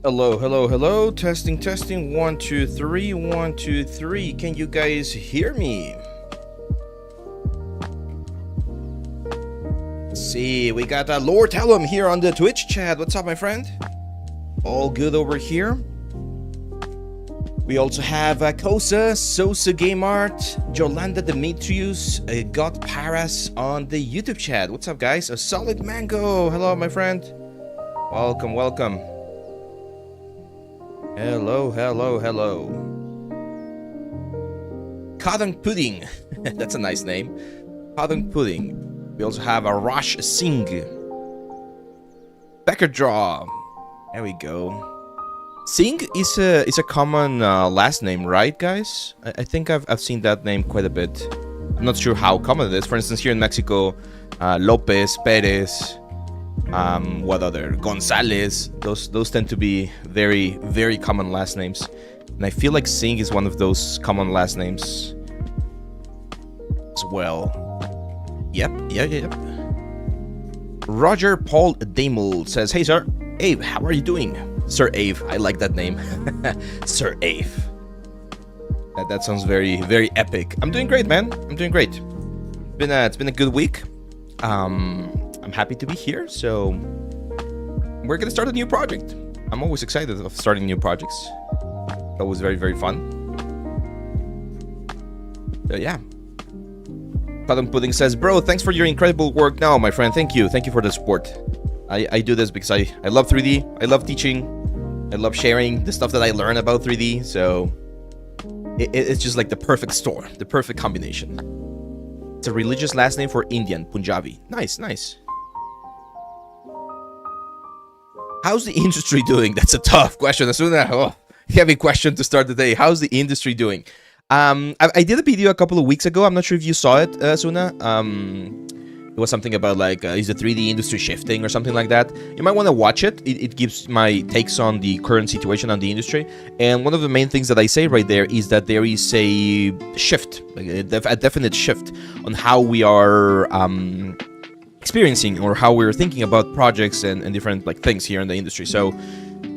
Hello, hello, hello. Testing, testing. 1, 2, 3. 1, 2, 3. Can you guys hear me? Let's see, we got Lord Tellum here on the Twitch chat. What's up, my friend? All good over here. We also have Kosa, Sosa Game Art, Jolanda Demetrius, God Paras on the YouTube chat. What's up, guys? A Solid Mango. Hello, my friend. Welcome, welcome. Hello, hello, hello. Cotton Pudding. That's a nice name. Cotton Pudding. We also have a Rush Singh. Becker Draw. There we go. Singh is a common last name, right, guys? I think I've seen that name quite a bit. I'm not sure how common it is. For instance, here in Mexico, Lopez, Perez, what other? Gonzalez. Those tend to be very, very common last names. And I feel like Singh is one of those common last names as well. Yep. Roger Paul Damel says, "Hey, sir. Abe, how are you doing?" Sir Ave, I like that name. Sir Ave. That sounds very, very epic. I'm doing great, man. I'm doing great. It's been a good week. I'm happy to be here, so we're gonna start a new project. I'm always excited of starting new projects. It's always very, very fun. So yeah. Cotton Pudding says, "Bro, thanks for your incredible work." No, my friend, thank you for the support. I do this because I love 3D, I love teaching, I love sharing the stuff that I learn about 3D, so it's just like the perfect storm, the perfect combination. It's a religious last name for Indian, Punjabi. Nice. How's the industry doing? That's a tough question. Asuna, heavy question to start the day. How's the industry doing? I did a video a couple of weeks ago. I'm not sure if you saw it, Asuna. It was something about like, is the 3D industry shifting or something like that? You might want to watch it. It gives my takes on the current situation on the industry. And one of the main things that I say right there is that there is a shift, like a definite shift on how we are experiencing or how we're thinking about projects and different like things here in the industry. So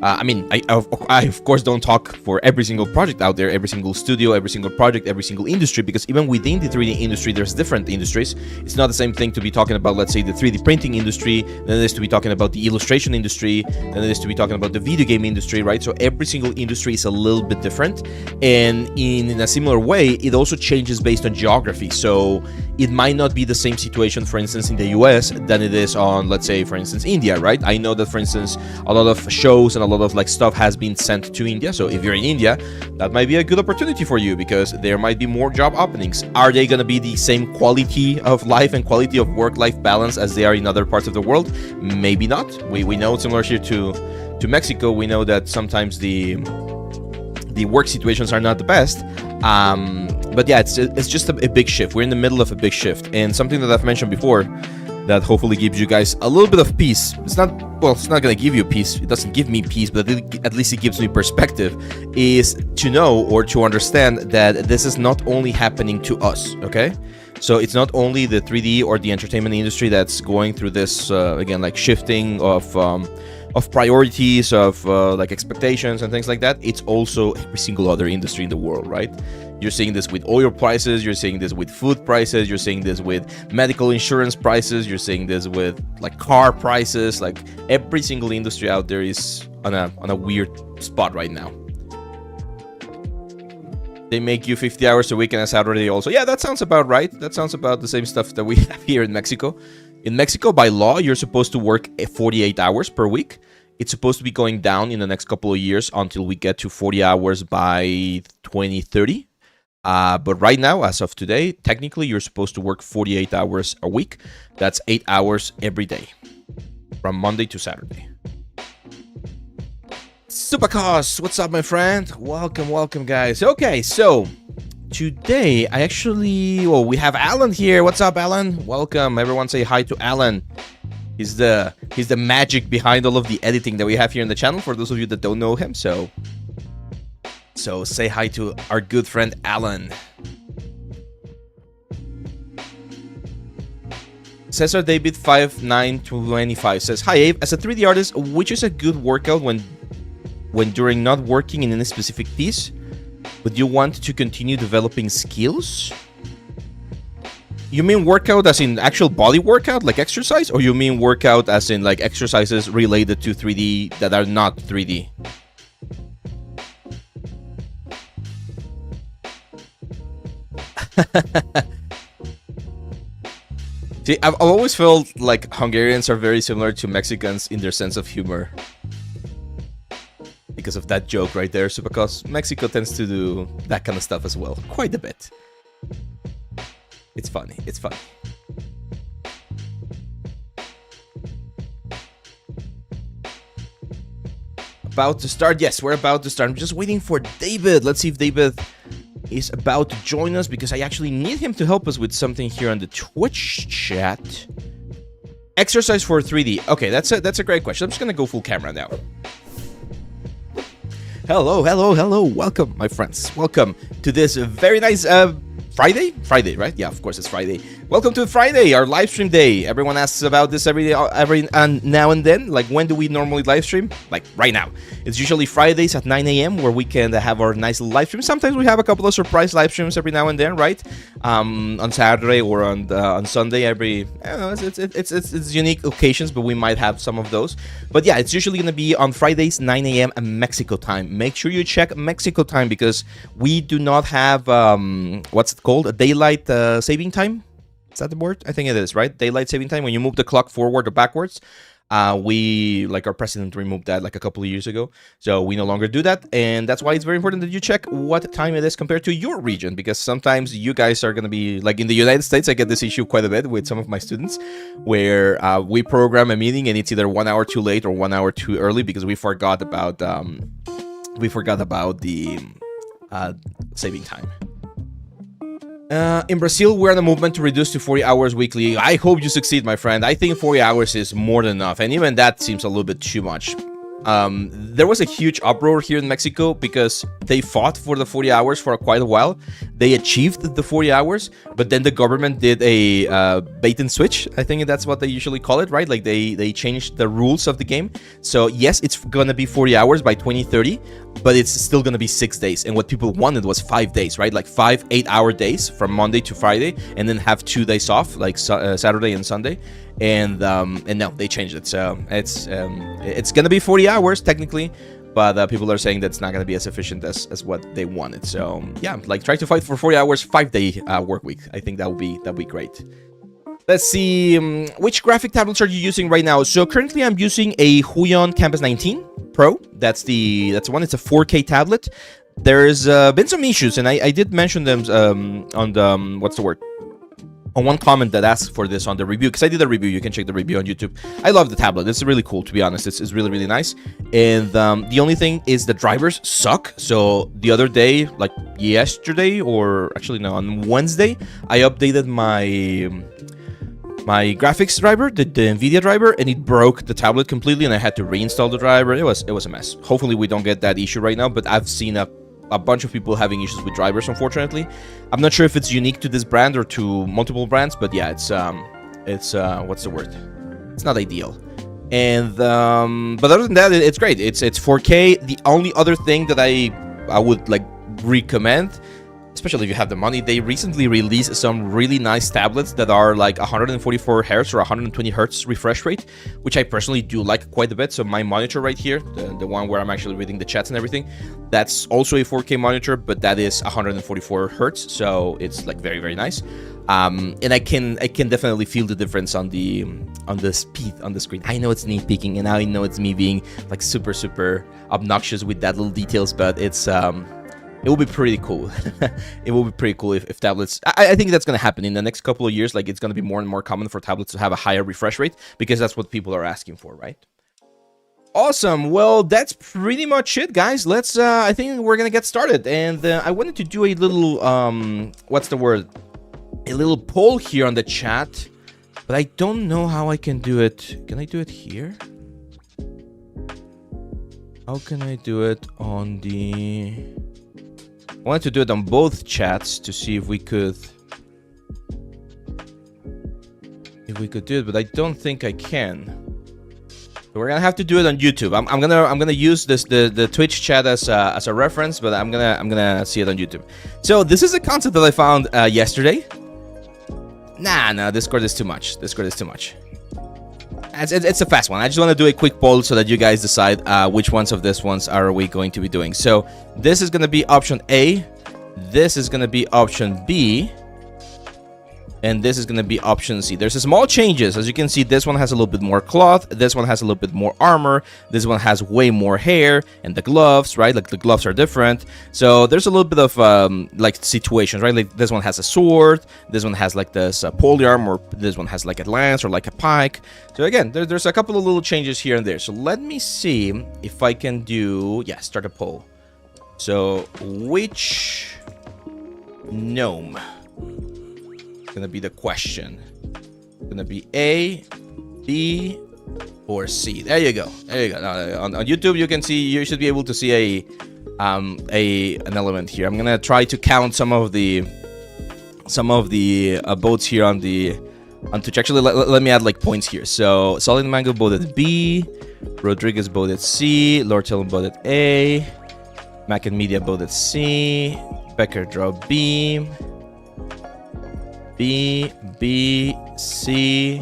I mean, I of course don't talk for every single project out there, every single studio, every single project, every single industry, because even within the 3D industry, there's different industries. It's not the same thing to be talking about, let's say, the 3D printing industry, than it is to be talking about the illustration industry, than it is to be talking about the video game industry, right? So every single industry is a little bit different, and in a similar way, it also changes based on geography. So it might not be the same situation, for instance, in the US than it is on, let's say, for instance, India, right? I know that, for instance, a lot of shows and a lot of like stuff has been sent to India. So if you're in India, that might be a good opportunity for you because there might be more job openings. Are they going to be the same quality of life and quality of work-life balance as they are in other parts of the world? Maybe not. We know, similar here to Mexico, we know that sometimes the work situations are not the best. But yeah, it's just a big shift. We're in the middle of a big shift, and something that I've mentioned before that hopefully gives you guys a little bit of peace. It's not going to give you peace. It doesn't give me peace, but at least it gives me perspective, is to know or to understand that this is not only happening to us, okay? So it's not only the 3D or the entertainment industry that's going through this, again, like shifting of priorities, of like expectations and things like that. It's also every single other industry in the world, right? You're seeing this with oil prices, you're seeing this with food prices, you're seeing this with medical insurance prices, you're seeing this with like car prices. Like every single industry out there is on a weird spot right now. They make you 50 hours a week and a Saturday also. Yeah, that sounds about right. That sounds about the same stuff that we have here in Mexico. In Mexico, by law, you're supposed to work 48 hours per week. It's supposed to be going down in the next couple of years until we get to 40 hours by 2030. But right now, as of today, technically, you're supposed to work 48 hours a week. That's 8 hours every day, from Monday to Saturday. Supercos, what's up, my friend? Welcome, guys. Okay, so today, we have Alan here. What's up, Alan? Welcome. Everyone say hi to Alan. He's the magic behind all of the editing that we have here in the channel, for those of you that don't know him. So say hi to our good friend Alan. Cesar David 5925 says, "Hi Abe, as a 3D artist, which is a good workout when when during not working in any specific piece, but you want to continue developing skills? You mean workout as in actual body workout, like exercise? Or you mean workout as in like exercises related to 3D that are not 3D? See, I've always felt like Hungarians are very similar to Mexicans in their sense of humor. Because of that joke right there. So because Mexico tends to do that kind of stuff as well. Quite a bit. It's funny. It's funny. About to start. Yes, we're about to start. I'm just waiting for David. Let's see if David is about to join us, because I actually need him to help us with something here on the Twitch chat. Exercise for 3D. Okay, that's a great question. I'm just gonna go full camera now. Hello, hello, hello. Welcome, my friends. Welcome to this very nice Friday? Friday, right? Yeah, of course it's Friday. Welcome to Friday, our live stream day. Everyone asks about this every now and then. Like, when do we normally live stream? Like, right now. It's usually Fridays at 9 a.m. where we can have our nice little live stream. Sometimes we have a couple of surprise live streams every now and then, right? On Saturday or on Sunday. I don't know, it's unique occasions, but we might have some of those. But yeah, it's usually going to be on Fridays, 9 a.m. Mexico time. Make sure you check Mexico time, because we do not have, what's it called? A daylight saving time? Is that the word? I think it is, right? Daylight saving time. When you move the clock forward or backwards. Our president removed that like a couple of years ago. So we no longer do that. And that's why it's very important that you check what time it is compared to your region. Because sometimes you guys are going to be, like in the United States, I get this issue quite a bit with some of my students. Where we program a meeting and it's either 1 hour too late or 1 hour too early. Because we forgot about the saving time. In Brazil, we're in a movement to reduce to 40 hours weekly. I hope you succeed, my friend. I think 40 hours is more than enough, and even that seems a little bit too much. There was a huge uproar here in Mexico because they fought for the 40 hours for quite a while. They achieved the 40 hours, but then the government did a bait and switch. I think that's what they usually call it, right? Like they changed the rules of the game. So yes, it's gonna be 40 hours by 2030, but it's still gonna be 6 days. And what people wanted was 5 days, right? Like 5 8-hour days from Monday to Friday, and then have 2 days off, like Saturday and Sunday. And no, they changed it. So it's gonna be 40 hours technically, but people are saying that's not gonna be as efficient as what they wanted. So yeah, like try to fight for 40 hours, 5-day work week. I think that'll be great. Let's see, which graphic tablets are you using right now? So currently I'm using a Huion Campus 19 Pro. That's the one. It's a 4K tablet. There's been some issues, and I did mention them on the what's the word? On one comment that asked for this on the review, because I did a review. You can check the review on YouTube. I love the tablet. It's really cool, to be honest. It's really, really nice. And the only thing is the drivers suck. So the other day, like yesterday, or actually no, on Wednesday, I updated my graphics driver, the NVIDIA driver, and it broke the tablet completely, and I had to reinstall the driver. It was a mess. Hopefully we don't get that issue right now, but I've seen a bunch of people having issues with drivers, unfortunately. I'm not sure if it's unique to this brand or to multiple brands, but yeah, it's what's the word? It's not ideal. And but other than that, it's great. It's 4K. The only other thing that I would like recommend, especially if you have the money, they recently released some really nice tablets that are like 144 Hz or 120 Hz refresh rate, which I personally do like quite a bit. So my monitor right here, the one where I'm actually reading the chats and everything, that's also a 4K monitor, but that is 144 Hz, so it's like very, very nice. And I can definitely feel the difference on the speed on the screen. I know it's nitpicking, and I know it's me being like super obnoxious with that little details, but it's it will be pretty cool. It will be pretty cool if tablets... I think that's going to happen in the next couple of years. Like, it's going to be more and more common for tablets to have a higher refresh rate, because that's what people are asking for, right? Awesome. Well, that's pretty much it, guys. Let's... I think we're going to get started. And I wanted to do a little... what's the word? A little poll here on the chat. But I don't know how I can do it. Can I do it here? How can I do it on the... I wanted to do it on both chats to see if we could do it, but I don't think I can. So we're gonna have to do it on YouTube. I'm gonna use the Twitch chat as a reference, but I'm gonna see it on YouTube. So this is a concept that I found yesterday. Nah, Discord is too much. Discord is too much. It's a fast one. I just want to do a quick poll so that you guys decide which ones of these ones are we going to be doing. So this is gonna be option A. This is gonna be option B. And this is going to be option C. There's small changes. As you can see, this one has a little bit more cloth. This one has a little bit more armor. This one has way more hair. And the gloves, right? Like the gloves are different. So there's a little bit of like situations, right? Like this one has a sword. This one has like this polearm, or this one has like a lance or like a pike. So again, there's a couple of little changes here and there. So let me see if I can do, yeah, start a poll. So which gnome? Gonna be the question. Gonna be A, B, or C. There you go. There you go. On YouTube, you can see. You should be able to see an element here. I'm gonna try to count some of the votes here on Twitch. Actually, let me add like points here. So Solid Mango voted B, Rodriguez voted C, Lord Tillum voted A, Mac and Media voted C, Becker draw B. B, C,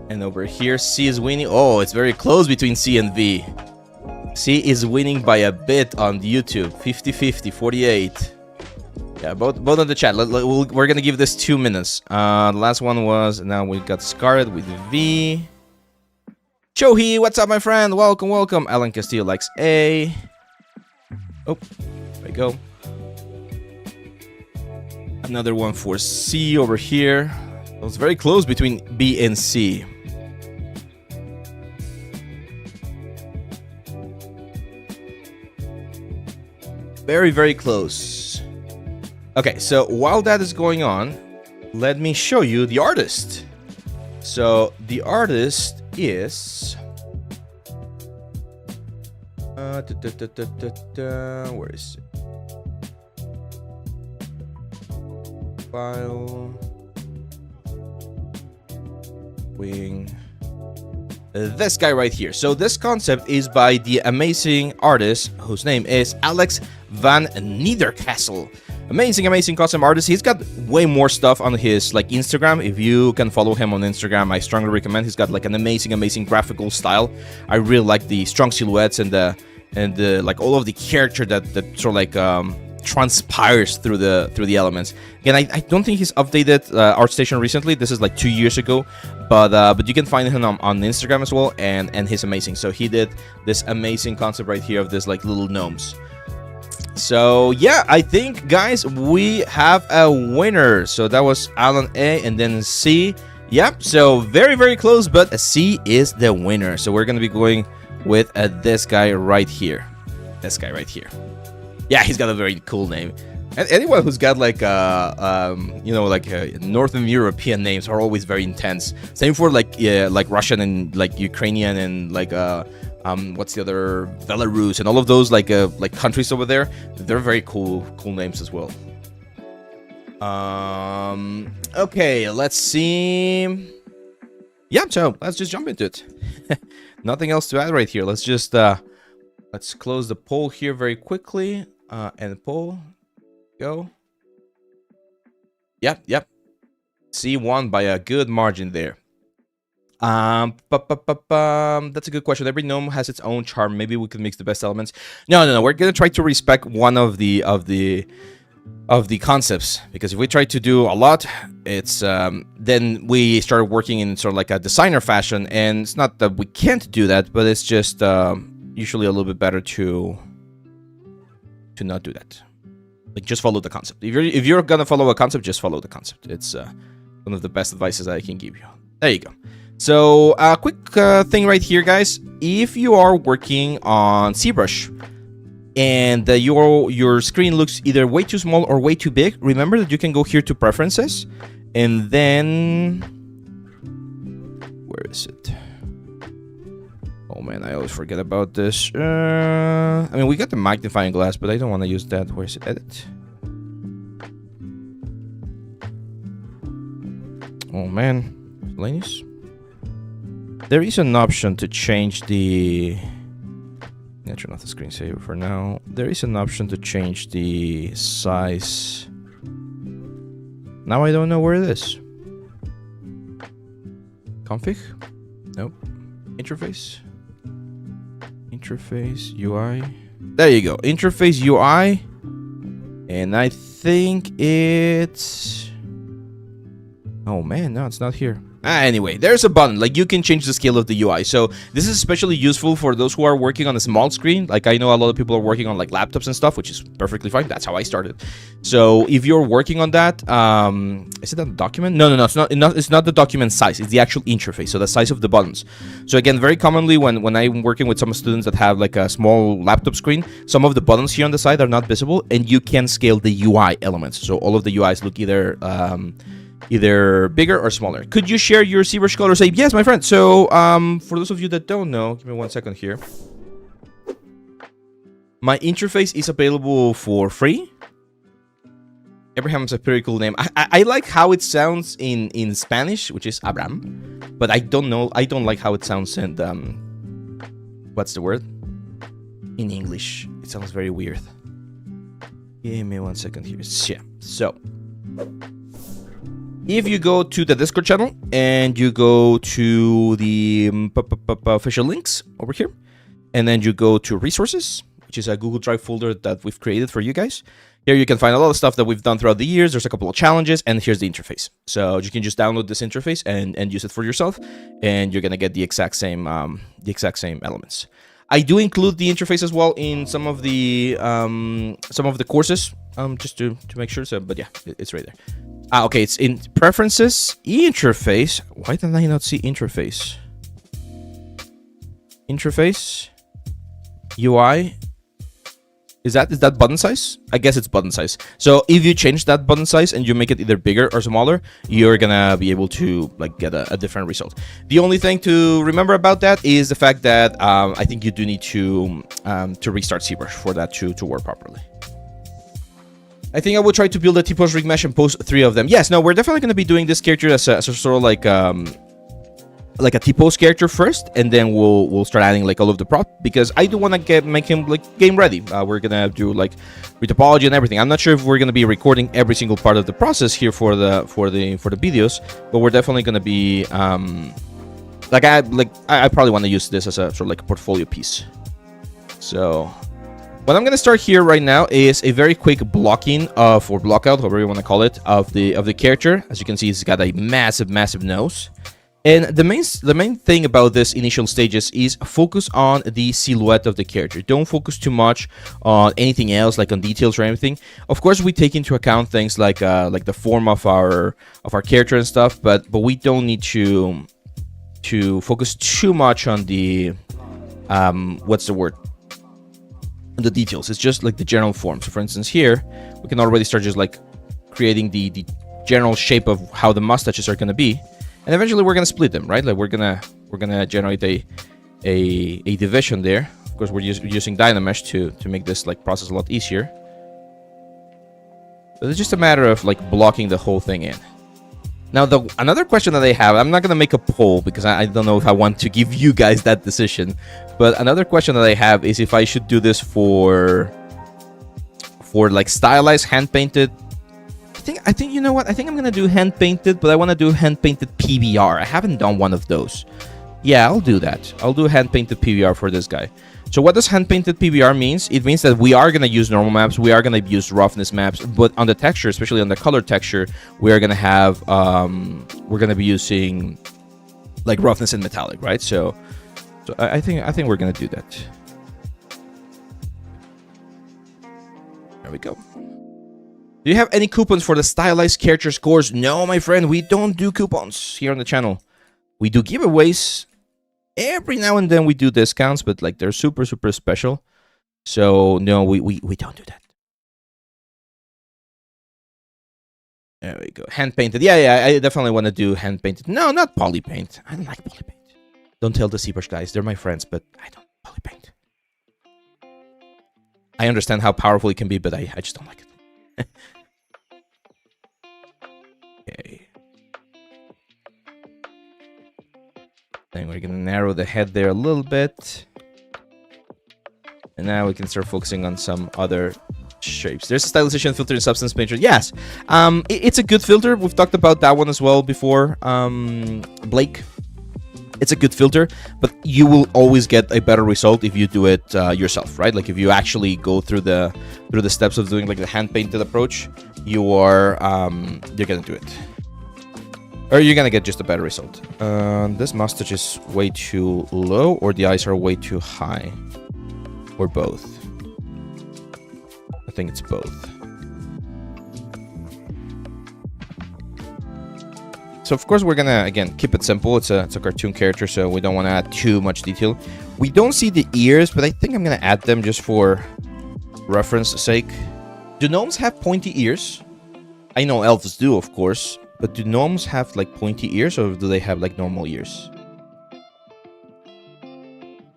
and over here C is winning. Oh, it's very close between C and V. C is winning by a bit on YouTube, 50-50, 48. Yeah, both on the chat. We're gonna give this 2 minutes. The last one was, now we got Scarlet with V. Chohi, what's up, my friend? Welcome. Alan Castillo likes A. Oh, there we go. Another one for C over here. It was very close between B and C. Very, very close. Okay, so while that is going on, let me show you the artist. So the artist is... where is it? File, wing, this guy right here. So this concept is by the amazing artist whose name is Alex van Niederkassel. Amazing custom artist. He's got way more stuff on his like Instagram. If you can follow him on Instagram, I strongly recommend. He's got like an amazing graphical style. I really like the strong silhouettes and the like all of the character that sort of like transpires through the elements. Again, I don't think he's updated ArtStation recently. This is like 2 years ago, but you can find him on Instagram as well, and he's amazing. So he did this amazing concept right here of this like little gnomes. So yeah, I think guys we have a winner. So that was Alan A, and then C. Yep, so very close, but C is the winner. So we're gonna be going with this guy right here. This guy right here. Yeah, he's got a very cool name. And anyone who's got like Northern European names are always very intense. Same for like Russian and like Ukrainian and like what's the other, Belarus and all of those like countries over there. They're very cool names as well. Okay, let's see. Yeah, so let's just jump into it. Nothing else to add right here. Let's just let's close the poll here very quickly. And poll, go. Yep. C won by a good margin there. That's a good question. Every gnome has its own charm. Maybe we could mix the best elements. No. We're gonna try to respect one of the concepts, because if we try to do a lot, it's then we start working in sort of like a designer fashion, and it's not that we can't do that, but it's just usually a little bit better to not do that. Like, just follow the concept. If you're gonna follow a concept, just follow the concept. It's one of the best advices I can give you. There you go. So a quick thing right here, guys. If you are working on ZBrush and your screen looks either way too small or way too big, remember that you can go here to preferences, and then where is it? Oh man, I always forget about this. I mean, we got the magnifying glass, but I don't want to use that. Where is it? Edit. Oh man, miscellaneous. There is an option to change the... I'll turn off the screensaver for now. There is an option to change the size. Now I don't know where it is. Config? Nope. Interface? Interface, UI. There you go. Interface, UI. And I think it's... Oh man, no, it's not here. Anyway, there's a button, like you can change the scale of the UI. So this is especially useful for those who are working on a small screen. Like I know a lot of people are working on like laptops and stuff, which is perfectly fine. That's how I started. So if you're working on that, is it a document? No, it's not the document size. It's the actual interface, so the size of the buttons. So again, very commonly when I'm working with some students that have like a small laptop screen, some of the buttons here on the side are not visible, and you can scale the UI elements. So all of the UIs look either bigger or smaller. Could you share your ZBrush color? Say yes, my friend. So for those of you that don't know, give me 1 second here. My interface is available for free. Abraham's a pretty cool name. I like how it sounds in Spanish, which is Abraham, but I don't like how it sounds in what's the word? In English. It sounds very weird. Give me 1 second here. Yeah. So if you go to the Discord channel and you go to the official links over here, and then you go to resources, which is a Google Drive folder that we've created for you guys. Here you can find a lot of stuff that we've done throughout the years. There's a couple of challenges, and here's the interface. So you can just download this interface and use it for yourself, and you're gonna get the exact same elements. I do include the interface as well in some of the courses, just to make sure. So, but yeah, it's right there. Okay, it's in preferences, interface. Why did I not see interface? Interface, UI. Is that button size? I guess it's button size. So if you change that button size and you make it either bigger or smaller, you're gonna be able to like get a different result. The only thing to remember about that is the fact that I think you do need to restart ZBrush for that to work properly. I think I will try to build a T-pose rig mesh and post 3 of them. Yes, no, we're definitely going to be doing this character as a sort of like a T-pose character first, and then we'll start adding like all of the prop, because I do want to make him like game ready. We're gonna do like retopology and everything. I'm not sure if we're gonna be recording every single part of the process here for the videos, but we're definitely gonna be I probably want to use this as a sort of like a portfolio piece. So what I'm gonna start here right now is a very quick blocking of, or blockout, however you want to call it, of the character. As you can see, it's got a massive nose. And the main thing about this initial stages is focus on the silhouette of the character. Don't focus too much on anything else, like on details or anything. Of course, we take into account things like the form of our character and stuff, but we don't need to focus too much on the what's the word? The details. It's just like the general form. So for instance, here we can already start just like creating the general shape of how the mustaches are going to be. And eventually we're gonna split them, right? Like we're gonna generate a division there. Of course, we're using Dynamesh to make this like process a lot easier. But it's just a matter of like blocking the whole thing in. Now, another question that I have, I'm not gonna make a poll because I don't know if I want to give you guys that decision. But another question that I have is if I should do this for like stylized hand painted. I think you know what? I think I'm gonna do hand painted, but I want to do hand painted PBR. I haven't done one of those. Yeah, I'll do that. I'll do hand painted PBR for this guy. So what does hand painted PBR means? It means that we are gonna use normal maps, we are gonna use roughness maps, but on the texture, especially on the color texture, we are gonna have we're gonna be using like roughness and metallic, right? So I think we're gonna do that. There we go. Do you have any coupons for the stylized character scores? No, my friend, we don't do coupons here on the channel. We do giveaways. Every now and then we do discounts, but like they're super special. So no, we don't do that. There we go. Hand painted. Yeah, I definitely want to do hand painted. No, not poly paint. I don't like poly paint. Don't tell the ZBrush guys. They're my friends, but I don't poly paint. I understand how powerful it can be, but I just don't like it. Okay. Then we're gonna narrow the head there a little bit. And now we can start focusing on some other shapes. There's a stylization filter in Substance Painter. Yes, it's a good filter. We've talked about that one as well before, Blake. It's a good filter, but you will always get a better result if you do it yourself, right? Like if you actually go through the steps of doing like the hand painted approach, you're gonna do it, or you're gonna get just a better result. This mustache is way too low, or the eyes are way too high, or both. I think it's both. So of course we're gonna again keep it simple. It's a cartoon character, so we don't want to add too much detail. We don't see the ears, but I think I'm gonna add them just for reference sake. Do gnomes have pointy ears? I know elves do, of course, but do gnomes have like pointy ears, or do they have like normal ears?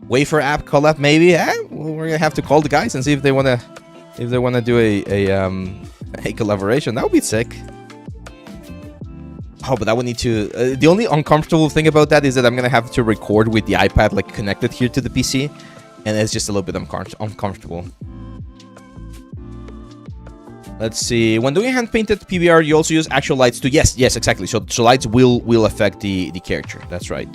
Wafer app collab maybe? We're gonna have to call the guys and see if they wanna do a collaboration. That would be sick. Oh, but I would need to... the only uncomfortable thing about that is that I'm going to have to record with the iPad like connected here to the PC. And it's just a little bit uncomfortable. Let's see. When doing hand-painted PBR, you also use actual lights too. Yes, exactly. So lights will affect the character. That's right.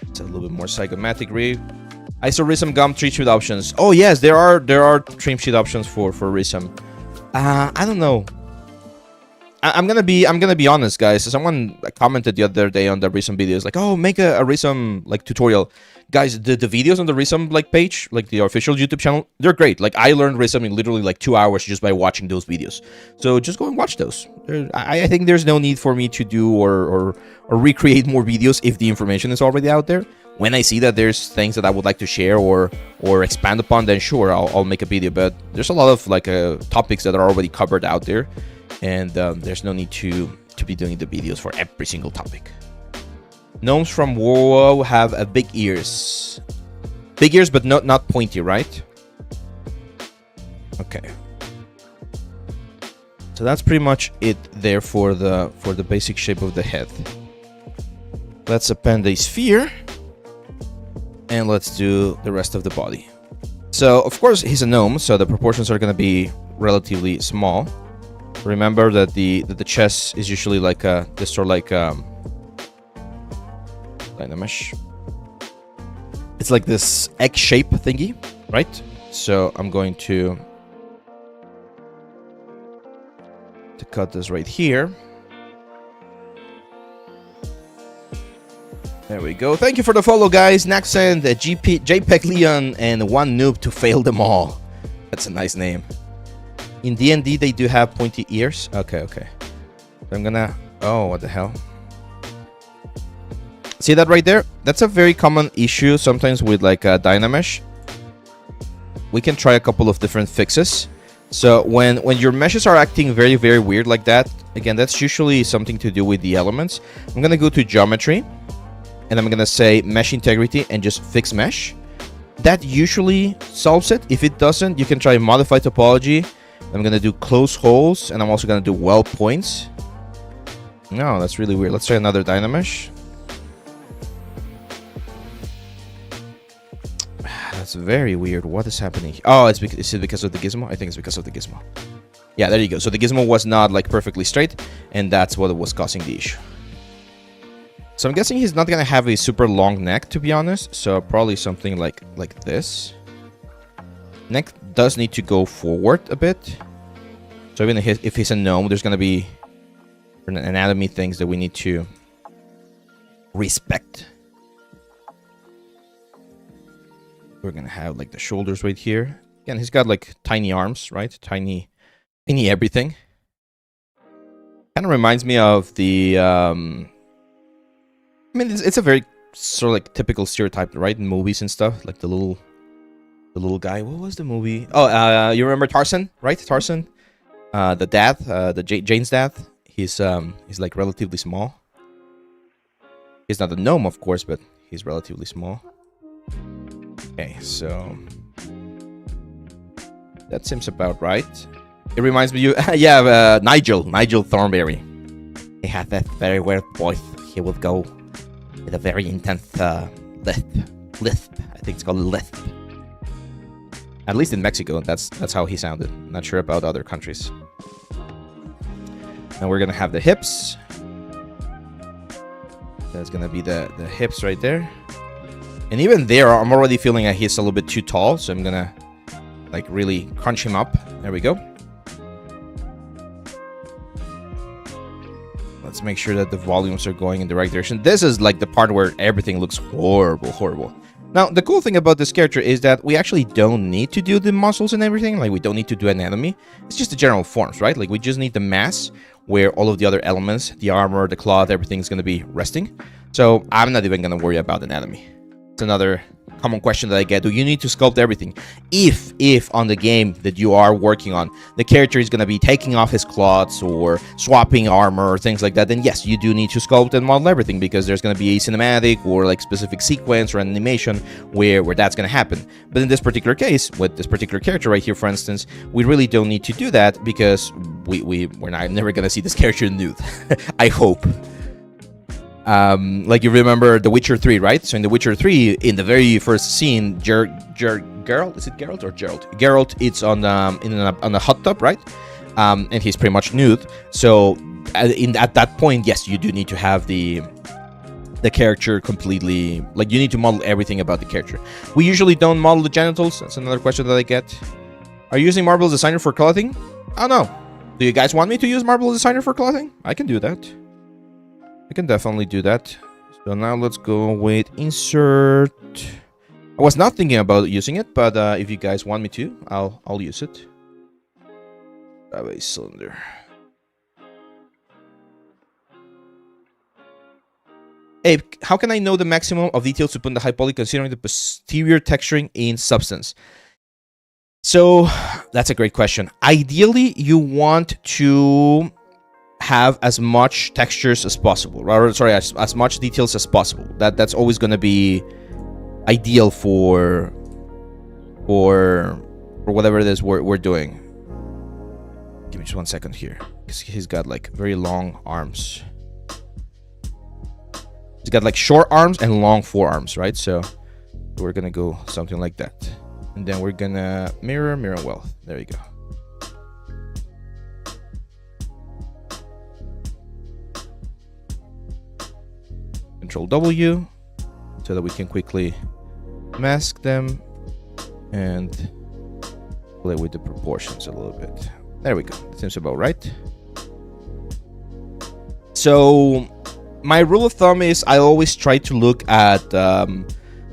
It's a little bit more zygomatic rig. Isorism gum trim sheet options. Oh yes, there are trim sheet options for Rism. I don't know. I'm gonna be honest, guys. Someone commented the other day on the Rism videos, like, "Oh, make a Rism like tutorial." Guys, the videos on the Rism like page, like the official YouTube channel, they're great. Like I learned Rism in literally like 2 hours just by watching those videos. So just go and watch those. I think there's no need for me to do or recreate more videos if the information is already out there. When I see that there's things that I would like to share or expand upon, then sure, I'll make a video. But there's a lot of like topics that are already covered out there. And there's no need to be doing the videos for every single topic. Gnomes from WoW have big ears. Big ears, but not pointy, right? Okay. So that's pretty much it there for the basic shape of the head. Let's append a sphere. And let's do the rest of the body. So, of course, he's a gnome, so the proportions are going to be relatively small. Remember that the chest is usually like this sort of like Dynamesh. It's like this egg shape thingy, right? So I'm going to cut this right here. There we go. Thank you for the follow, guys. Naxen, the JPEG Leon, and one noob to fail them all. That's a nice name. In D&D, they do have pointy ears. Okay. So I'm gonna... Oh, what the hell? See that right there? That's a very common issue sometimes with like Dynamesh. We can try a couple of different fixes. So when your meshes are acting very, very weird like that, again, that's usually something to do with the elements. I'm gonna go to geometry, and I'm gonna say mesh integrity and just fix mesh. That usually solves it. If it doesn't, you can try modify topology. I'm gonna do close holes, and I'm also gonna do well points. No, that's really weird. Let's try another Dynamesh. That's very weird. What is happening? Oh, is it because of the gizmo? I think it's because of the gizmo. Yeah, there you go. So the gizmo was not like perfectly straight, and that's what was causing the issue. So I'm guessing he's not gonna have a super long neck, to be honest. So probably something like this. Neck does need to go forward a bit. So even if he's a gnome, there's gonna be anatomy things that we need to respect. We're gonna have like the shoulders right here. Again, he's got like tiny arms, right? Tiny everything. Kind of reminds me of the I mean, it's a very sort of like typical stereotype, right? In movies and stuff, like the little guy. What was the movie? Oh, you remember Tarzan, right? Tarzan, the dad, Jane's dad. He's like relatively small. He's not a gnome, of course, but he's relatively small. Okay, so that seems about right. It reminds me, Nigel Thornberry. He had that very weird voice. He would go with a very intense lisp. I think it's called lisp. At least in Mexico, that's how he sounded. Not sure about other countries. And we're gonna have the hips. That's gonna be the hips right there. And even there, I'm already feeling that he's a little bit too tall, so I'm gonna like really crunch him up. There we go. Let's make sure that the volumes are going in the right direction. This is like the part where everything looks horrible. Now, the cool thing about this character is that we actually don't need to do the muscles and everything. Like, we don't need to do anatomy. It's just the general forms, right? Like, we just need the mass where all of the other elements, the armor, the cloth, everything's going to be resting. So, I'm not even going to worry about anatomy. It's another common question that I get. Do you need to sculpt everything? If on the game that you are working on, the character is going to be taking off his cloths or swapping armor or things like that, then yes, you do need to sculpt and model everything, because there's going to be a cinematic or like specific sequence or animation where that's going to happen. But in this particular case, with this particular character right here, for instance, we really don't need to do that, because we're never going to see this character nude. I hope. Like, you remember The Witcher 3, right? So in The Witcher 3, in the very first scene, Geralt, is it Geralt or Geralt? Geralt, it's on a hot tub, right? And he's pretty much nude. So at that point, yes, you do need to have the character completely, like, you need to model everything about the character. We usually don't model the genitals. That's another question that I get. Are you using Marble Designer for clothing? I don't know. Do you guys want me to use Marble Designer for clothing? I can do that. I can definitely do that. So now let's go with insert. I was not thinking about using it, but if you guys want me to, I'll use it. Grab a cylinder. Abe, how can I know the maximum of details to put in the high poly considering the posterior texturing in substance? So that's a great question. Ideally, you want to have as much textures as possible, or sorry, as much details as possible. That's always going to be ideal for whatever it is we're doing. Give me just 1 second here, because he's got like very long arms. He's got like short arms and long forearms, right? So we're gonna go something like that, and then we're gonna mirror well. There you go. Control W so that we can quickly mask them and play with the proportions a little bit. There we go. That seems about right. So my rule of thumb is I always try to look at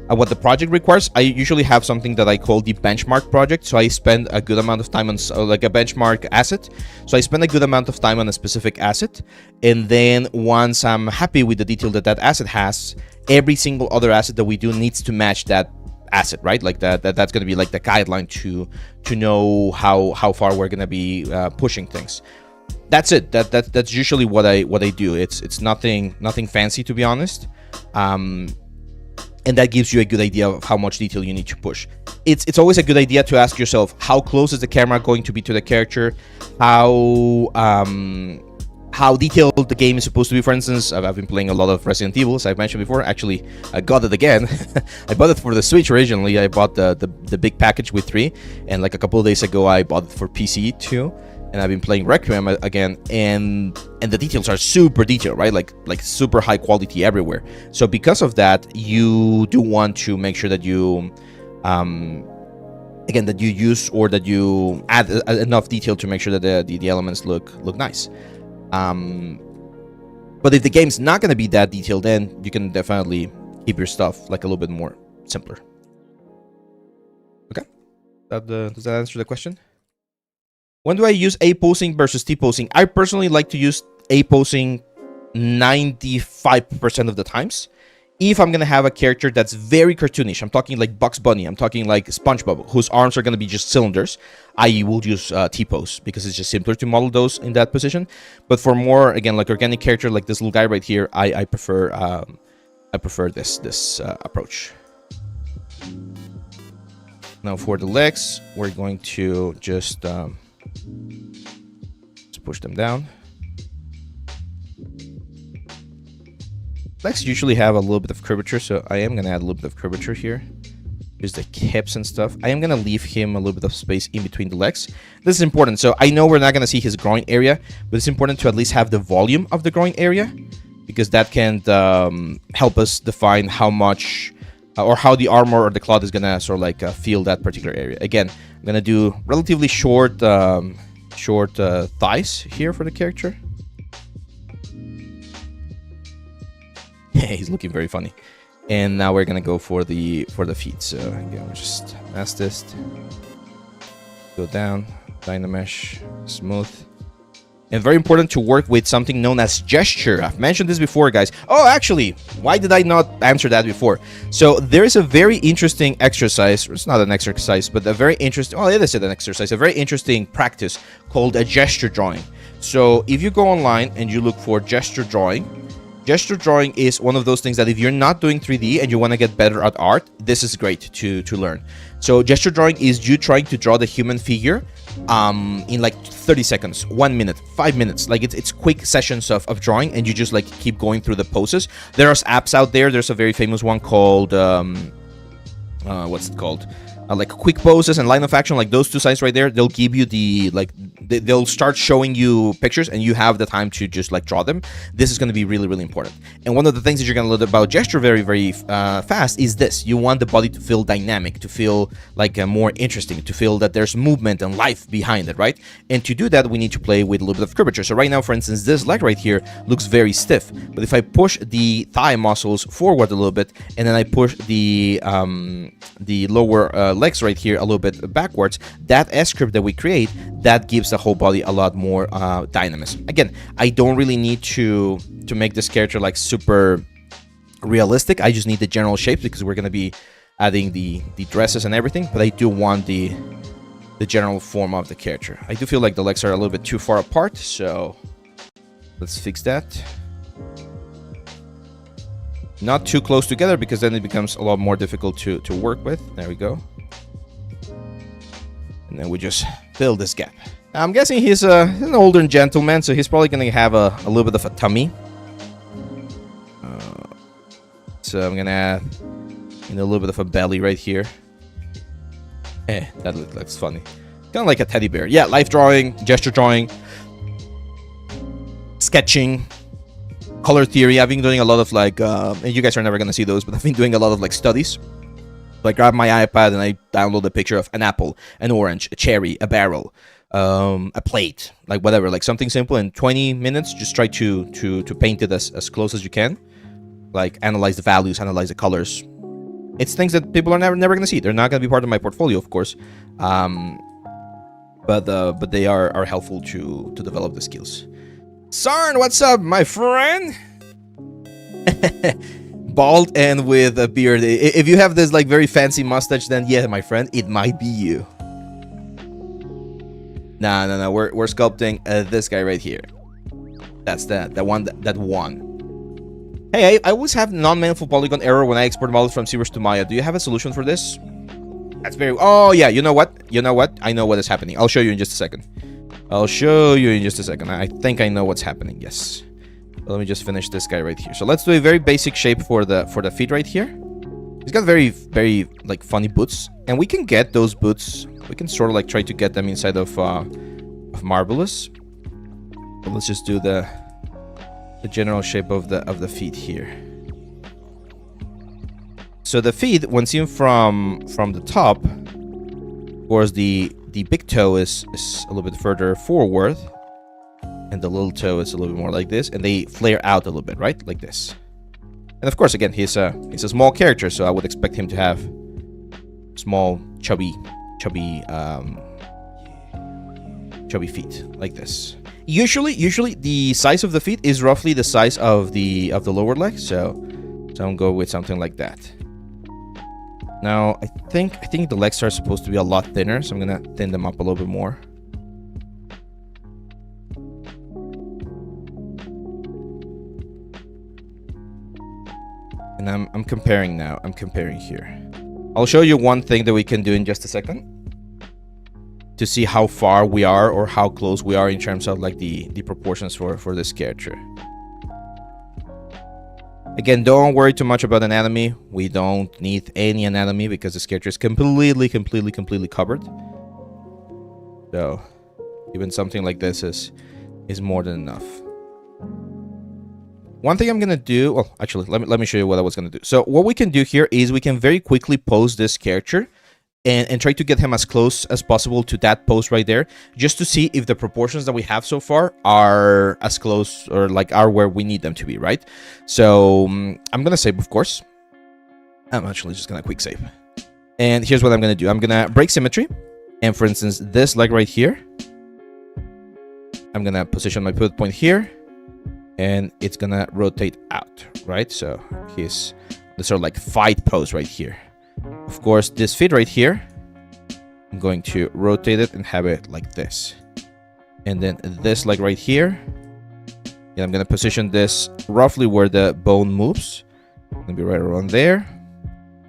what the project requires. I usually have something that I call the benchmark project. So I spend a good amount of time on like a benchmark asset. So I spend a good amount of time on a specific asset. And then once I'm happy with the detail that asset has, every single other asset that we do needs to match that asset, right? Like that's going to be like the guideline to know how far we're going to be pushing things. That's it. That's usually what I do. It's nothing fancy, to be honest. And that gives you a good idea of how much detail you need to push. It's always a good idea to ask yourself, how close is the camera going to be to the character? How detailed the game is supposed to be. For instance, I've been playing a lot of Resident Evil, as I've mentioned before. Actually, I got it again. I bought it for the Switch originally. I bought the big package with 3, and like a couple of days ago, I bought it for PC too. And I've been playing Requiem again, and the details are super detailed, right? Like super high quality everywhere. So because of that, you do want to make sure that you, again, that you use or that you add enough detail to make sure that the elements look nice. But if the game's not going to be that detailed, then you can definitely keep your stuff like a little bit more simpler. Okay, does that answer the question? When do I use A posing versus T posing? I personally like to use A posing 95% of the times. If I'm going to have a character that's very cartoonish, I'm talking like Bugs Bunny, I'm talking like SpongeBob, whose arms are going to be just cylinders, I will use T-pose, because it's just simpler to model those in that position. But for more, again, like organic character, like this little guy right here, I prefer this approach. Now for the legs, we're going to just push them down. legs usually have a little bit of curvature, so I am gonna add a little bit of curvature here. Just the hips and stuff. I am gonna leave him a little bit of space in between the legs. This is important. So I know we're not gonna see his groin area, but it's important to at least have the volume of the groin area, because that can help us define how much or how the armor or the cloth is gonna sort of like feel that particular area. Again, I'm gonna do relatively short thighs here for the character. He's looking very funny. And now we're gonna go for the feet. So again, we'll just mask this, go down, Dynamesh, smooth. And very important to work with something known as gesture. I've mentioned this before, guys. Oh, actually, why did I not answer that before? So there is a very interesting exercise. It's not an exercise, but a very interesting, oh, it is an exercise, a very interesting practice called a gesture drawing. So if you go online and you look for gesture drawing is one of those things that if you're not doing 3D and you want to get better at art, this is great to learn. So gesture drawing is you trying to draw the human figure in like 30 seconds, 1 minute, 5 minutes. Like it's quick sessions of drawing, and you just like keep going through the poses. There's apps out there. There's a very famous one called what's it called? Like quick poses and line of action, like those two sites right there. They'll give you the they'll start showing you pictures, and you have the time to just like draw them. This is going to be really, really important. And one of the things that you're going to learn about gesture very, very fast is this: you want the body to feel dynamic, to feel like more interesting, to feel that there's movement and life behind it, right? And to do that, we need to play with a little bit of curvature. So right now, for instance, this leg right here looks very stiff, but if I push the thigh muscles forward a little bit, and then I push the lower legs right here a little bit backwards, that S-curve that we create, that gives the whole body a lot more dynamism. Again, I don't really need to make this character like super realistic. I just need the general shapes, because we're going to be adding the dresses and everything, but I do want the general form of the character. I do feel like the legs are a little bit too far apart, so let's fix that. Not too close together, because then it becomes a lot more difficult to work with. There we go. And then we just fill this gap. Now, I'm guessing he's an older gentleman, so he's probably going to have a little bit of a tummy. So I'm going to add a little bit of a belly right here. That looks funny. Kind of like a teddy bear. Yeah, life drawing, gesture drawing, sketching, color theory. I've been doing a lot of like, and you guys are never going to see those, but I've been doing a lot of like studies. So I grab my iPad and I download a picture of an apple, an orange, a cherry, a barrel, a plate, like whatever, like something simple. In 20 minutes, just try to paint it as close as you can. Like analyze the values, analyze the colors. It's things that people are never going to see. They're not going to be part of my portfolio, of course. But they are helpful to develop the skills. Sarn, what's up, my friend? Bald and with a beard. If you have this like very fancy mustache, then yeah, my friend, it might be you. No. We're sculpting this guy right here. That's that one that won. Hey, I always have non-meaningful polygon error when I export models from ZBrush to Maya. Do you have a solution for this? That's very. Oh yeah, you know what? I know what is happening. I'll show you in just a second. I think I know what's happening. Yes. Let me just finish this guy right here. So let's do a very basic shape for the feet right here. He's got very, very like funny boots, and we can get those boots. We can sort of like try to get them inside of Marvelous. But let's just do the general shape of the feet here. So the feet, when seen from the top, of course the big toe is a little bit further forward. And the little toe is a little bit more like this, and they flare out a little bit, right? Like this. And of course, again, he's a small character, so I would expect him to have small, chubby feet, like this. Usually, the size of the feet is roughly the size of the lower leg, so I'm going with something like that. Now, I think the legs are supposed to be a lot thinner, so I'm gonna thin them up a little bit more. And I'm comparing now. I'm comparing here. I'll show you one thing that we can do in just a second to see how far we are or how close we are in terms of like the proportions for this character. Again, don't worry too much about anatomy. We don't need any anatomy because this character is completely covered. So even something like this is more than enough. One thing I'm gonna do, well, actually, let me show you what I was gonna do. So what we can do here is we can very quickly pose this character and try to get him as close as possible to that pose right there, just to see if the proportions that we have so far are as close or like are where we need them to be, right? So I'm gonna save, of course. I'm actually just gonna quick save. And here's what I'm gonna do. I'm gonna break symmetry. And for instance, this leg right here, I'm gonna position my pivot point here, and it's gonna rotate out, right? So he's the sort of like fight pose right here. Of course, this feet right here, I'm going to rotate it and have it like this. And then this leg right here, and I'm gonna position this roughly where the bone moves. It's gonna be right around there.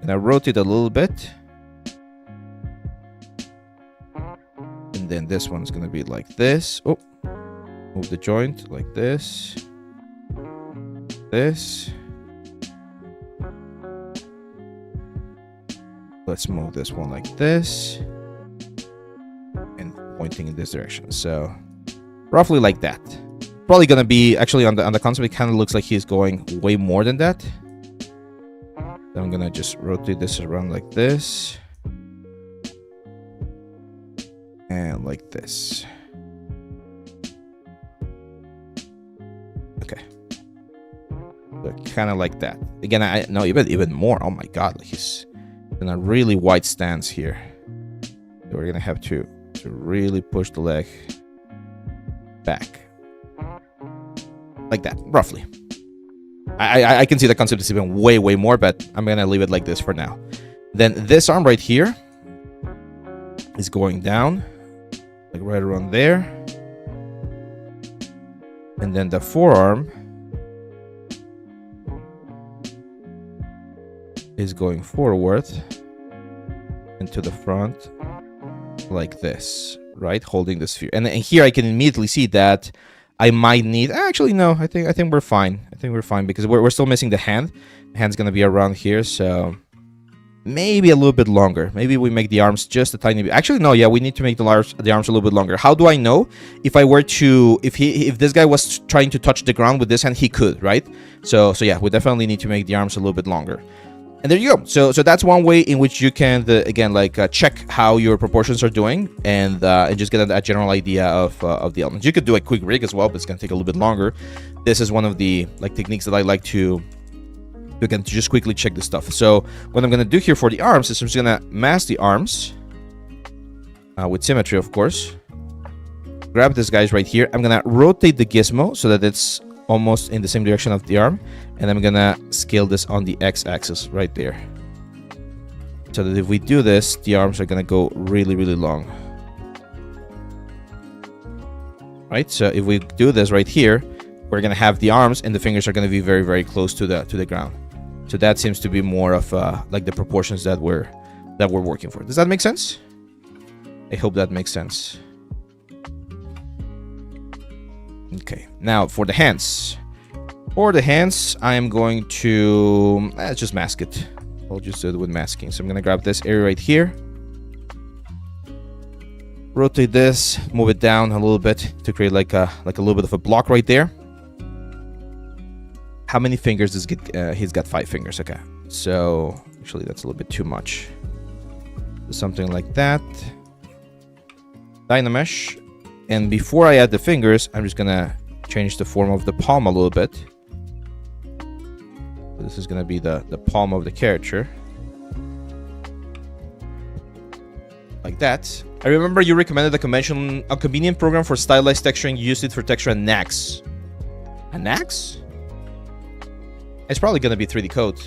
And I rotate a little bit. And then this one's gonna be like this. Oh, move the joint like this. This. Let's move this one like this. And pointing in this direction. So roughly like that. Probably gonna be actually on the concept, it kind of looks like he's going way more than that. Then I'm gonna just rotate this around like this. And like this. Okay. So kind of like that. Again, I know even more. Oh my god, like he's in a really wide stance here. So we're gonna have to really push the leg back. Like that, roughly. I can see the concept is even way more, but I'm gonna leave it like this for now. Then this arm right here is going down, like right around there. And then the forearm is going forward and to the front like this, right? Holding the sphere. And here I can immediately see that I might need, actually no, I think we're fine. I think we're fine because we're still missing the hand. The hand's gonna be around here, so maybe a little bit longer. Maybe we make the arms just a tiny bit. Actually, no, yeah, we need to make the arms a little bit longer. How do I know? If I were to, if this guy was trying to touch the ground with this hand, he could, right? So yeah, we definitely need to make the arms a little bit longer. And there you go. So that's one way in which you can, again, like check how your proportions are doing and just get a general idea of the elements. You could do a quick rig as well, but it's gonna take a little bit longer. This is one of the techniques that I like to. You can just quickly check this stuff. So what I'm gonna do here for the arms is I'm just gonna mask the arms with symmetry, of course. Grab this guys right here. I'm gonna rotate the gizmo so that it's almost in the same direction of the arm, and I'm gonna scale this on the x-axis right there. So that if we do this, the arms are gonna go really long. Right? So if we do this right here, we're gonna have the arms and the fingers are gonna be very close to the ground. So that seems to be more of like the proportions that we're working for. Does that make sense? I hope that makes sense. Okay, now for the hands. For the hands, I am going to just mask it. I'll just do it with masking. So I'm gonna grab this area right here. Rotate this, move it down a little bit to create like a little bit of a block right there. How many fingers does he get? He's got 5 fingers. Okay, so actually that's a little bit too much. Something like that. Dynamesh. And before I add the fingers, I'm just gonna change the form of the palm a little bit. This is gonna be the palm of the character. Like that. I remember you recommended a convenient program for stylized texturing. You used it for texture and Nax. A Nax? It's probably gonna be 3D code.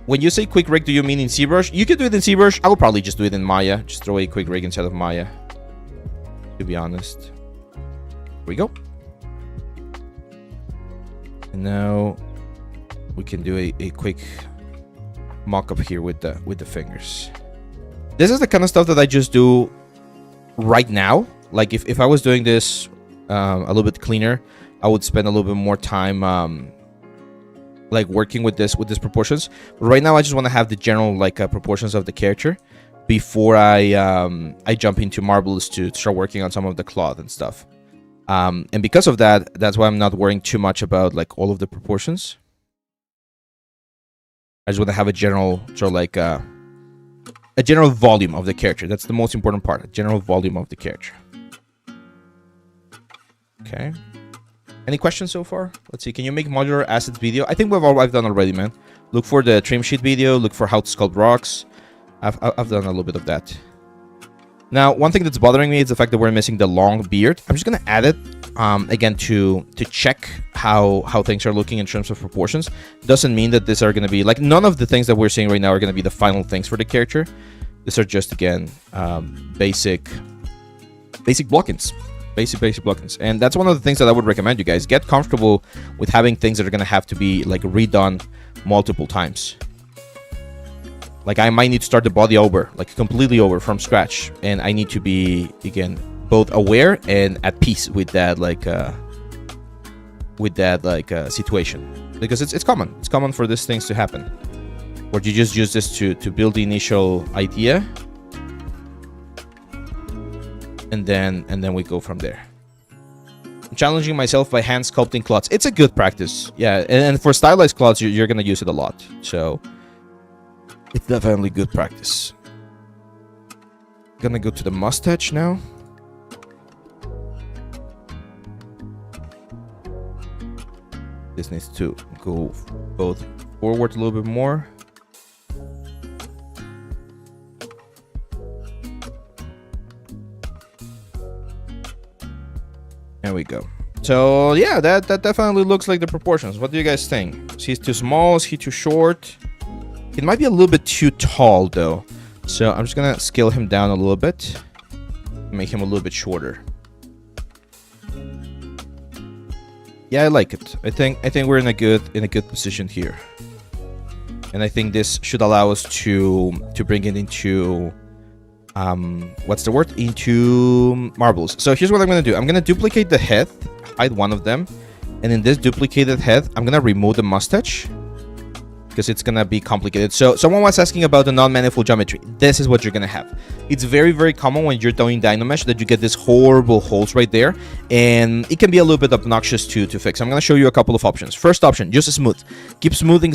When you say quick rig, do you mean in ZBrush? You could do it in ZBrush. I will probably just do it in Maya. Just throw a quick rig instead of Maya, to be honest. Here we go. And now we can do a quick mock-up here with the fingers. This is the kind of stuff that I just do right now. Like if I was doing this a little bit cleaner, I would spend a little bit more time like working with these proportions. But right now I just want to have the general like proportions of the character before I jump into marbles to start working on some of the cloth and stuff. And because of that, that's why I'm not worrying too much about like all of the proportions. I just want to have a general sort of like a general volume of the character. That's the most important part. A general volume of the character. Okay. Any questions so far? Let's see. Can you make modular assets video? I think I've done already, man. Look for the trim sheet video. Look for how to sculpt rocks. I've done a little bit of that. Now, one thing that's bothering me is the fact that we're missing the long beard. I'm just gonna add it again to check how things are looking in terms of proportions. Doesn't mean that these are gonna be like none of the things that we're seeing right now are gonna be the final things for the character. These are just again basic blockings. Basic blockings. And that's one of the things that I would recommend you guys. Get comfortable with having things that are going to have to be like redone multiple times. Like I might need to start the body over, like completely over from scratch. And I need to be, again, both aware and at peace with that situation. Because it's common. It's common for these things to happen. Where you just use this to build the initial idea. And then we go from there. I'm challenging myself by hand sculpting cloths. It's a good practice. Yeah, and for stylized cloths, you're going to use it a lot. So it's definitely good practice. Gonna go to the mustache now. This needs to go both forward a little bit more. There we go. So yeah, that definitely looks like the proportions. What do you guys think? Is he too small? Is he too short? It might be a little bit too tall though. So I'm just gonna scale him down a little bit. Make him a little bit shorter. Yeah, I like it. I think we're in a good position here. And I think this should allow us to bring it into what's the word? Into marbles. So here's what I'm gonna do. I'm gonna duplicate the head, hide one of them, and in this duplicated head, I'm gonna remove the mustache because it's gonna be complicated. So someone was asking about the non-manifold geometry. This is what you're gonna have. It's very, very common when you're doing Dynamesh that you get these horrible holes right there, and it can be a little bit obnoxious to fix. I'm gonna show you a couple of options. First option, just smooth. Keep smoothing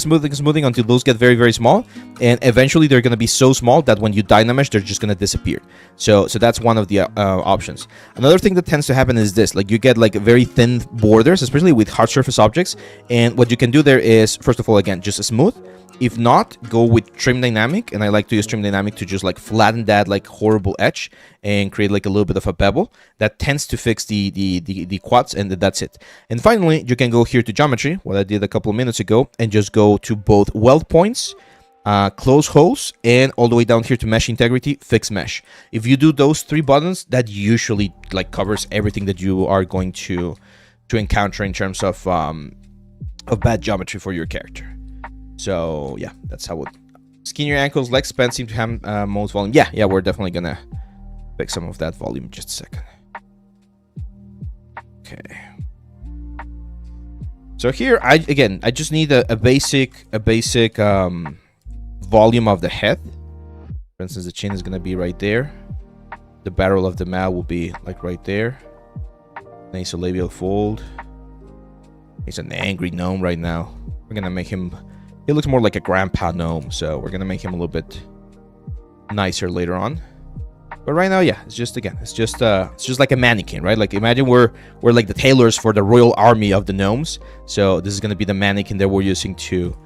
until those get very, very small, and eventually they're gonna be so small that when you Dynamesh, they're just gonna disappear. So that's one of the options. Another thing that tends to happen is this, like you get like very thin borders, especially with hard surface objects, and what you can do there is, first of all, again, just smooth. If not, go with trim dynamic, and I like to use trim dynamic to just like flatten that like horrible edge and create like a little bit of a bevel. That tends to fix the quads, and that's it. And finally, you can go here to geometry, what I did a couple of minutes ago, and just go to both weld points, close holes, and all the way down here to mesh integrity, fix mesh. If you do those three buttons, that usually like covers everything that you are going to encounter in terms of bad geometry for your character. So yeah, that's how it. Skinnier ankles, leg span seem to have most volume. Yeah, we're definitely gonna fix some of that volume in just a second. Okay. So here, I just need a basic volume of the head. For instance, the chin is gonna be right there. The barrel of the mouth will be like right there. Nasolabial fold. He's an angry gnome right now. We're gonna make him. He looks more like a grandpa gnome, so we're gonna make him a little bit nicer later on. But right now, yeah, it's just like a mannequin, right? Like imagine we're like the tailors for the royal army of the gnomes. So this is gonna be the mannequin that we're using to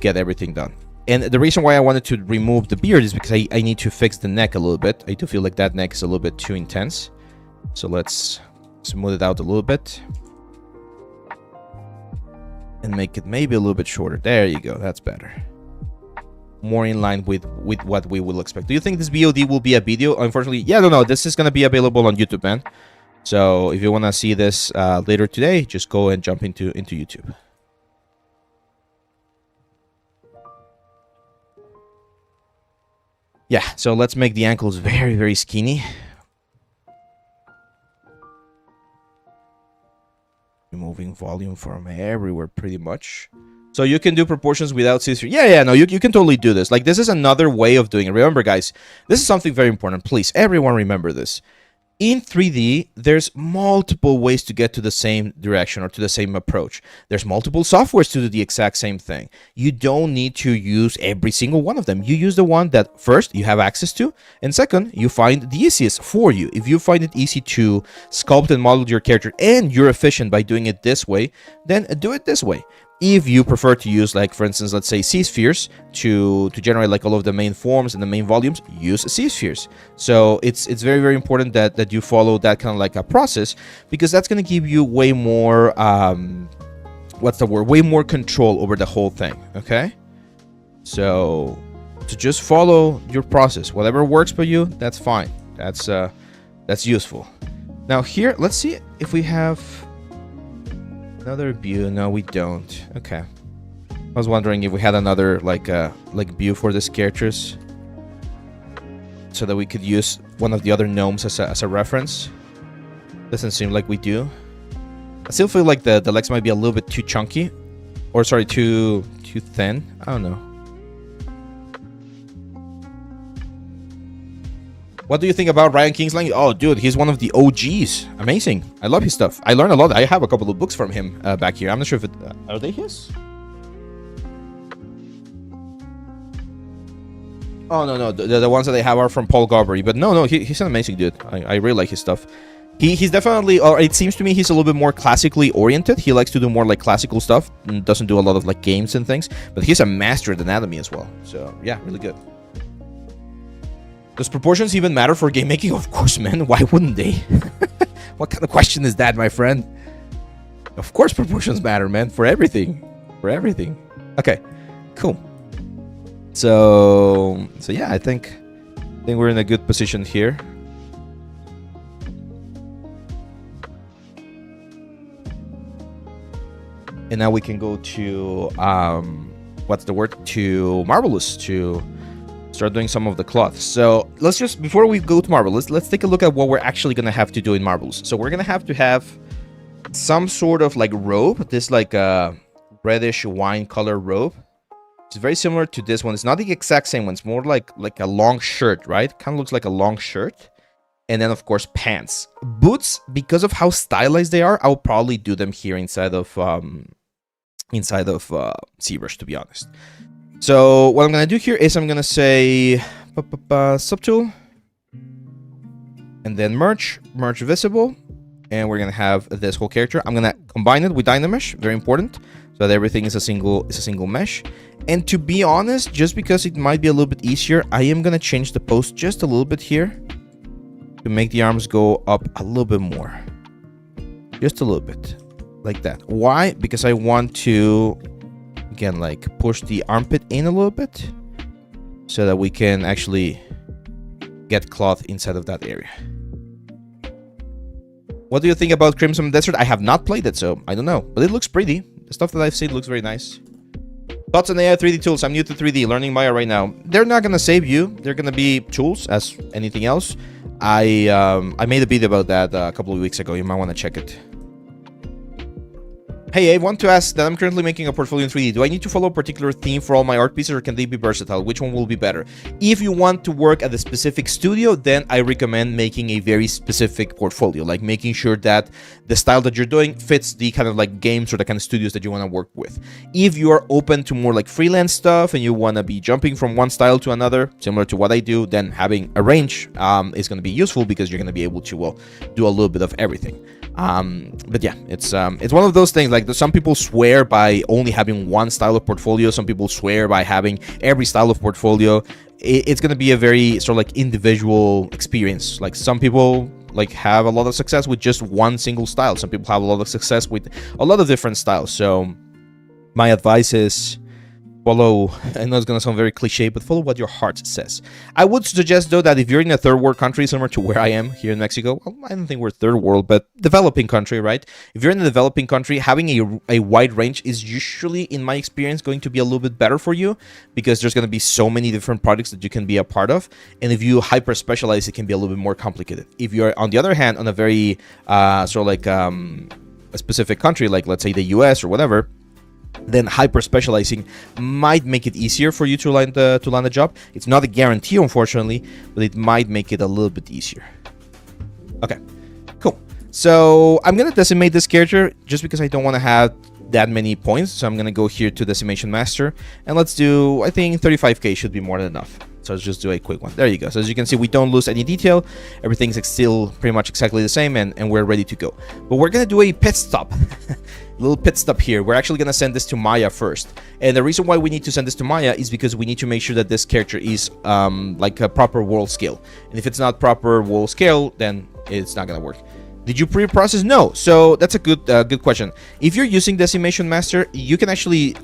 get everything done. And the reason why I wanted to remove the beard is because I need to fix the neck a little bit. I do feel like that neck is a little bit too intense. So let's smooth it out a little bit. And make it maybe a little bit shorter. There you go. That's better. More in line with what we will expect. Do you think this VOD will be a video? Unfortunately, yeah, no. This is going to be available on YouTube, man. So if you want to see this later today, just go and jump into YouTube. Yeah, so let's make the ankles very, very skinny. Remove removing volume from everywhere pretty much. So you can do proportions without scissors. Yeah, no, you can totally do this. Like, this is another way of doing it. Remember, guys, this is something very important. Please, everyone remember this. In 3D, there's multiple ways to get to the same direction or to the same approach. There's multiple softwares to do the exact same thing. You don't need to use every single one of them. You use the one that, first, you have access to, and second, you find the easiest for you. If you find it easy to sculpt and model your character and you're efficient by doing it this way, then do it this way. If you prefer to use, like, for instance, let's say C-spheres to generate like all of the main forms and the main volumes, use C-spheres. So it's very, very important that you follow that kind of like a process, because that's going to give you way more, what's the word? Way more control over the whole thing, okay? So just follow your process. Whatever works for you, that's fine. That's useful. Now here, let's see if we have another view. No, we don't. Okay. I was wondering if we had another like view for these characters, so that we could use one of the other gnomes as a reference. Doesn't seem like we do. I still feel like the legs might be a little bit too chunky, or sorry, too thin. I don't know. What do you think about Ryan Kingsland? Oh, dude, he's one of the OGs. Amazing. I love his stuff. I learned a lot. I have a couple of books from him back here. I'm not sure if it... are they his? Oh, no. The ones that I have are from Paul Gaubery. But no, he's an amazing dude. I really like his stuff. He's definitely... or it seems to me he's a little bit more classically oriented. He likes to do more like classical stuff and doesn't do a lot of like games and things. But he's a master at anatomy as well. So, yeah, really good. Does proportions even matter for game making? Of course, man. Why wouldn't they? What kind of question is that, my friend? Of course proportions matter, man. For everything. For everything. Okay. Cool. So yeah, I think we're in a good position here. And now we can go to what's the word? To Marvelous, to start doing some of the cloth. So let's just, before we go to Marvelous, let's take a look at what we're actually going to have to do in Marvelous. So we're going to have some sort of like robe, this like a reddish wine color robe. It's very similar to this one. It's not the exact same one. It's more like a long shirt, right? Kind of looks like a long shirt. And then of course pants. Boots, because of how stylized they are, I'll probably do them here inside of ZBrush, to be honest. So what I'm going to do here is I'm going to say subtool, and then merge visible, and we're going to have this whole character. I'm going to combine it with Dynamesh, very important, so that everything is a single mesh. And to be honest, just because it might be a little bit easier, I am going to change the pose just a little bit here to make the arms go up a little bit more. Just a little bit, like that. Why? Because I want to... again, like push the armpit in a little bit so that we can actually get cloth inside of that area. What do you think about Crimson Desert? I have not played it, so I don't know, but it looks pretty. The stuff that I've seen looks very nice. Thoughts on AI 3D tools? I'm new to 3D, learning Maya right now. They're not gonna save you. They're gonna be tools as anything else. I made a video about that a couple of weeks ago. You might want to check it. Hey, I want to ask that I'm currently making a portfolio in 3D. Do I need to follow a particular theme for all my art pieces, or can they be versatile? Which one will be better? If you want to work at a specific studio, then I recommend making a very specific portfolio, like making sure that the style that you're doing fits the kind of like games or the kind of studios that you want to work with. If you are open to more like freelance stuff and you want to be jumping from one style to another, similar to what I do, then having a range is going to be useful, because you're going to be able to, well, do a little bit of everything. But yeah, it's one of those things. Like, some people swear by only having one style of portfolio. Some people swear by having every style of portfolio. It's going to be a very sort of like individual experience. Like, some people like have a lot of success with just one single style. Some people have a lot of success with a lot of different styles. So my advice is follow, I know it's going to sound very cliche, but follow what your heart says. I would suggest, though, that if you're in a third world country, similar to where I am here in Mexico, well, I don't think we're third world, but developing country, right? If you're in a developing country, having a wide range is usually, in my experience, going to be a little bit better for you, because there's going to be so many different projects that you can be a part of. And if you hyper specialize, it can be a little bit more complicated. If you're, on the other hand, on a very sort of like a specific country, like let's say the US or whatever, then hyper specializing might make it easier for you to land a job. It's not a guarantee, unfortunately, but it might make it a little bit easier. Okay, cool. So I'm gonna decimate this character just because I don't want to have that many points. So I'm gonna go here to Decimation Master, and let's do, I think 35k should be more than enough. So let's just do a quick one. There you go. So as you can see, we don't lose any detail. Everything's still pretty much exactly the same, and we're ready to go. But we're gonna do a pit stop. Little pit stop here. We're actually gonna send this to Maya first, and the reason why we need to send this to Maya is because we need to make sure that this character is like a proper world scale, and if it's not proper world scale, then it's not gonna work. Did you pre-process? No. So that's a good question. If you're using Decimation Master, you can actually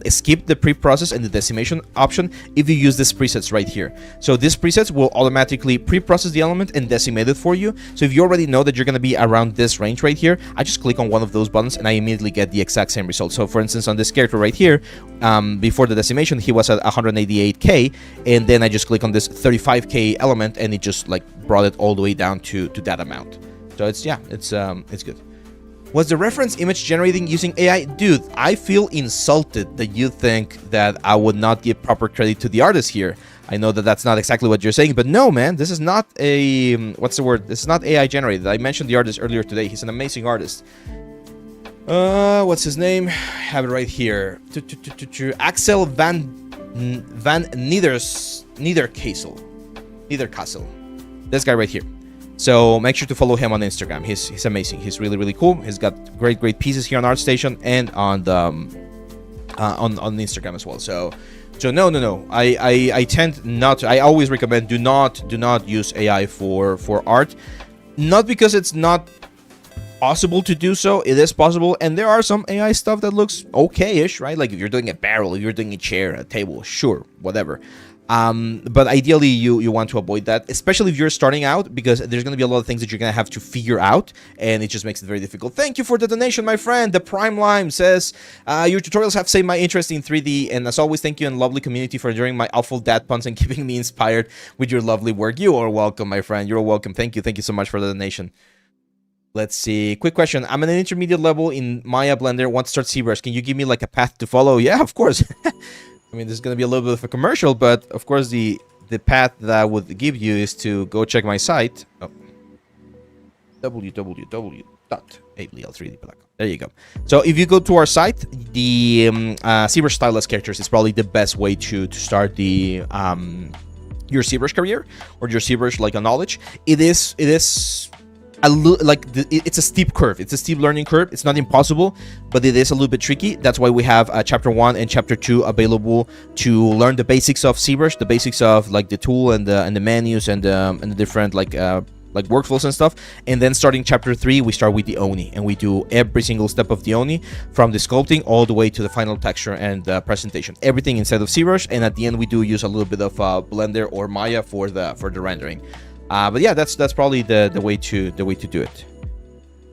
skip the pre-process and the decimation option if you use these presets right here. So these presets will automatically pre-process the element and decimate it for you. So if you already know that you're going to be around this range right here, I just click on one of those buttons and I immediately get the exact same result. So for instance, on this character right here, before the decimation, he was at 188k, and then I just click on this 35k element and it just like brought it all the way down to that amount. So it's good. Was the reference image generating using AI? Dude, I feel insulted that you think that I would not give proper credit to the artist here. I know that that's not exactly what you're saying, but no, man, this is not a, what's the word? This is not AI generated. I mentioned the artist earlier today. He's an amazing artist. What's his name? I have it right here. Axel van Niederkasel. This guy right here. So make sure to follow him on Instagram. He's amazing. He's really, really cool. He's got great pieces here on ArtStation and on the on Instagram as well. So no. I tend not to, I always recommend do not use AI for art. Not because it's not possible to do so. It is possible, and there are some AI stuff that looks okay-ish, right? Like if you're doing a barrel, if you're doing a chair, a table, sure, whatever. But ideally you want to avoid that, especially if you're starting out, because there's going to be a lot of things that you're going to have to figure out, and it just makes it very difficult. Thank you for the donation, my friend. The Prime Lime says, your tutorials have saved my interest in 3D, and as always, thank you and lovely community for enduring my awful dad puns and keeping me inspired with your lovely work. You are welcome, my friend. You're welcome. Thank you so much for the donation. Let's see. Quick question. I'm at an intermediate level in Maya Blender. Want to start ZBrush. Can you give me like a path to follow? Yeah, of course. I mean, this is going to be a little bit of a commercial, but of course the path that I would give you is to go check my site. Oh. www.leal3d.com. There you go. So if you go to our site, the ZBrush Stylus characters is probably the best way to start the your ZBrush career or your ZBrush like a knowledge. It is it's a steep curve. It's a steep learning curve. It's not impossible, but it is a little bit tricky. That's why we have chapter 1 and chapter 2 available to learn the basics of ZBrush, the basics of like the tool and the menus and the different like workflows and stuff. And then starting chapter 3, we start with the Oni, and we do every single step of the Oni, from the sculpting all the way to the final texture and presentation. Everything inside of ZBrush, and at the end we do use a little bit of Blender or Maya for the rendering. But yeah, that's probably the way to do it.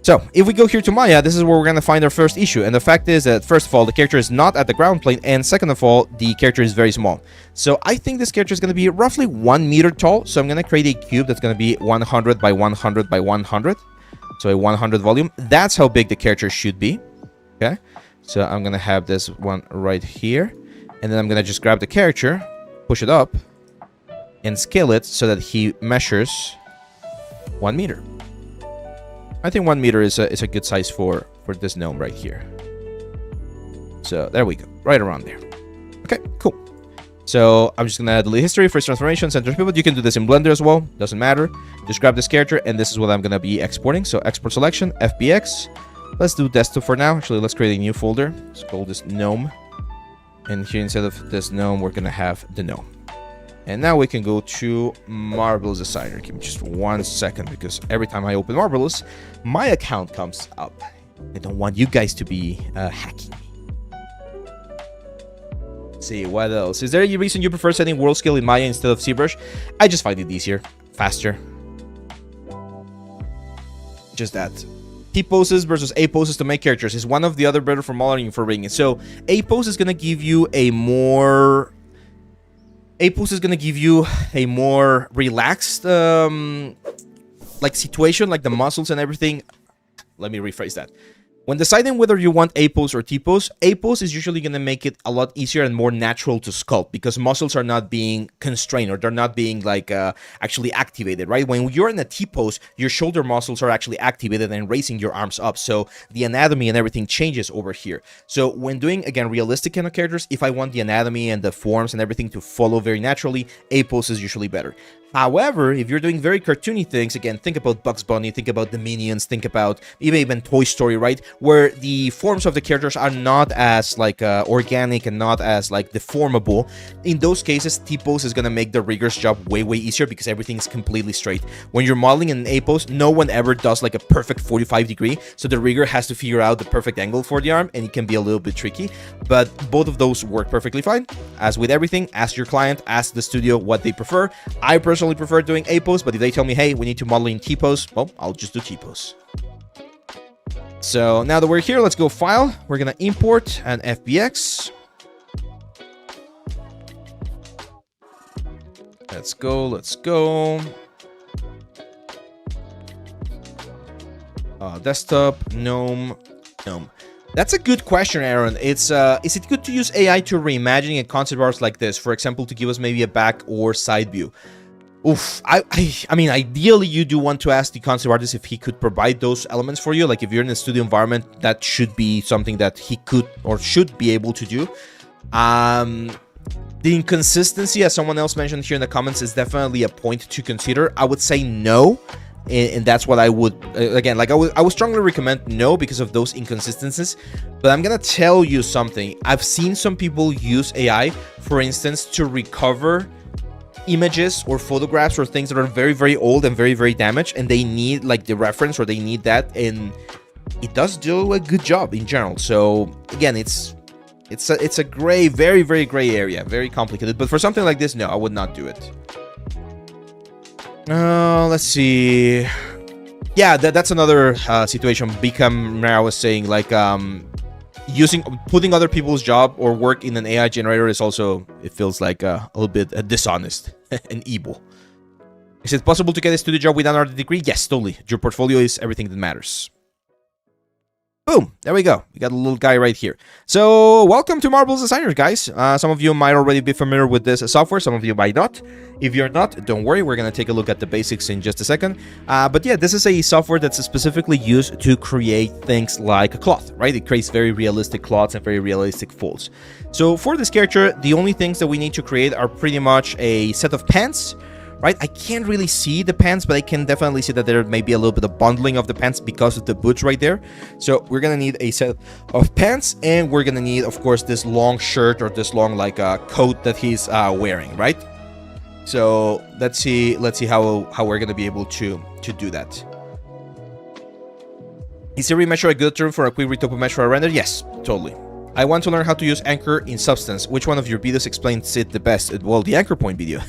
So if we go here to Maya, this is where we're gonna find our first issue, and the fact is that first of all, the character is not at the ground plane, and second of all, the character is very small. So I think this character is gonna be roughly 1 meter tall. So I'm gonna create a cube that's gonna be 100 by 100 by 100, so a 100 volume. That's how big the character should be. Okay, so I'm gonna have this one right here, and then I'm gonna just grab the character, push it up, and scale it so that he measures 1 meter. I think 1 meter is a good size for this gnome right here. So there we go, right around there. Okay, cool. So I'm just gonna delete history, first transformation, center pivot. You can do this in Blender as well, doesn't matter. Just grab this character, and this is what I'm gonna be exporting. So export selection, FBX. Let's do desktop for now. Actually, let's create a new folder. Let's call this gnome. And here, instead of this gnome, we're gonna have the gnome. And now we can go to Marvelous Designer. Give me just 1 second, because every time I open Marvelous, my account comes up. I don't want you guys to be hacking me. Let's see, what else? Is there any reason you prefer setting world scale in Maya instead of ZBrush? I just find it easier, faster. Just that. T poses versus A poses to make characters. Is one of the other better for modeling for rigging? So A pose is gonna give you a more relaxed like situation, like the muscles and everything. Let me rephrase that. When deciding whether you want A pose or T pose, A pose is usually going to make it a lot easier and more natural to sculpt because muscles are not being constrained or they're not being like actually activated, right? When you're in a T pose, your shoulder muscles are actually activated and raising your arms up. So the anatomy and everything changes over here. So when doing, again, realistic kind of characters, if I want the anatomy and the forms and everything to follow very naturally, A pose is usually better. However, if you're doing very cartoony things, again, think about Bugs Bunny, think about the Minions, think about even Toy Story, right? Where the forms of the characters are not as like organic and not as like deformable. In those cases, T-pose is going to make the rigger's job way easier because everything's completely straight. When you're modeling in an A-pose, no one ever does like a perfect 45 degree, so the rigger has to figure out the perfect angle for the arm, and it can be a little bit tricky, but both of those work perfectly fine. As with everything, ask your client, ask the studio what they prefer. I personally prefer doing A-pose, but if they tell me, hey, we need to model in T-pose, well, I'll just do T-pose. So now that we're here, let's go File. We're gonna import an FBX. Let's go. Desktop, Gnome. That's a good question, Aaron. Is it good to use AI to reimagining a concept art like this? For example, to give us maybe a back or side view. Oof, I mean, ideally you do want to ask the concept artist if he could provide those elements for you. Like if you're in a studio environment, that should be something that he could or should be able to do. The inconsistency, as someone else mentioned here in the comments, is definitely a point to consider. I would say no, and that's what I would, again, like I would strongly recommend no because of those inconsistencies. But I'm gonna tell you something. I've seen some people use AI, for instance, to recover images or photographs or things that are very old and very damaged, and they need like the reference or they need that, and it does do a good job in general. So again, it's a gray, very gray area, very complicated. But for something like this, no, I would not do it. Let's see. Yeah, that's another situation. Become, I was saying, like putting other people's job or work in an AI generator is also, it feels like a little bit dishonest and evil. Is it possible to get a studio job without another degree? Yes, totally. Your portfolio is everything that matters. Boom, there we go. We got a little guy right here. So welcome to Marvel's Designers, guys. Some of you might already be familiar with this software, some of you might not. If you're not, don't worry, we're going to take a look at the basics in just a second. But yeah, this is a software that's specifically used to create things like a cloth, right? It creates very realistic cloths and very realistic folds. So for this character, the only things that we need to create are pretty much a set of pants, right? I can't really see the pants, but I can definitely see that there may be a little bit of bundling of the pants because of the boots right there. So we're gonna need a set of pants, and we're gonna need, of course, this long shirt or this long like coat that he's wearing, right? So let's see how we're gonna be able to do that. Is a remeasure a good term for a quick retopo mesh for a render? Yes, totally. I want to learn how to use anchor in Substance. Which one of your videos explains it the best? Well, the anchor point video.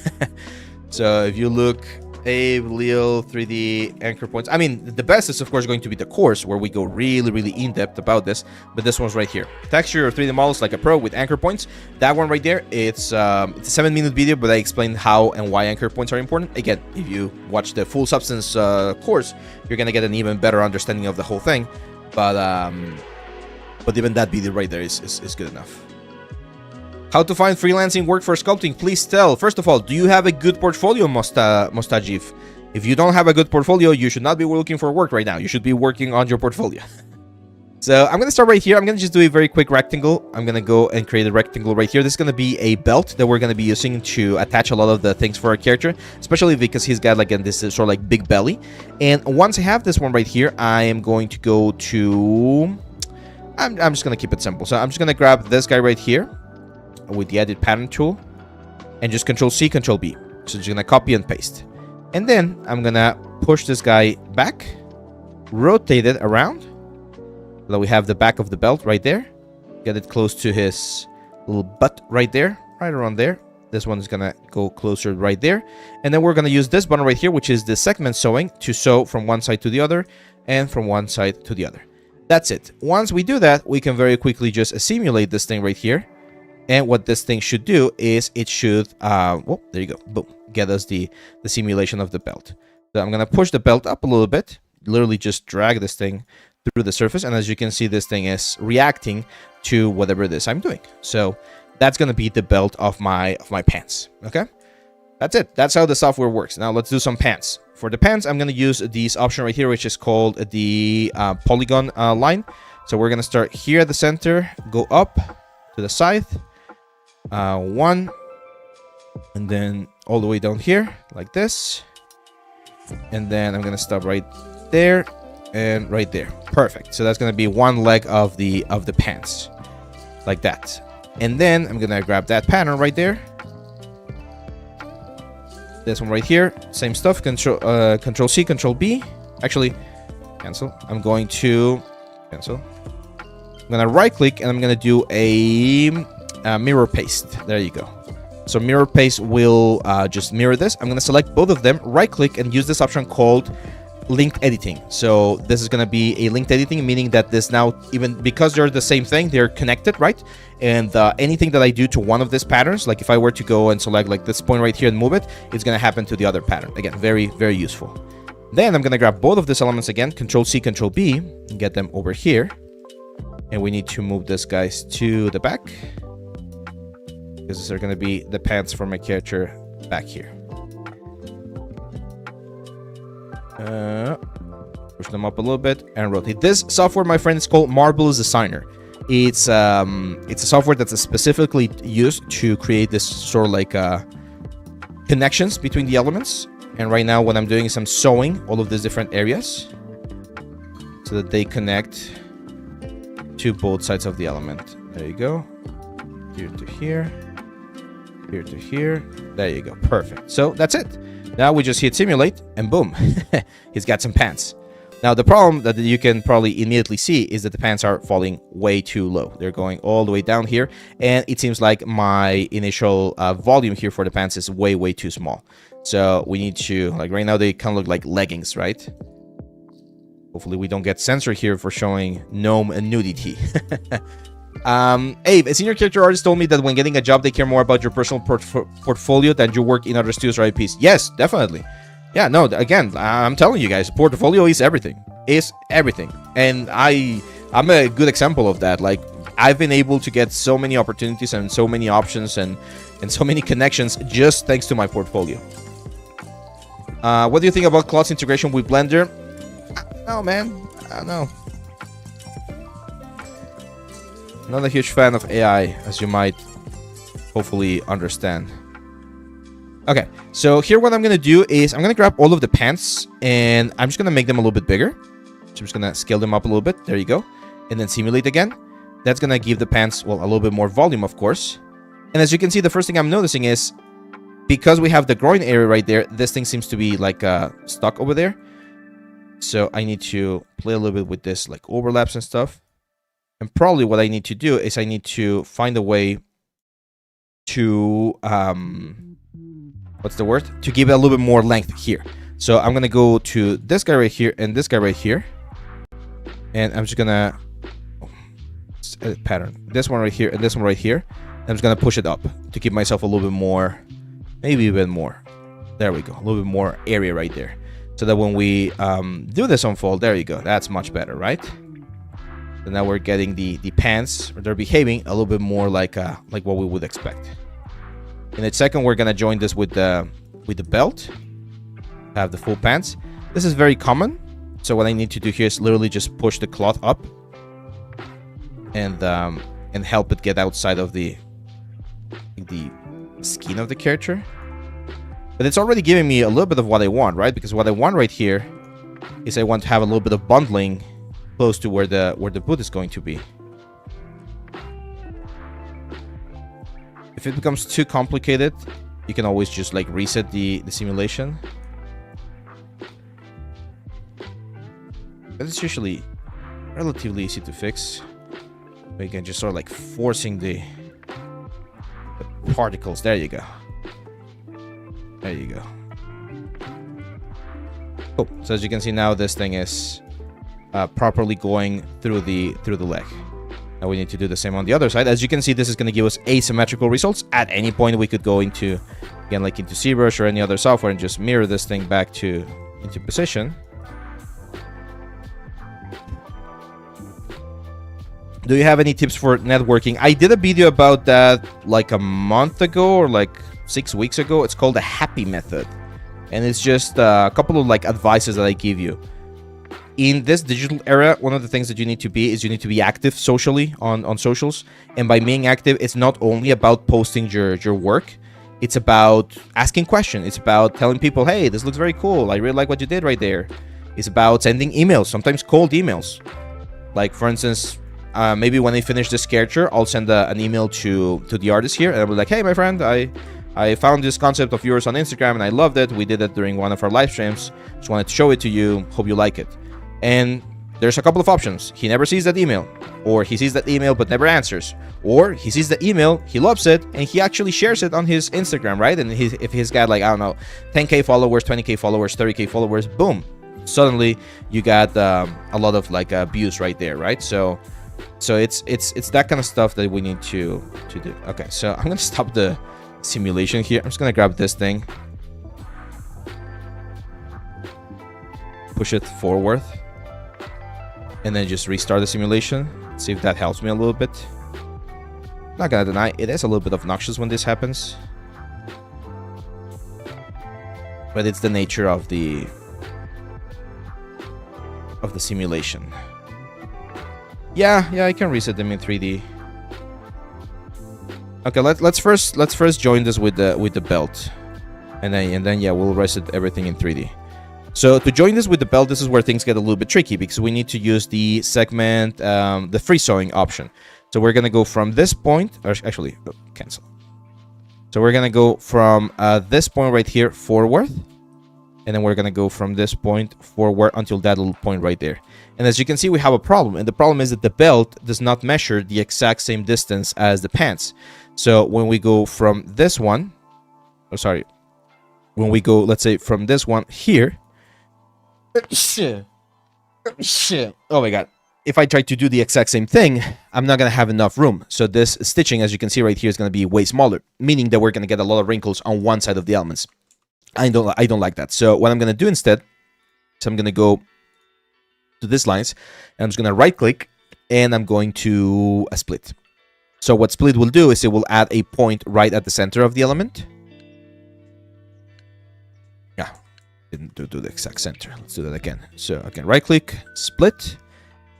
So if you look, Leal 3D anchor points. I mean, the best is of course going to be the course where we go really in depth about this. But this one's right here. Texture or 3D models like a pro with anchor points. That one right there. It's a 7-minute video, but I explained how and why anchor points are important. Again, if you watch the full Substance course, you're gonna get an even better understanding of the whole thing. But even that video right there is good enough. How to find freelancing work for sculpting? Please tell. First of all, do you have a good portfolio, Mustajif? If you don't have a good portfolio, you should not be looking for work right now. You should be working on your portfolio. So I'm going to start right here. I'm going to just do a very quick rectangle. I'm going to go and create a rectangle right here. This is going to be a belt that we're going to be using to attach a lot of the things for our character, especially because he's got like this sort of like big belly. And once I have this one right here, I am going to go to... I'm just going to keep it simple. So I'm just going to grab this guy right here with the edit pattern tool and just Control-C, Control-B. So just gonna copy and paste. And then I'm gonna push this guy back, rotate it around, so that we have the back of the belt right there. Get it close to his little butt right there, right around there. This one is gonna go closer right there. And then we're gonna use this button right here, which is the segment sewing, to sew from one side to the other and from one side to the other. That's it. Once we do that, we can very quickly just simulate this thing right here. And what this thing should do is it should, well, there you go, boom, get us the simulation of the belt. So I'm going to push the belt up a little bit, literally just drag this thing through the surface. And as you can see, this thing is reacting to whatever it is I'm doing. So that's going to be the belt of my pants. Okay, that's it. That's how the software works. Now let's do some pants. For the pants, I'm going to use this option right here, which is called the polygon line. So we're going to start here at the center, go up to the side, 1, and then all the way down here like this. And then I'm going to stop right there and right there. Perfect. So that's going to be one leg of the pants like that. And then I'm going to grab that pattern right there. This one right here, same stuff. Control C, Control B. Actually, cancel. I'm going to cancel. I'm gonna right click and I'm gonna do a mirror paste. There you go. So mirror paste will just mirror this. I'm gonna select both of them, right click, and use this option called linked editing. So this is going to be a linked editing, meaning that this now, even because they're the same thing, they're connected, right? And anything that I do to one of these patterns, like if I were to go and select like this point right here and move it, it's going to happen to the other pattern. Again, very, very useful. Then I'm going to grab both of these elements again, Control C, Control B, and get them over here. And we need to move this guys to the back, because these are going to be the pants for my character back here. Push them up a little bit and rotate. This software, my friend, is called Marvelous Designer. It's a software that's specifically used to create this sort of like connections between the elements. And right now what I'm doing is I'm sewing all of these different areas so that they connect to both sides of the element. There you go. Here to here. Here to here. There you go. Perfect. So that's it. Now we just hit simulate and boom, he's got some pants. Now the problem that you can probably immediately see is that the pants are falling way too low. They're going all the way down here, and it seems like my initial volume here for the pants is way, way too small. So we need to, like right now they kind of look like leggings, right? Hopefully we don't get censored here for showing gnome and nudity. Abe, a senior character artist told me that when getting a job, they care more about your personal portfolio than your work in other studios or IPs. Yes, definitely. Yeah, no, again, I'm telling you guys, portfolio is everything. Is everything. And I'm a good example of that. Like, I've been able to get so many opportunities and so many options and so many connections just thanks to my portfolio. What do you think about Claude's integration with Blender? No, man. I don't know. Not a huge fan of AI, as you might hopefully understand. Okay, so here what I'm going to do is I'm going to grab all of the pants and I'm just going to make them a little bit bigger. So I'm just going to scale them up a little bit. There you go. And then simulate again. That's going to give the pants, well, a little bit more volume, of course. And as you can see, the first thing I'm noticing is because we have the groin area right there, this thing seems to be like stuck over there. So I need to play a little bit with this, like overlaps and stuff. And probably what I need to do is I need to find a way to, what's the word? To give it a little bit more length here. So I'm going to go to this guy right here and this guy right here. And I'm just going to, pattern, this one right here and this one right here. I'm just going to push it up to give myself a little bit more, maybe even more. There we go. A little bit more area right there. So that when we do this unfold, there you go. That's much better, right? So now we're getting the pants, or they're behaving a little bit more like what we would expect. In a second, we're gonna join this with the belt. Have the full pants. This is very common. So what I need to do here is literally just push the cloth up and help it get outside of the skin of the character. But it's already giving me a little bit of what I want, right? Because what I want right here is I want to have a little bit of bundling close to where the boot is going to be. If it becomes too complicated, you can always just like reset the simulation. But it's usually relatively easy to fix. We can just sort of like forcing the particles. There you go. There you go. Oh, so as you can see now, this thing is properly going through the leg. Now we need to do the same on the other side. As you can see, this is going to give us asymmetrical results. At any point, we could go into, again, like into ZBrush or any other software and just mirror this thing back into position. Do you have any tips for networking? I did a video about that like a month ago or like 6 weeks ago. It's called the happy method, and it's just a couple of like advices that I give you. In this digital era, one of the things that you need to be is you need to be active socially on socials. And by being active, it's not only about posting your work. It's about asking questions. It's about telling people, hey, this looks very cool. I really like what you did right there. It's about sending emails, sometimes cold emails. Like, for instance, maybe when I finish this character, I'll send an email to the artist here. And I'll be like, hey, my friend, I found this concept of yours on Instagram and I loved it. We did it during one of our live streams. Just wanted to show it to you. Hope you like it. And there's a couple of options. He never sees that email, or he sees that email but never answers, or he sees the email, he loves it, and he actually shares it on his Instagram, right? And if he's got like, I don't know, 10k followers, 20k followers, 30k followers, boom, suddenly you got a lot of like views right there, right? So it's that kind of stuff that we need to do. Okay, so I'm gonna stop the simulation here. I'm just gonna grab this thing, push it forward, and then just restart the simulation. See if that helps me a little bit. Not gonna deny, it is a little bit obnoxious when this happens, but it's the nature of the simulation. Yeah, I can reset them in 3D. Okay, let's first join this with the belt, and then yeah, we'll reset everything in 3D. So to join this with the belt, this is where things get a little bit tricky, because we need to use the segment, the free sewing option. So we're going to go from this point, or actually, cancel. So we're going to go from this point right here forward, and then we're going to go from this point forward until that little point right there. And as you can see, we have a problem, and the problem is that the belt does not measure the exact same distance as the pants. So when we go from this one, when we go, let's say from this one here, oh my god, if I try to do the exact same thing, I'm not going to have enough room. So this stitching, as you can see right here, is going to be way smaller, meaning that we're going to get a lot of wrinkles on one side of the elements. I don't like that. So what I'm going to do instead is I'm going to go to these lines, and I'm just going to right click, and I'm going to split. So what split will do is it will add a point right at the center of the element. Yeah, didn't do the exact center. Let's do that again. So again, right click, split,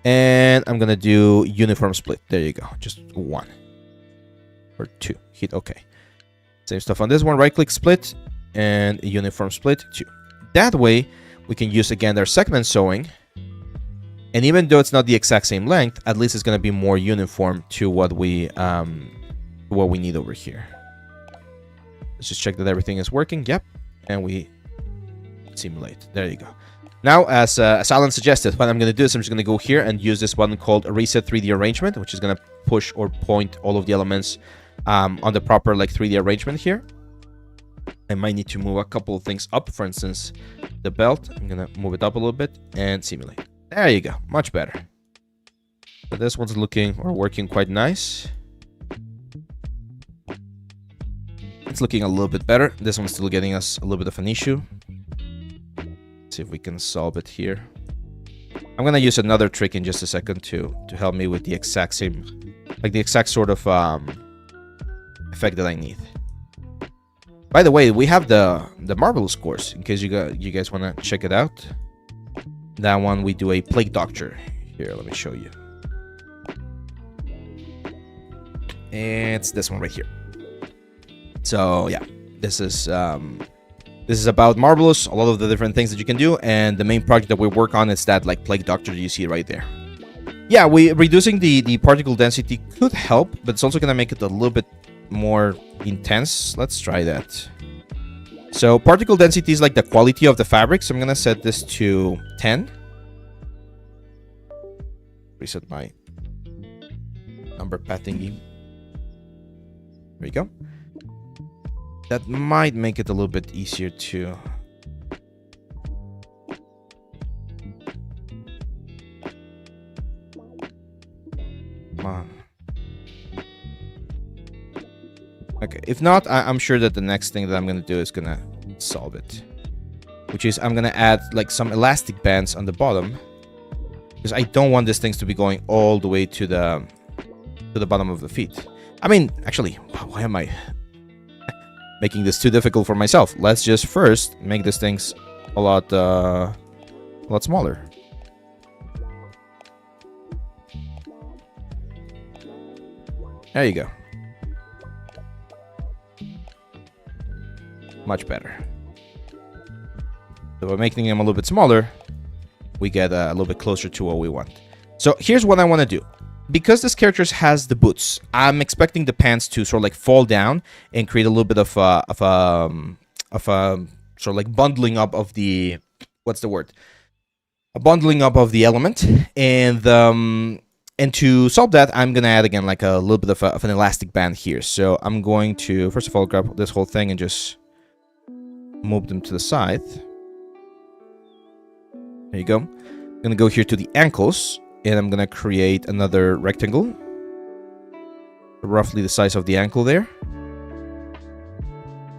and I'm gonna do uniform split. There you go, just 1 or 2. Hit OK. Same stuff on this one. Right click, split, and uniform split 2. That way we can use again our segment sewing, and even though it's not the exact same length, at least it's gonna be more uniform to what we need over here. Let's just check that everything is working. Yep, and we simulate. There you go. Now, as Alan suggested, what I'm going to do is I'm just going to go here and use this button called Reset 3D Arrangement, which is going to push or point all of the elements on the proper like 3D arrangement here. I might need to move a couple of things up. For instance, the belt. I'm going to move it up a little bit and simulate. There you go. Much better. But this one's looking or working quite nice. It's looking a little bit better. This one's still getting us a little bit of an issue. See if we can solve it here. I'm gonna use another trick in just a second to help me with the exact same, like the exact sort of effect that I need. By the way, we have the Marvelous course in case you guys want to check it out. That one we do a plague doctor. Here, let me show you. It's this one right here. So yeah, this is about Marvelous, a lot of the different things that you can do, and the main project that we work on is that like plague doctor that you see right there. Yeah, reducing the particle density could help, but it's also gonna make it a little bit more intense. Let's try that. So particle density is like the quality of the fabric, so I'm gonna set this to 10. Reset my number pad thingy. There you go. That might make it a little bit easier to... Come on. Okay, if not, I'm sure that the next thing that I'm going to do is going to solve it. Which is I'm going to add like some elastic bands on the bottom. because I don't want these things to be going all the way to the bottom of the feet. I mean, actually, why am I making this too difficult for myself? Let's just first make these things a lot smaller. There you go. Much better. So by making them a little bit smaller, we get a little bit closer to what we want. So here's what I want to do. Because this character has the boots, I'm expecting the pants to sort of like fall down and create a little bit of sort of like bundling up of the, what's the word? A bundling up of the element. And to solve that, I'm going to add again like a little bit of an elastic band here. So I'm going to, first of all, grab this whole thing and just move them to the side. There you go. I'm going to go here to the ankles, and I'm going to create another rectangle. Roughly the size of the ankle there.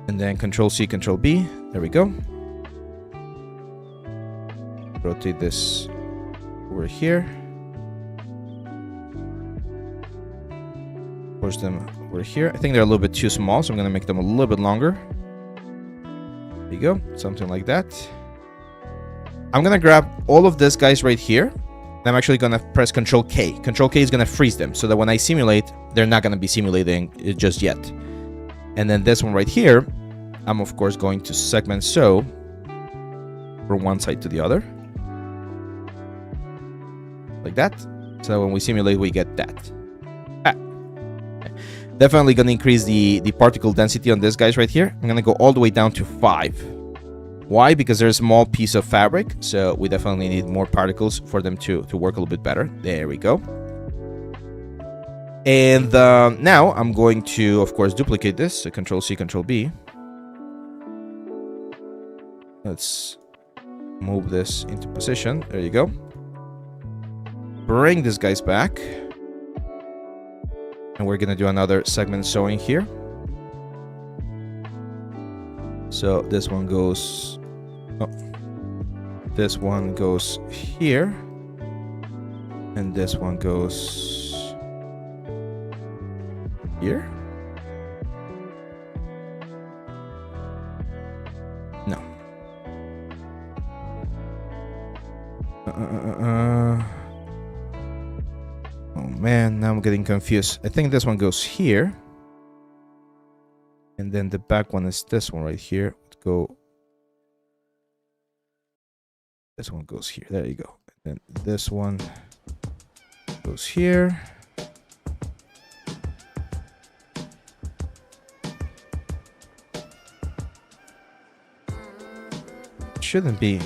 And then Control-C, Control-B. There we go. Rotate this over here. Push them over here. I think they're a little bit too small, so I'm going to make them a little bit longer. There you go. Something like that. I'm going to grab all of these guys right here. And I'm actually going to press Control-K. Control-K is going to freeze them so that when I simulate, they're not going to be simulating it just yet. And then this one right here, I'm of course going to segment so from one side to the other. Like that. So when we simulate, we get that. Definitely going to increase the particle density on these guys right here. I'm going to go all the way down to 5. Why? Because there's a small piece of fabric, so we definitely need more particles for them to work a little bit better. There we go. And now I'm going to, of course, duplicate this. So Control-C, Control-B. Let's move this into position. There you go. Bring these guys back. And we're going to do another segment sewing here. So this one goes... Oh, this one goes here. And this one goes... here? No. Oh man, now I'm getting confused. I think this one goes here. And then the back one is this one right here. Let's go. This one goes here. There you go. And then this one goes here. Shouldn't be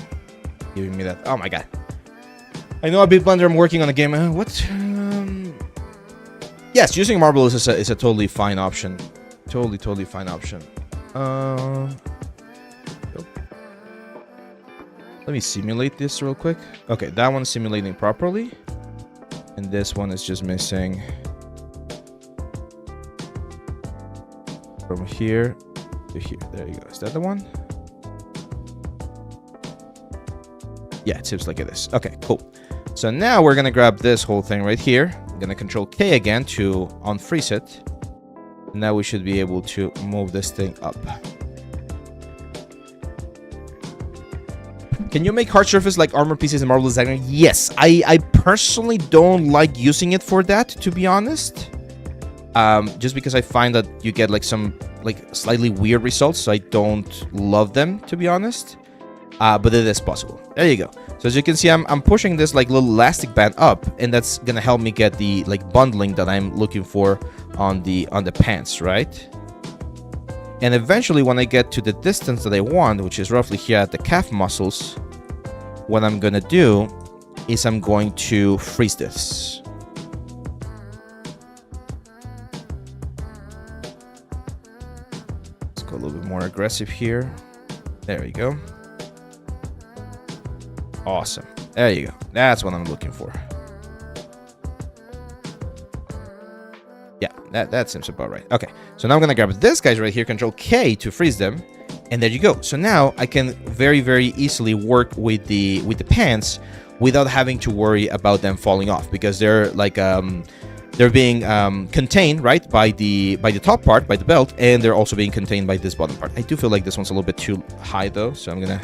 giving me that. Oh my god. I know a bit blender. I'm working on a game. What? Yes, using marble is a totally fine option. Totally fine option. Let me simulate this real quick. Okay, that one's simulating properly. And this one is just missing from here to here. There you go. Is that the one? Yeah, it seems like it is. Okay, cool. So now we're going to grab this whole thing right here. I'm going to Control-K again to unfreeze it. Now we should be able to move this thing up. Can you make hard surface like armor pieces in Marble Designer? Yes. I personally don't like using it for that, to be honest. Just because I find that you get like some like slightly weird results, so I don't love them, to be honest. But it is possible. There you go. So as you can see, I'm pushing this like little elastic band up, and that's gonna help me get the like bundling that I'm looking for on the pants, right? And eventually, when I get to the distance that I want, which is roughly here at the calf muscles, what I'm gonna do is I'm going to freeze this. Let's go a little bit more aggressive here. There we go. Awesome. There you go. That's what I'm looking for. Yeah, that seems about right. Okay, so now I'm gonna grab this guys right here, Control-K to freeze them, and there you go. So now I can very, very easily work with the pants without having to worry about them falling off, because they're like they're being contained, right, by the top part, by the belt, and they're also being contained by this bottom part. I do feel like this one's a little bit too high though, so I'm gonna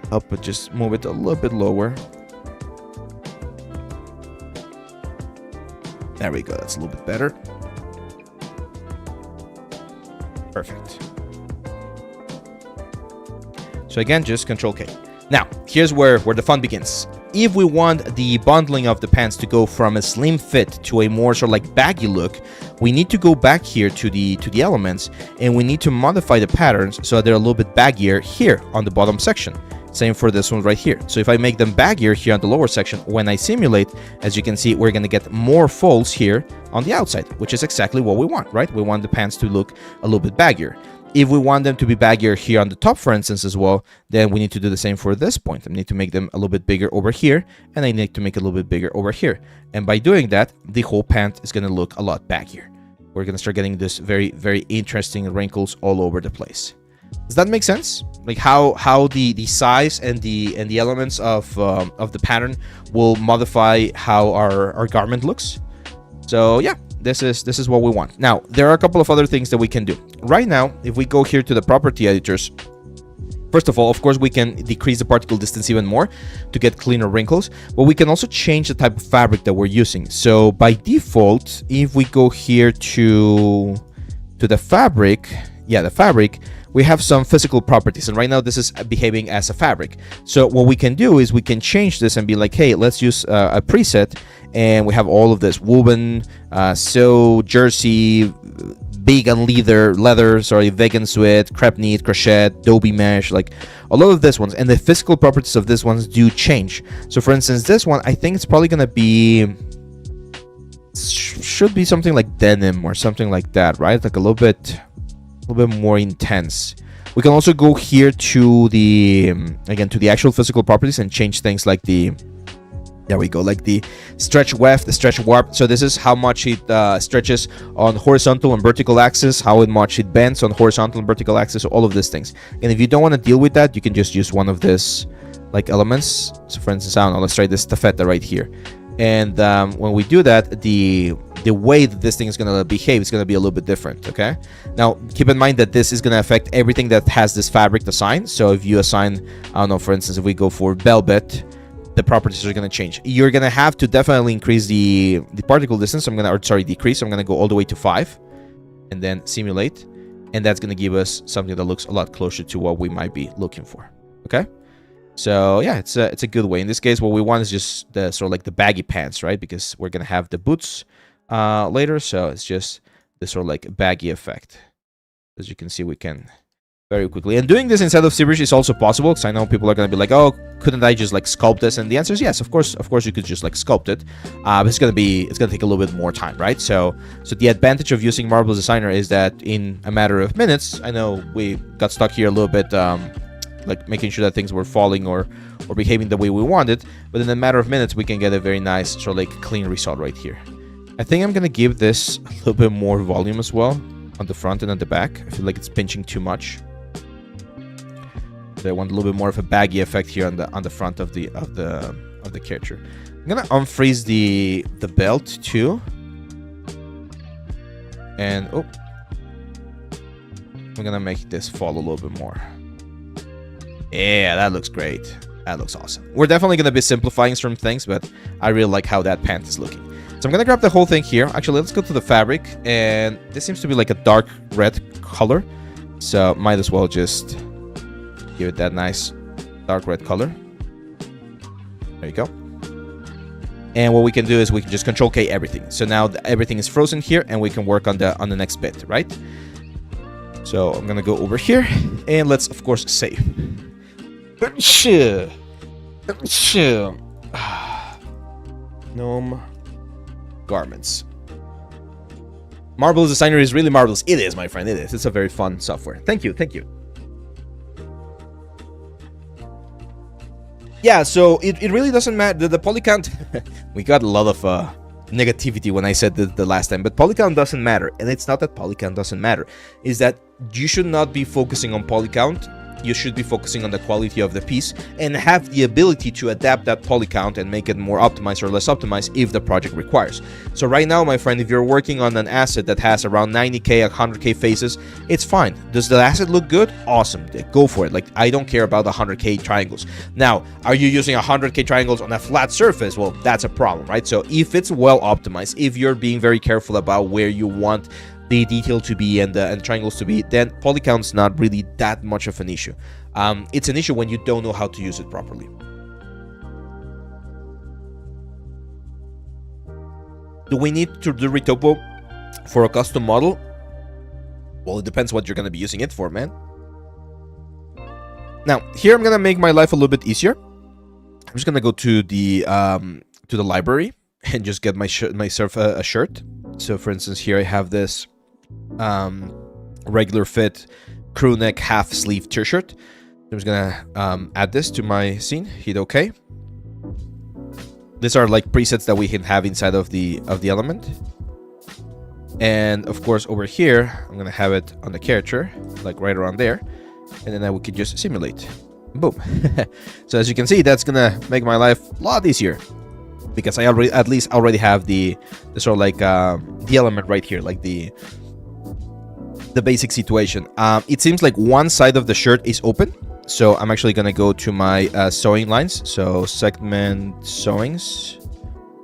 help it just move it a little bit lower. There we go, that's a little bit better. Perfect. So again, just Control K. Now, here's where the fun begins. If we want the bundling of the pants to go from a slim fit to a more sort of like baggy look, we need to go back here to the elements, and we need to modify the patterns so that they're a little bit baggier here on the bottom section. Same for this one right here. So if I make them baggier here on the lower section, when I simulate, as you can see, we're going to get more folds here on the outside, which is exactly what we want, right? We want the pants to look a little bit baggier. If we want them to be baggier here on the top, for instance, as well, then we need to do the same for this point. I need to make them a little bit bigger over here, and I need to make it a little bit bigger over here. And by doing that, the whole pant is going to look a lot baggier. We're going to start getting this very, very interesting wrinkles all over the place. Does that make sense? Like how the size and the elements of the pattern will modify how our garment looks. So yeah, this is what we want. Now, there are a couple of other things that we can do. Right now, if we go here to the property editors, first of all, of course, we can decrease the particle distance even more to get cleaner wrinkles, but we can also change the type of fabric that we're using. So by default, if we go here to the fabric, the fabric, we have some physical properties, and right now this is behaving as a fabric. So what we can do is we can change this and be like, hey, let's use a preset, and we have all of this woven, sew, jersey, vegan leather, vegan sweat, crepe knit, crochet, Adobe mesh, like a lot of this ones, and the physical properties of this ones do change. So for instance, this one, I think it's probably gonna be, should be something like denim or something like that, right? Like a little bit more intense. We can also go here to the again to the actual physical properties and change things like the, there we go, like the stretch weft, the stretch warp. So this is how much it stretches on horizontal and vertical axis, how much it bends on horizontal and vertical axis, all of these things. And if you don't want to deal with that, you can just use one of this like elements. So for instance, I don't know, let's try this taffeta right here. And when we do that, the way that this thing is going to behave is going to be a little bit different, okay? Now, keep in mind that this is going to affect everything that has this fabric assigned. So if you assign, I don't know, for instance, if we go for velvet, the properties are going to change. You're going to have to definitely increase the particle distance. Decrease. I'm going to go all the way to 5 and then simulate. And that's going to give us something that looks a lot closer to what we might be looking for, okay? So yeah, it's a good way. In this case, what we want is just the sort of like the baggy pants, right? Because we're gonna have the boots later, so it's just this sort of like baggy effect. As you can see, we can very quickly. And doing this inside of ZBrush is also possible, because I know people are gonna be like, oh, couldn't I just like sculpt this? And the answer is yes, of course you could just like sculpt it. But it's gonna take a little bit more time, right? So the advantage of using Marvel's Designer is that in a matter of minutes, I know we got stuck here a little bit. Like making sure that things were falling or behaving the way we wanted, but in a matter of minutes we can get a very nice sort of like clean result right here. I think I'm gonna give this a little bit more volume as well on the front and on the back. I feel like it's pinching too much, so I want a little bit more of a baggy effect here on the front of the character. I'm gonna unfreeze the belt too, and I'm gonna make this fall a little bit more. Yeah, that looks great. That looks awesome. We're definitely going to be simplifying some things, but I really like how that pant is looking. So I'm going to grab the whole thing here. Actually, let's go to the fabric. And this seems to be like a dark red color. So might as well just give it that nice dark red color. There you go. And what we can do is we can just Control K everything. So now everything is frozen here, and we can work on the next bit, right? So I'm going to go over here, and let's, of course, save. Gnome garments. Marvel's Designer is really marvelous. It is, my friend. It is. It's a very fun software. Thank you. Thank you. Yeah, so it really doesn't matter. The poly count, we got a lot of negativity when I said the last time, but poly count doesn't matter. And it's not that poly count doesn't matter. Is that you should not be focusing on poly count you should be focusing on the quality of the piece and have the ability to adapt that poly count and make it more optimized or less optimized if the project requires. So right now, my friend, if you're working on an asset that has around 90K, 100K faces, it's fine. Does the asset look good? Awesome. Go for it. Like, I don't care about the 100K triangles. Now, are you using 100K triangles on a flat surface? Well, that's a problem, right? So if it's well optimized, if you're being very careful about where you want the detail to be and triangles to be, then poly count's not really that much of an issue. It's an issue when you don't know how to use it properly. Do we need to do retopo for a custom model? Well, it depends what you're going to be using it for, man. Now, here I'm going to make my life a little bit easier. I'm just going to go to the library and just get myself a shirt. So, for instance, here I have this regular fit crew neck half sleeve t-shirt. I'm just gonna add this to my scene, hit OK. These are like presets that we can have inside of the element. And of course over here I'm gonna have it on the character, like right around there, and then we can just simulate. Boom. So as you can see, that's gonna make my life a lot easier, because I already have the sort of like the element right here, like the basic situation. It seems like one side of the shirt is open, so I'm actually gonna go to my sewing lines, so segment sewings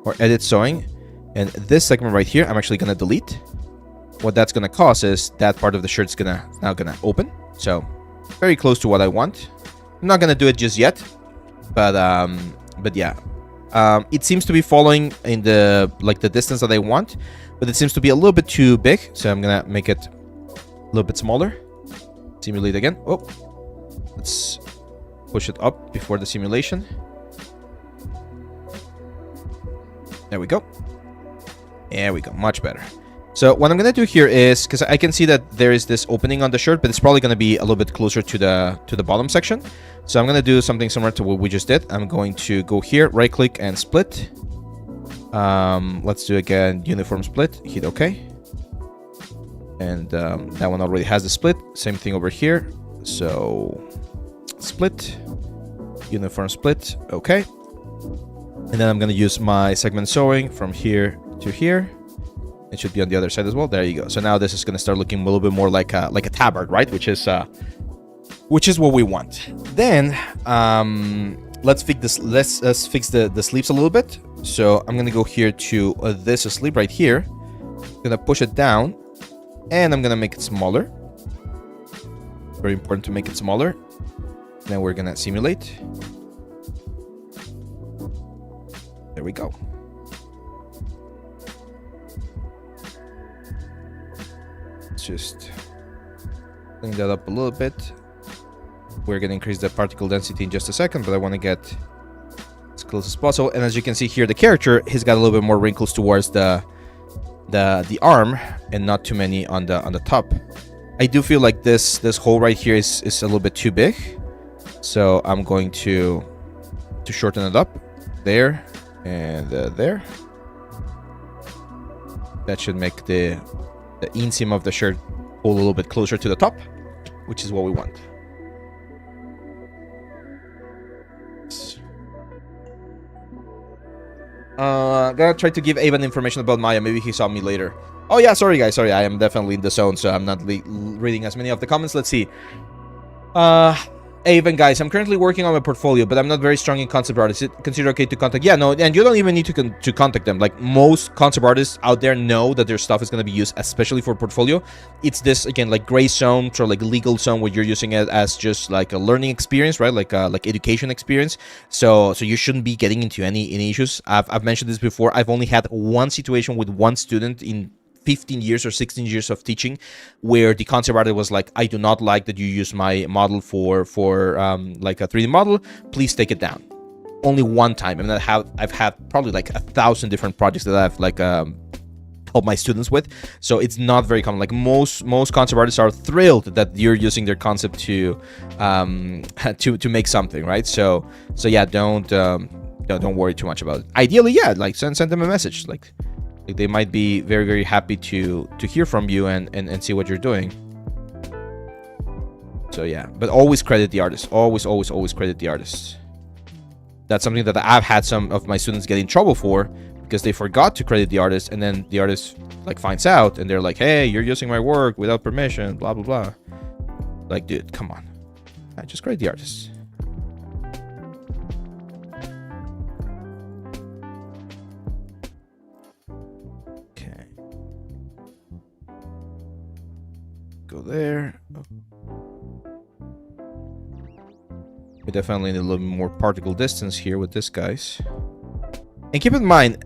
or edit sewing, and this segment right here I'm actually gonna delete. What that's gonna cause is that part of the shirt's now gonna open, so very close to what I want. I'm not gonna do it just yet, but yeah. It seems to be following in the distance that I want, but it seems to be a little bit too big, so I'm gonna make it a little bit smaller. Simulate again. Oh, let's push it up before the simulation. There we go. There we go, much better. So what I'm gonna do here is, because I can see that there is this opening on the shirt, but it's probably gonna be a little bit closer to the bottom section. So I'm gonna do something similar to what we just did. I'm going to go here, right click and split. Let's do again uniform split, hit OK. And that one already has the split. Same thing over here. So split, uniform split, OK. And then I'm gonna use my segment sewing from here to here. It should be on the other side as well. There you go. So now this is going to start looking a little bit more like a tabard, right? Which is what we want. Then let's fix this. Let's fix the sleeves a little bit. So I'm going to go here to this sleeve right here. I'm going to push it down, and I'm going to make it smaller. Very important to make it smaller. Then we're going to simulate. There we go. Just clean that up a little bit. We're going to increase the particle density in just a second, but I want to get as close as possible. And as you can see here, the character, he's got a little bit more wrinkles towards the arm, and not too many on the top. I do feel like this hole right here is a little bit too big, so I'm going to shorten it up there and there. That should make the inseam of the shirt pull a little bit closer to the top, which is what we want. Gonna try to give Avon information about Maya. Maybe he saw me later. Oh yeah, sorry guys, sorry. I am definitely in the zone, so I'm not reading as many of the comments. Let's see. Avon, guys, I'm currently working on my portfolio, but I'm not very strong in concept art. Is it considered okay to contact? Yeah, no, and you don't even need to contact them. Like, most concept artists out there know that their stuff is going to be used, especially for portfolio. It's this, again, like gray zone, or like legal zone, where you're using it as just like a learning experience, right? Like education experience. So you shouldn't be getting into any issues. I've mentioned this before. I've only had one situation with one student in 15 years or 16 years of teaching, where the concept artist was like, I do not like that you use my model for like a 3D model, please take it down. Only one time. And I've had probably like 1,000 different projects that I've like helped my students with, so it's not very common. Like most concept artists are thrilled that you're using their concept to make something, right? So yeah, don't worry too much about it. Ideally, yeah, like send them a message. Like they might be very, very happy to hear from you and see what you're doing. So yeah, but always credit the artist. Always, always, always credit the artist. That's something that I've had some of my students get in trouble for, because they forgot to credit the artist, and then the artist like finds out, and they're like, hey, you're using my work without permission, blah blah blah. Like, dude, come on. Just credit the artist. Okay. Go there. We definitely need a little more particle distance here with this, guys. And keep in mind,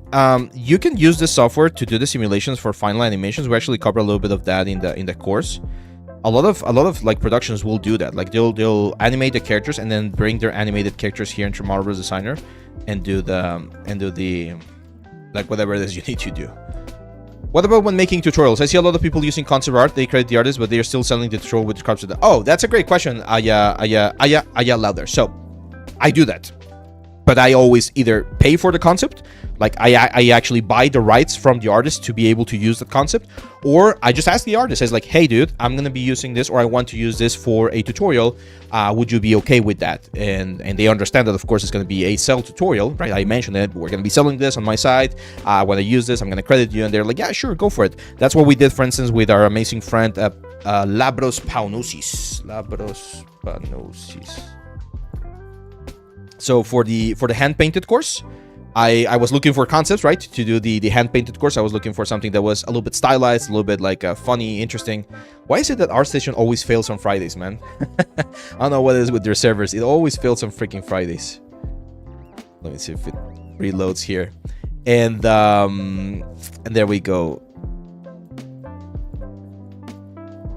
you can use this software to do the simulations for final animations. We actually cover a little bit of that in the course. A lot of like productions will do that. Like they'll animate the characters and then bring their animated characters here into Marvel Bros. Designer and do the like whatever it is you need to do. What about when making tutorials? I see a lot of people using concept art. They credit the artist, but they are still selling the tutorial with concept. Oh, that's a great question, Aya Louder. So, I do that, but I always either pay for the concept, like I actually buy the rights from the artist to be able to use the concept, or I just ask the artist, I was like, hey dude, I'm gonna be using this, or I want to use this for a tutorial. Would you be okay with that? And they understand that, of course, it's gonna be a sell tutorial, right? I mentioned it. We're gonna be selling this on my side. When I use this, I'm gonna credit you, and they're like, yeah, sure, go for it. That's what we did, for instance, with our amazing friend Labros Paunosis. Labros Paunosis. So for the hand painted course, I was looking for concepts, right? To do the hand painted course, I was looking for something that was a little bit stylized, a little bit like funny, interesting. Why is it that ArtStation always fails on Fridays, man? I don't know what it is with their servers. It always fails on freaking Fridays. Let me see if it reloads here. And there we go.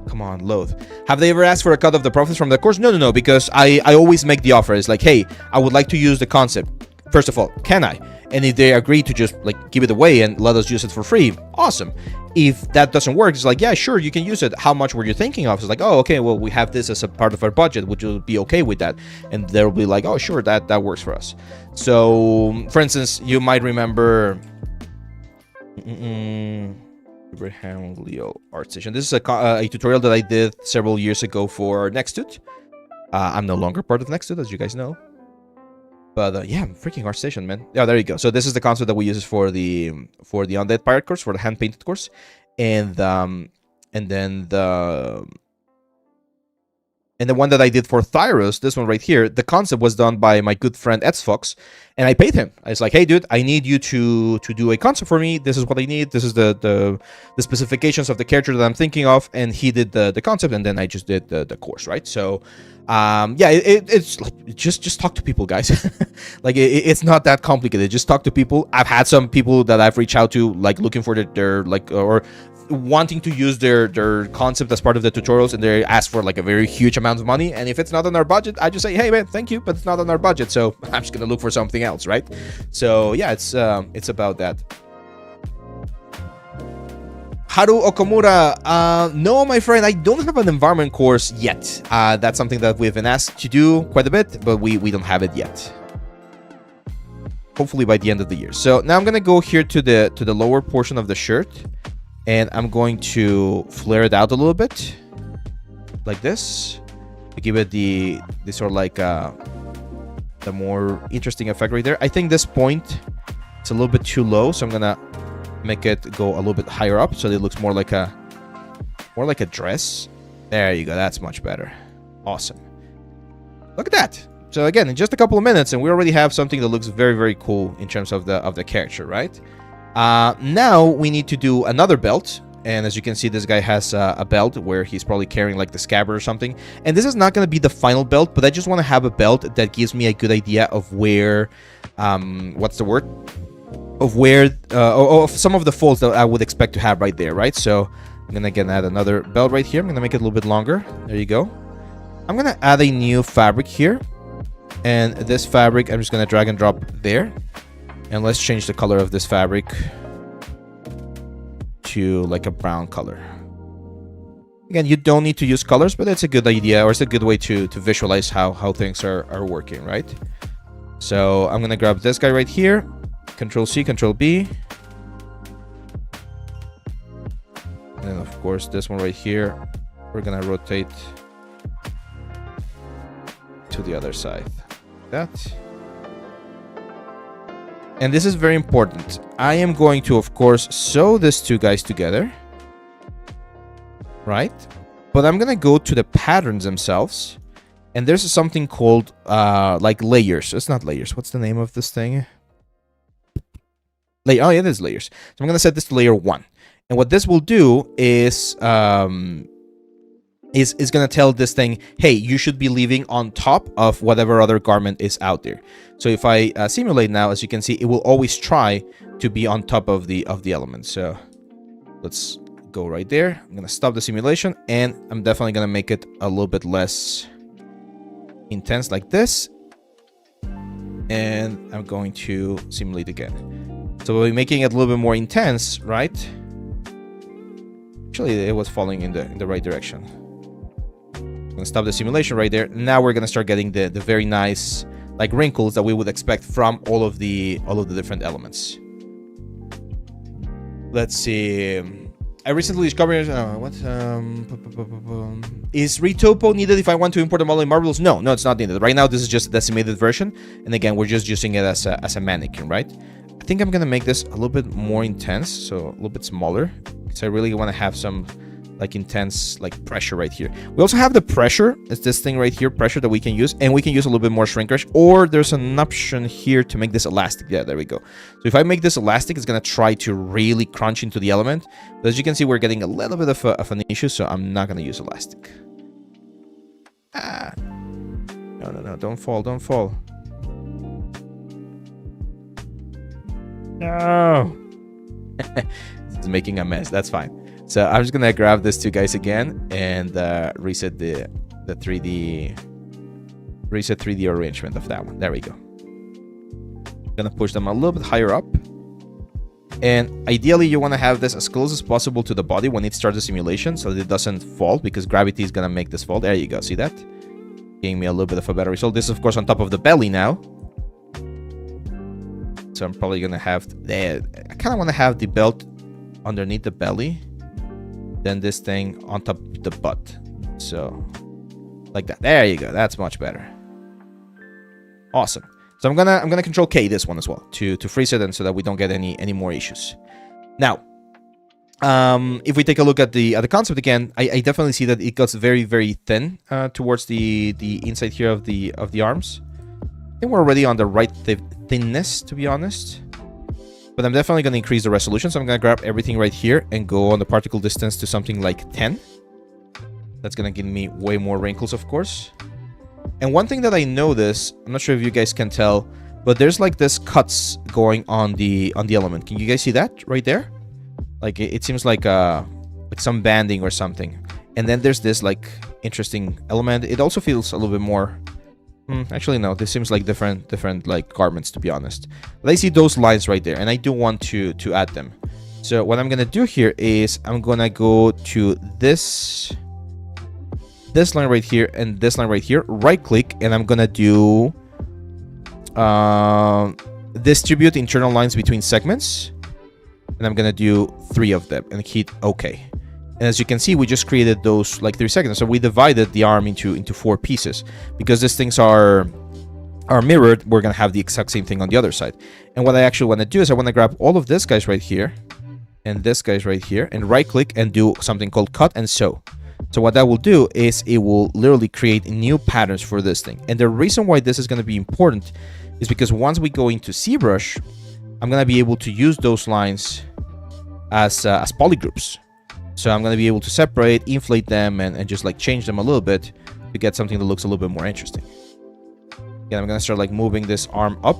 Come on, load. Have they ever asked for a cut of the profits from the course? No, because I always make the offer. It's like, hey, I would like to use the concept. First of all, can I? And if they agree to just like give it away and let us use it for free, awesome. If that doesn't work, it's like, yeah, sure, you can use it. How much were you thinking of? It's like, oh, okay, well, we have this as a part of our budget. Would you be okay with that? And they'll be like, oh, sure, that works for us. So, for instance, you might remember Abraham Leal ArtStation. This is a tutorial that I did several years ago for Nextut. I'm no longer part of Nextut, as you guys know. But yeah, freaking ArtStation, man. Yeah, there you go. So this is the concept that we use for the Undead Pirate course, for the hand painted course, and then the one that I did for Thyrus, this one right here, the concept was done by my good friend Fox, and I paid him. I was like, hey dude, I need you to do a concept for me. This is what I need. This is the specifications of the character that I'm thinking of, and he did the concept, and then I just did the course, right? So yeah, it's like just talk to people, guys. Like it's not that complicated. Just talk to people. I've had some people that I've reached out to, like looking for their like, or wanting to use their concept as part of the tutorials, and they ask for like a very huge amount of money, and if it's not on our budget, I just say, hey man, thank you, but it's not on our budget, so I'm just gonna look for something else, right? So yeah, it's about that. Haru Okamura, no, my friend, I don't have an environment course yet. That's something that we've been asked to do quite a bit, but we don't have it yet. Hopefully by the end of the year. So now I'm gonna go here to the lower portion of the shirt, and I'm going to flare it out a little bit, like this, to give it the sort of like the more interesting effect right there. I think this point, it's a little bit too low, so I'm gonna make it go a little bit higher up, so it looks more like a dress. There you go. That's much better. Awesome. Look at that. So again, in just a couple of minutes, and we already have something that looks very, very cool in terms of the character, right? Now we need to do another belt, and as you can see, this guy has a belt where he's probably carrying like the scabbard or something. And this is not going to be the final belt, but I just want to have a belt that gives me a good idea of where, what's the word? Of where, of some of the folds that I would expect to have right there, right? So I'm gonna again add another belt right here. I'm gonna make it a little bit longer. There you go. I'm gonna add a new fabric here, and this fabric I'm just gonna drag and drop there. And let's change the color of this fabric to like a brown color. Again, you don't need to use colors, but it's a good idea, or it's a good way to visualize how things are working, right? So I'm gonna grab this guy right here. Control C, Control B. And then of course this one right here, we're gonna rotate to the other side. That. And this is very important. I am going to, of course, sew these two guys together. Right? But I'm going to go to the patterns themselves. And there's something called like layers. It's not layers. What's the name of this thing? Oh, yeah, it is layers. So I'm going to set this to layer 1. And what this will do is going to tell this thing, hey, you should be leaving on top of whatever other garment is out there. So if I simulate now, as you can see, it will always try to be on top of the element. So let's go right there. I'm going to stop the simulation, and I'm definitely going to make it a little bit less intense like this. And I'm going to simulate again. So by making it a little bit more intense, right? Actually, it was falling in the right direction. I'm gonna stop the simulation right there. Now we're gonna start getting the very nice like wrinkles that we would expect from all of the different elements. Let's see. I recently discovered is retopo needed if I want to import a model in Marvelous? No, it's not needed. Right now, this is just a decimated version, and again, we're just using it as a mannequin, right? I think I'm gonna make this a little bit more intense, so a little bit smaller, because I really want to have some like intense like pressure right here. We also have the pressure. It's this thing right here, pressure, that we can use, and we can use a little bit more shrinkage, or there's an option here to make this elastic. Yeah, there we go. So if I make this elastic, it's gonna try to really crunch into the element. But as you can see, we're getting a little bit of an issue, so I'm not gonna use elastic. No, don't fall. No. It's making a mess. That's fine. So I'm just gonna grab these two guys again and reset the 3D arrangement of that one. There we go. Gonna push them a little bit higher up, and ideally you want to have this as close as possible to the body when it starts the simulation, so that it doesn't fall, because gravity is gonna make this fall. There you go. See that? Giving me a little bit of a better result. This is of course on top of the belly now. So I'm probably gonna have I kind of want to have the belt underneath the belly, then this thing on top of the butt. So like that. There you go. That's much better. Awesome. So I'm gonna control K this one as well to freeze it, and so that we don't get any more issues. Now, if we take a look at the concept again, I definitely see that it gets very, very thin towards the inside here of the arms. I think we're already on the right thinness, to be honest. But I'm definitely going to increase the resolution. So I'm going to grab everything right here and go on the particle distance to something like 10. That's going to give me way more wrinkles, of course. And one thing that I notice, I'm not sure if you guys can tell, but there's like this cuts going on the element. Can you guys see that right there? Like it seems like some banding or something. And then there's this like interesting element. It also feels a little bit more... actually, no. This seems like different like garments, to be honest. But I see those lines right there, and I do want to add them. So what I'm gonna do here is I'm gonna go to this line right here and this line right here. Right click, and I'm gonna do distribute internal lines between segments, and I'm gonna do 3 of them and hit OK. And as you can see, we just created those like 3 seconds. So we divided the arm into 4 pieces. Because these things are mirrored, we're going to have the exact same thing on the other side. And what I actually want to do is I want to grab all of these guys right here and this guys right here and right click and do something called cut and sew. So what that will do is it will literally create new patterns for this thing. And the reason why this is going to be important is because once we go into ZBrush, I'm going to be able to use those lines as polygroups. So I'm going to be able to separate, inflate them, and just like change them a little bit to get something that looks a little bit more interesting. Again, I'm going to start like moving this arm up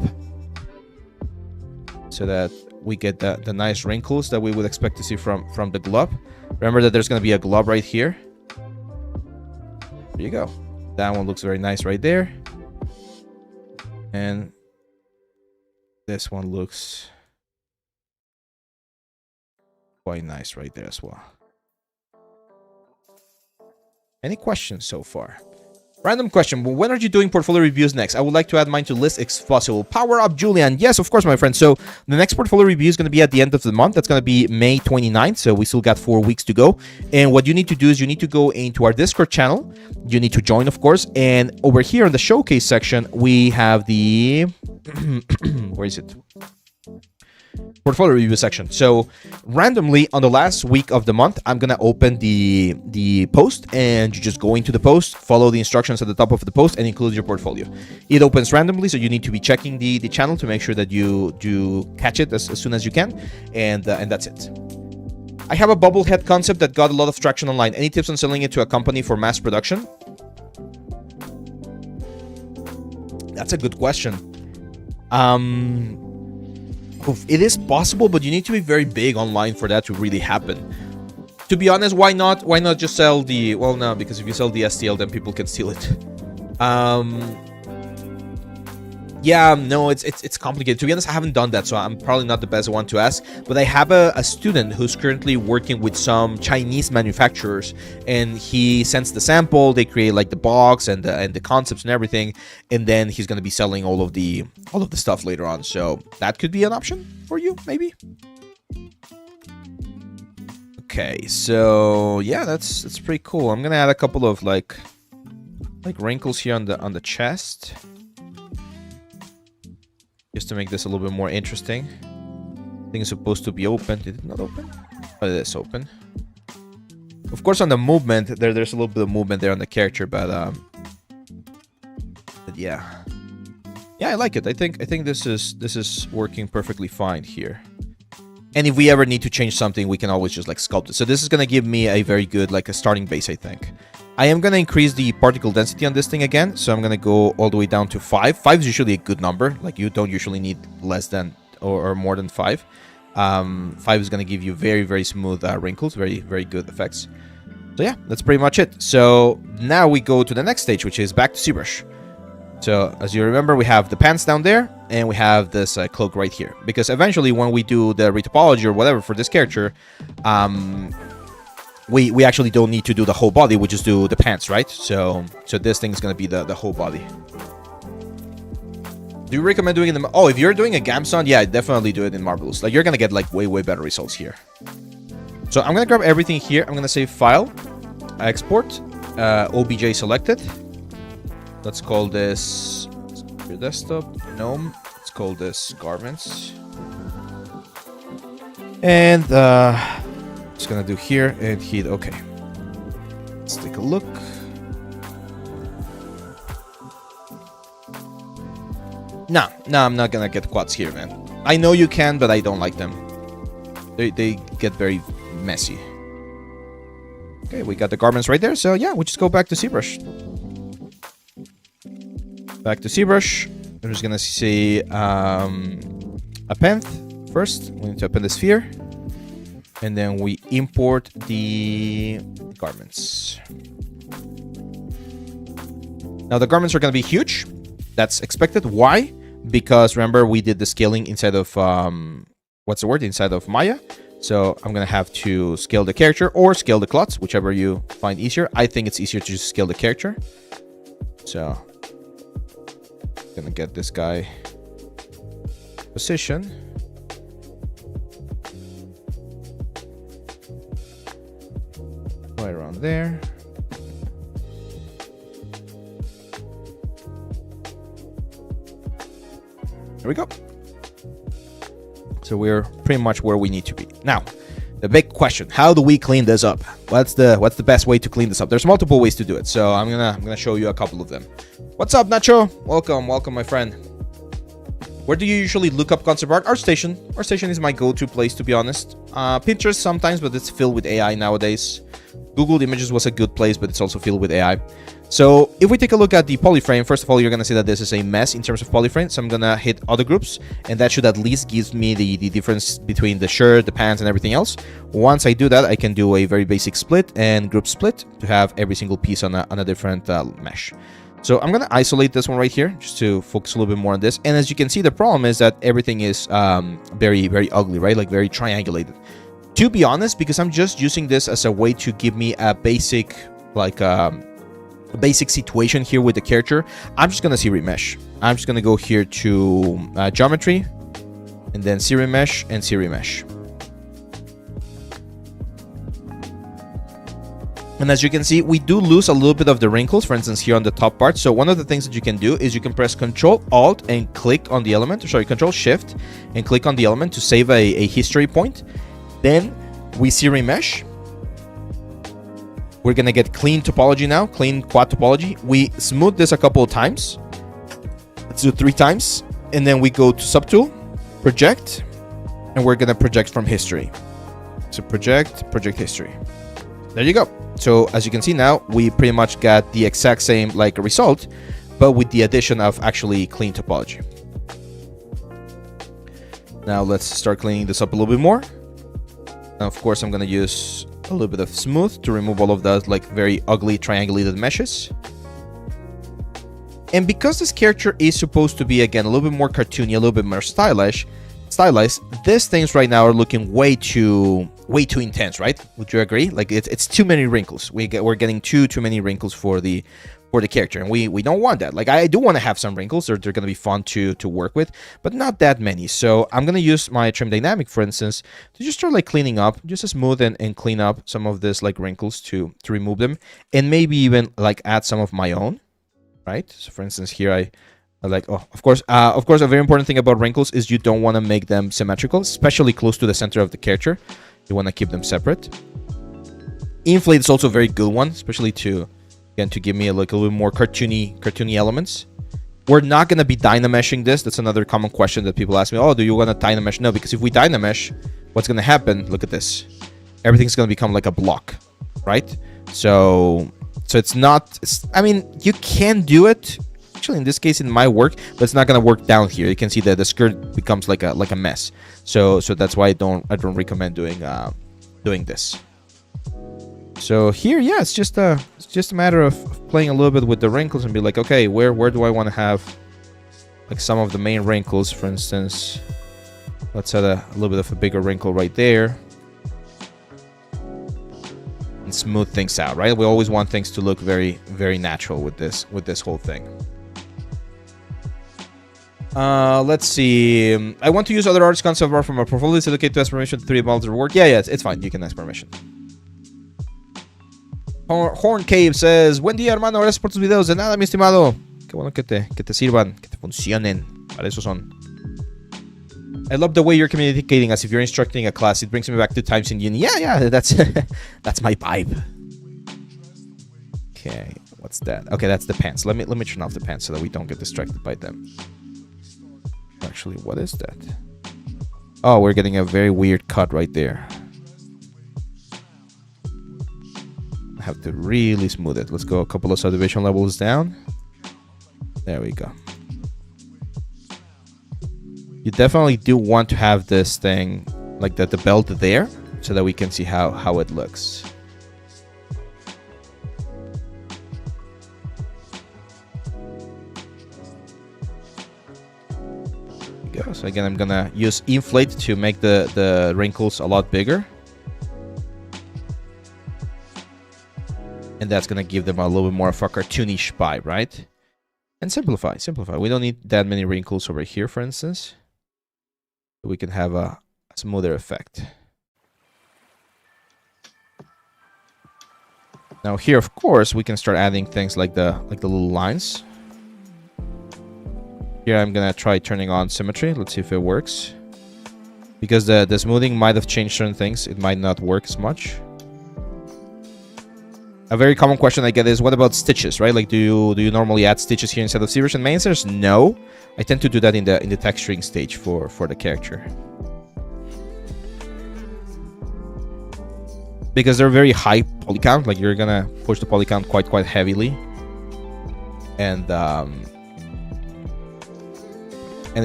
so that we get the nice wrinkles that we would expect to see from the glove. Remember that there's going to be a glove right here. There you go. That one looks very nice right there. And this one looks quite nice right there as well. Any questions so far? Random question. When are you doing portfolio reviews next? I would like to add mine to list if possible. Power up, Julian. Yes, of course, my friend. So the next portfolio review is going to be at the end of the month. That's going to be May 29th. So we still got 4 weeks to go. And what you need to do is you need to go into our Discord channel. You need to join, of course. And over here in the showcase section, we have the... where is it? Portfolio review section. So randomly on the last week of the month, I'm gonna open the post, and you just go into the post, follow the instructions at the top of the post, and include your portfolio. It opens randomly, so you need to be checking the channel to make sure that you do catch it as soon as you can, and that's it. I have a bobblehead concept that got a lot of traction online. Any tips on selling it to a company for mass production? That's a good question. It is possible, but you need to be very big online for that to really happen. To be honest, why not? Why not just sell the... Well, no, because if you sell the STL, then people can steal it. Yeah, no, it's complicated. To be honest, I haven't done that, so I'm probably not the best one to ask. But I have a student who's currently working with some Chinese manufacturers, and he sends the sample. They create like the box and the concepts and everything, and then he's gonna be selling all of the stuff later on. So that could be an option for you, maybe. Okay, so yeah, that's pretty cool. I'm gonna add a couple of like wrinkles here on the chest, just to make this a little bit more interesting. I think it's supposed to be open. Did it not open? Oh, it is open. Of course, on the movement, there's a little bit of movement there on the character, but yeah, I like it. I think this is working perfectly fine here. And if we ever need to change something, we can always just like sculpt it. So this is gonna give me a very good like a starting base, I think. I am going to increase the particle density on this thing again. So I'm going to go all the way down to 5. 5 is usually a good number. Like you don't usually need less than or more than 5. 5 is going to give you very, very smooth wrinkles. Very, very good effects. So yeah, that's pretty much it. So now we go to the next stage, which is back to ZBrush. So as you remember, we have the pants down there, and we have this cloak right here. Because eventually when we do the retopology or whatever for this character, we actually don't need to do the whole body. We just do the pants, right? So this thing is going to be the whole body. Do you recommend doing it in the... Oh, if you're doing a Gamson, yeah, definitely do it in Marvelous. Like, you're going to get, like, way, way better results here. So I'm going to grab everything here. I'm going to say File, Export, OBJ selected. Let's call this your desktop, Gnome. Let's call this Garments. And, just gonna do here and hit OK. Let's take a look. Nah, I'm not gonna get quads here, man. I know you can, but I don't like them. They get very messy. Okay, we got the garments right there. So yeah, we just go back to ZBrush. Back to ZBrush. I'm just gonna say append first. We need to append the sphere. And then we import the garments. Now the garments are going to be huge. That's expected. Why? Because remember we did the scaling inside of inside of Maya. So I'm going to have to scale the character or scale the clots, whichever you find easier. I think it's easier to just scale the character. So I'm going to get this guy position. Right around there. There we go. So we're pretty much where we need to be. Now, the big question, how do we clean this up? What's the best way to clean this up? There's multiple ways to do it. So I'm gonna show you a couple of them. What's up, Nacho? Welcome, my friend. Where do you usually look up concept art? ArtStation. ArtStation is my go-to place, to be honest. Pinterest sometimes, but it's filled with AI nowadays. Google Images was a good place, but it's also filled with AI. So if we take a look at the polyframe, first of all, you're going to see that this is a mess in terms of polyframe. So I'm going to hit other groups, and that should at least give me the difference between the shirt, the pants, and everything else. Once I do that, I can do a very basic split and group split to have every single piece on a different mesh. So I'm going to isolate this one right here just to focus a little bit more on this. And as you can see, the problem is that everything is very, very ugly, right? Like very triangulated. To be honest, because I'm just using this as a way to give me a basic, like, basic situation here with the character, I'm just gonna see remesh. I'm just gonna go here to geometry, and then see remesh and see remesh. And as you can see, we do lose a little bit of the wrinkles, for instance, here on the top part. So one of the things that you can do is you can press Control Alt and click on the element, or sorry, Control Shift and click on the element to save a history point. Then we see remesh. We're gonna get clean topology now, clean quad topology. We smooth this a couple of times. Let's do 3 times. And then we go to Subtool, Project, and we're gonna project from history. So project history. There you go. So as you can see now, we pretty much got the exact same like result, but with the addition of actually clean topology. Now let's start cleaning this up a little bit more. Now, of course, I'm gonna use a little bit of smooth to remove all of those like very ugly triangulated meshes. And because this character is supposed to be, again, a little bit more cartoony, a little bit more stylized, these things right now are looking way too intense, right? Would you agree? Like it's too many wrinkles. We're getting too many wrinkles for the character, and we don't want that. Like I do want to have some wrinkles, they're gonna be fun to work with, but not that many. So I'm gonna use my trim dynamic, for instance, to just start like cleaning up, just to smooth and clean up some of this like wrinkles to remove them, and maybe even like add some of my own, right? So for instance, here I like, of course, a very important thing about wrinkles is you don't want to make them symmetrical, especially close to the center of the character. You want to keep them separate. Inflate is also a very good one, especially to give me like a little more cartoony elements. We're not going to be dynameshing this. That's another common question that people ask me. Oh, do you want to dynamesh? No, because if we dynamesh, what's going to happen? Look at this. Everything's going to become like a block, right? So it's not. I mean, you can do it. Actually, in this case, it might work, but it's not gonna work down here. You can see that the skirt becomes like a mess. So that's why I don't recommend doing this. So here, yeah, it's just a matter of playing a little bit with the wrinkles and be like, okay, where do I want to have like some of the main wrinkles? For instance, let's add a little bit of a bigger wrinkle right there and smooth things out, right? We always want things to look very, very natural with this whole thing. Let's see. I want to use other artist concept art from a portfolio. Is it okay to ask permission to 3 models of work? Yeah, it's fine. You can ask permission. Horn Cave says, buen día, hermano. Gracias por tus videos. De nada, mi estimado. Qué bueno que te sirvan, que te funcionen. Para eso son. I love the way you're communicating as if you're instructing a class. It brings me back to times in uni. Yeah, that's that's my vibe. Okay, what's that? Okay, that's the pants. Let me turn off the pants so that we don't get distracted by them. Actually, what is that? Oh, we're getting a very weird cut right there. I have to really smooth it. Let's go a couple of subdivision levels down. There we go. You definitely do want to have this thing like the belt there so that we can see how it looks. So again, I'm gonna use inflate to make the wrinkles a lot bigger, and that's gonna give them a little bit more of a cartoonish vibe, right? And simplify. We don't need that many wrinkles over here, for instance. We can have a smoother effect. Now here, of course, we can start adding things like the little lines. Here I'm gonna try turning on symmetry. Let's see if it works. Because the smoothing might have changed certain things, it might not work as much. A very common question I get is, what about stitches, right? Like, do you normally add stitches here instead of zebras? And my answer is no. I tend to do that in the texturing stage for the character. Because they're very high poly count, like you're gonna push the poly count quite heavily. And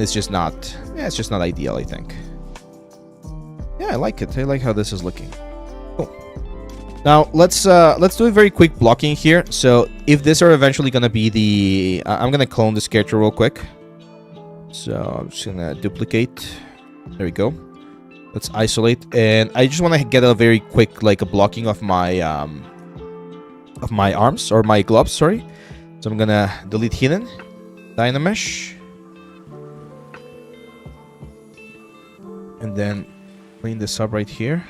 it's just not, it's just not ideal, I think. Yeah, I like it. I like how this is looking. Cool. Now let's do a very quick blocking here. So if this are eventually gonna be the, I'm gonna clone this character real quick. So I'm just gonna duplicate. There we go. Let's isolate, and I just want to get a very quick like a blocking of my of my arms, or my gloves, sorry. So I'm gonna delete hidden, Dynamesh, and then clean this up right here.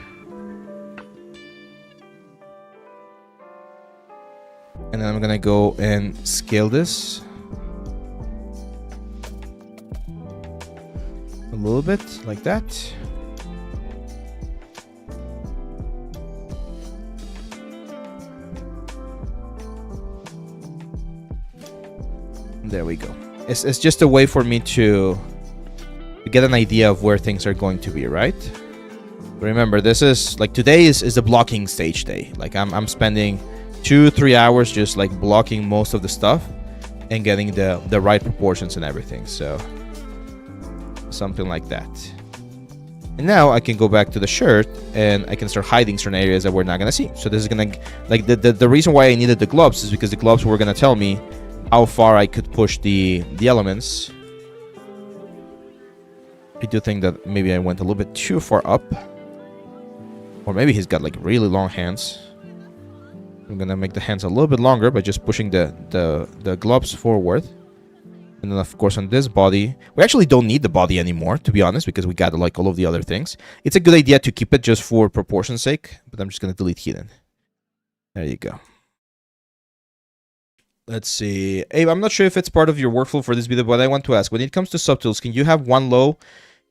And then I'm gonna go and scale this a little bit, like that. There we go. It's just a way for me to get an idea of where things are going to be, right? Remember, this is like today is the blocking stage day. Like I'm spending 2-3 hours just like blocking most of the stuff and getting the right proportions and everything. So something like that. And now I can go back to the shirt and I can start hiding certain areas that we're not gonna see. So this is gonna, like, the reason why I needed the gloves is because the gloves were gonna tell me how far I could push the elements. I do think that maybe I went a little bit too far up. Or maybe he's got like really long hands. I'm gonna make the hands a little bit longer by just pushing the gloves forward. And then of course on this body, we actually don't need the body anymore, to be honest, because we got like all of the other things. It's a good idea to keep it just for proportion's sake, but I'm just gonna delete hidden. There you go. Let's see. Abe, I'm not sure if it's part of your workflow for this video, but I want to ask, when it comes to subtools, can you have one low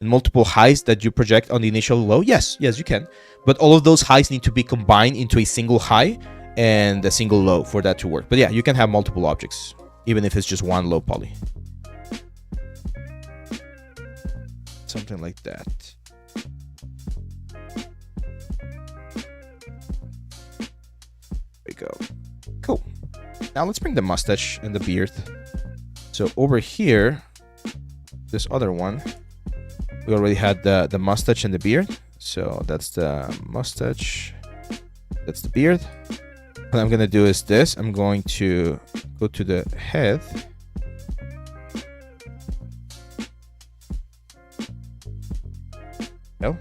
and multiple highs that you project on the initial low? Yes, you can. But all of those highs need to be combined into a single high and a single low for that to work. But yeah, you can have multiple objects, even if it's just one low poly. Something like that. There we go. Cool. Now let's bring the mustache and the beard. So over here, this other one, we already had the mustache and the beard. So that's the mustache. That's the beard. What I'm gonna do is this. I'm going to go to the head. No.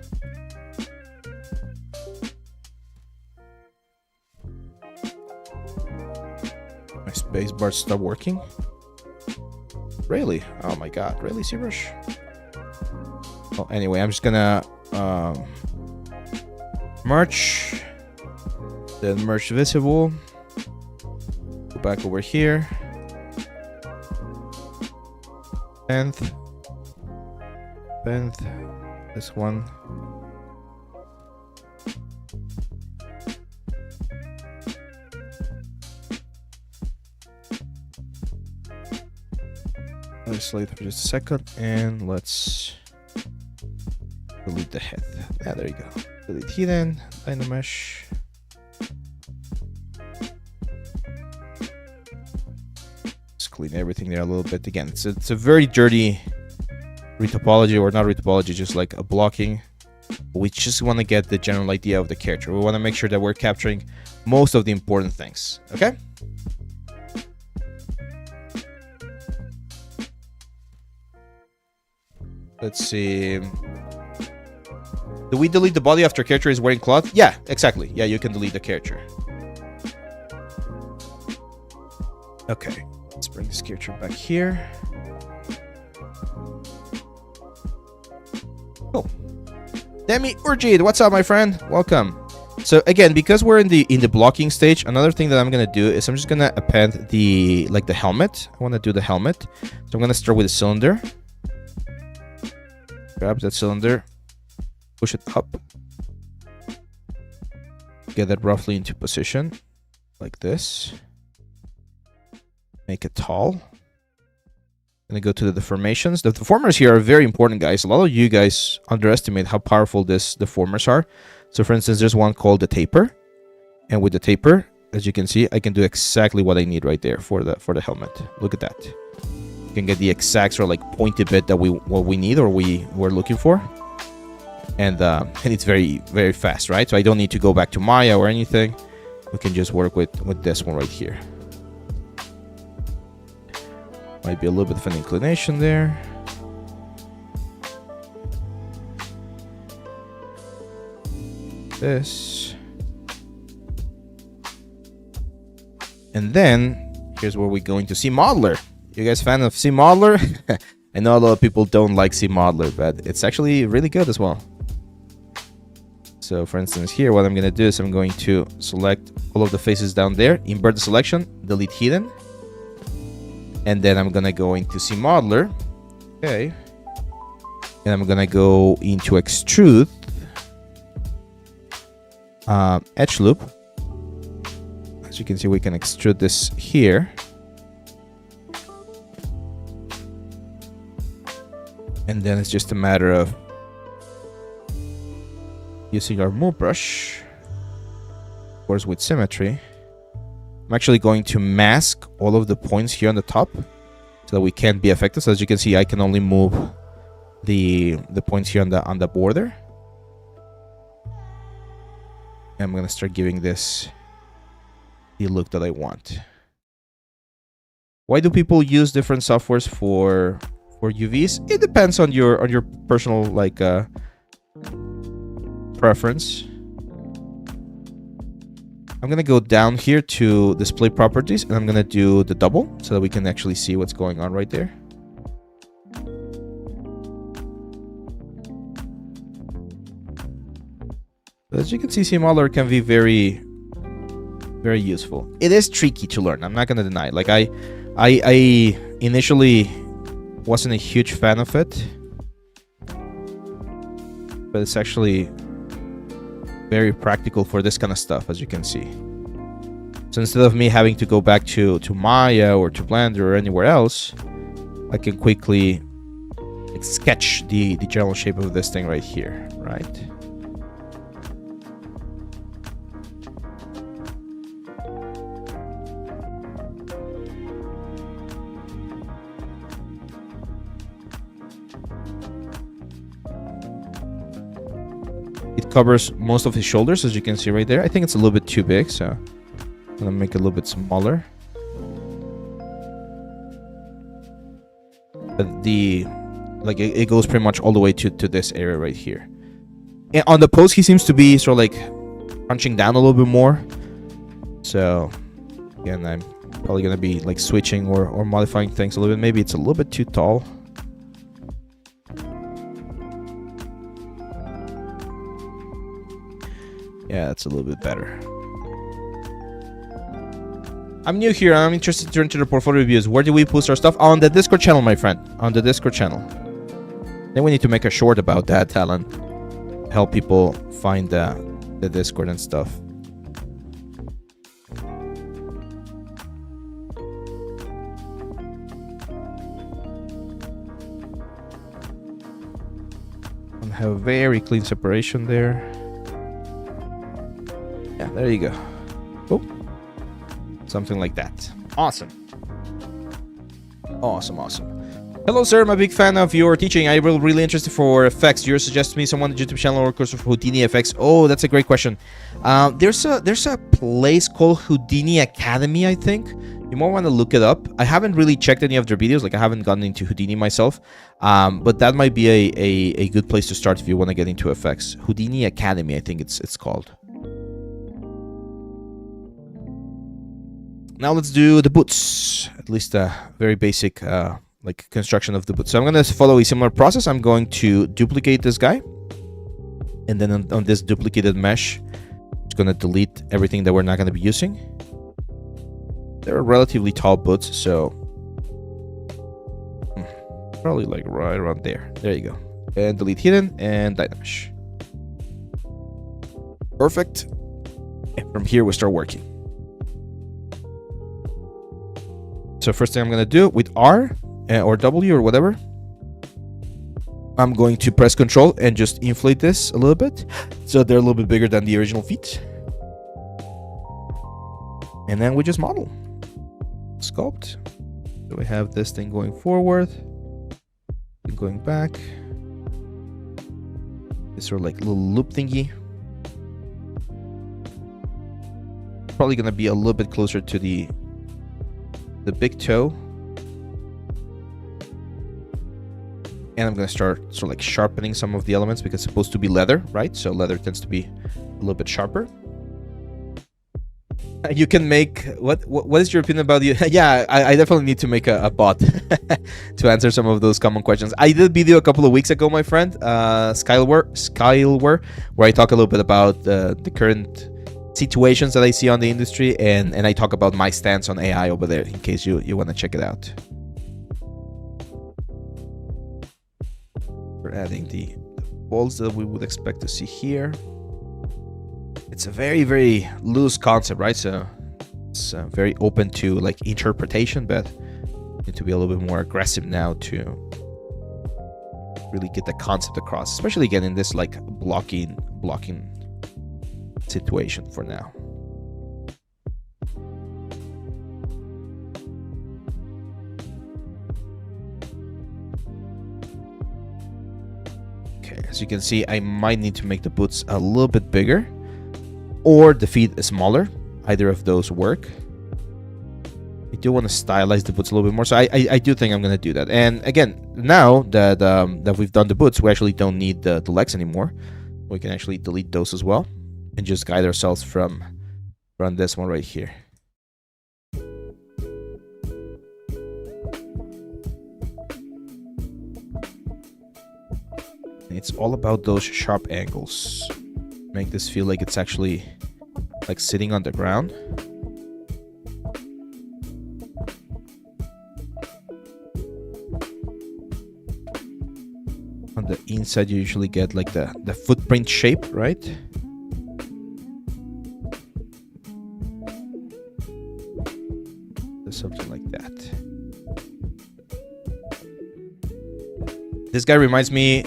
My space bar stopped working. Really? Oh my god. Really, ZBrush? Well, anyway, I'm just gonna merge. Then merge visible. Go back over here. 10th. This one. Let's wait for just a second and let's delete the head. Yeah, there you go. Delete hidden, Dynamesh. Just clean everything there a little bit. Again, it's a very dirty retopology, or not retopology, just like a blocking. We just want to get the general idea of the character. We want to make sure that we're capturing most of the important things. Okay? Let's see. Do we delete the body after character is wearing cloth? Yeah, exactly. Yeah, you can delete the character. Okay, let's bring this character back here. Cool. Demi Urjid, what's up, my friend? Welcome. So again, because we're in the blocking stage, another thing that I'm gonna do is I'm just gonna append the helmet. I want to do the helmet, so I'm gonna start with the cylinder. Grab that cylinder, push it up, get that roughly into position, like this. Make it tall. Gonna go to the deformations. The deformers here are very important, guys. A lot of you guys underestimate how powerful these deformers are. So for instance, there's one called the taper. And with the taper, as you can see, I can do exactly what I need right there for the helmet. Look at that. You can get the exact sort of like pointy bit that we need or we're looking for. And it's very, very fast, right? So I don't need to go back to Maya or anything. We can just work with this one right here. Might be a little bit of an inclination there. This. And then here's where we're going to see Modeler. You guys fan of C Modeler? I know a lot of people don't like C Modeler, but it's actually really good as well. So for instance, here what I'm going to do is I'm going to select all of the faces down there, invert the selection, delete hidden. And then I'm going to go into C Modeler. Okay. And I'm going to go into extrude. Edge loop. As you can see, we can extrude this here. And then it's just a matter of using our move brush, of course with symmetry. I'm actually going to mask all of the points here on the top so that we can't be affected. So as you can see, I can only move the points here on the border. And I'm gonna start giving this the look that I want. Why do people use different softwares for UVs? It depends on your personal preference. I'm gonna go down here to display properties and I'm gonna do the double so that we can actually see what's going on right there. As you can see, CModeler can be very, very useful. It is tricky to learn. I'm not gonna deny it. Like I initially wasn't a huge fan of it, but it's actually very practical for this kind of stuff, as you can see. So instead of me having to go back to Maya or to Blender or anywhere else, I can quickly sketch the general shape of this thing right here, right? Covers most of his shoulders, as you can see right there. I think it's a little bit too big, so I'm gonna make it a little bit smaller. But it goes pretty much all the way to this area right here. And on the pose, he seems to be sort of like punching down a little bit more. So again, I'm probably gonna be like switching or modifying things a little bit. Maybe it's a little bit too tall. Yeah, that's a little bit better. I'm new here. I'm interested to turn to the portfolio reviews. Where do we post our stuff? On the Discord channel, my friend. On the Discord channel. Then we need to make a short about that, Alan. Help people find the Discord and stuff. And have very clean separation there. Yeah, there you go. Oh, something like that. Awesome. Awesome. Hello, sir. I'm a big fan of your teaching. I'm really interested for effects. Do you suggest me someone YouTube channel or course of Houdini effects? Oh, that's a great question. There's a place called Houdini Academy, I think. You might want to look it up. I haven't really checked any of their videos. Like I haven't gotten into Houdini myself. But that might be a good place to start if you want to get into effects. Houdini Academy, I think it's called. Now let's do the boots, at least a very basic like construction of the boots. So I'm going to follow a similar process. I'm going to duplicate this guy. And then on this duplicated mesh, it's going to delete everything that we're not going to be using. They're relatively tall boots, so probably like right around there. There you go. And delete hidden and Dynamesh. Perfect. And from here we start working. So first thing I'm going to do with R or W or whatever, I'm going to press Control and just inflate this a little bit. So they're a little bit bigger than the original feet. And then we just model. Sculpt. So we have this thing going forward, going back. This sort of like little loop thingy. Probably going to be a little bit closer to the big toe. And I'm going to start sort of like sharpening some of the elements because it's supposed to be leather, right? So leather tends to be a little bit sharper. You can make what is your opinion about the yeah, I definitely need to make a bot to answer some of those common questions. I did a video a couple of weeks ago, my friend, Skyleware, where I talk a little bit about the current situations that I see on the industry, and I talk about my stance on AI over there in case you want to check it out. We're adding the bolts that we would expect to see here. It's a very, very loose concept, right? So it's very open to like interpretation, but you need to be a little bit more aggressive now to really get the concept across, especially again in this like blocking situation for now. Okay, as you can see, I might need to make the boots a little bit bigger, or the feet is smaller. Either of those work. I do want to stylize the boots a little bit more, so I do think I'm going to do that. And again, now that that we've done the boots, we actually don't need the legs anymore. We can actually delete those as well and just guide ourselves from this one right here. It's all about those sharp angles. Make this feel like it's actually like sitting on the ground. On the inside, you usually get like the footprint shape, right? Something like that. This guy reminds me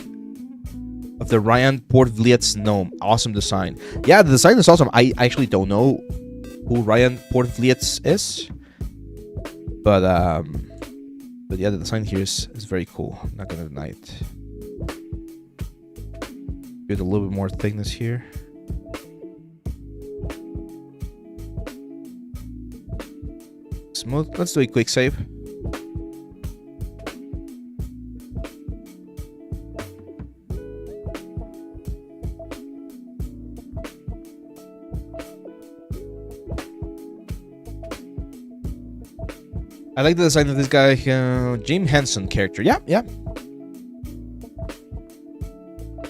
of the Ryan Portvliet's Gnome. Awesome design. Yeah, the design is awesome. I actually don't know who Ryan Portvliet is, but yeah, the design here is very cool. I'm not gonna deny it. Get a little bit more thickness here. Smooth. Let's do a quick save. I like the design of this guy, Jim Henson character. Yeah.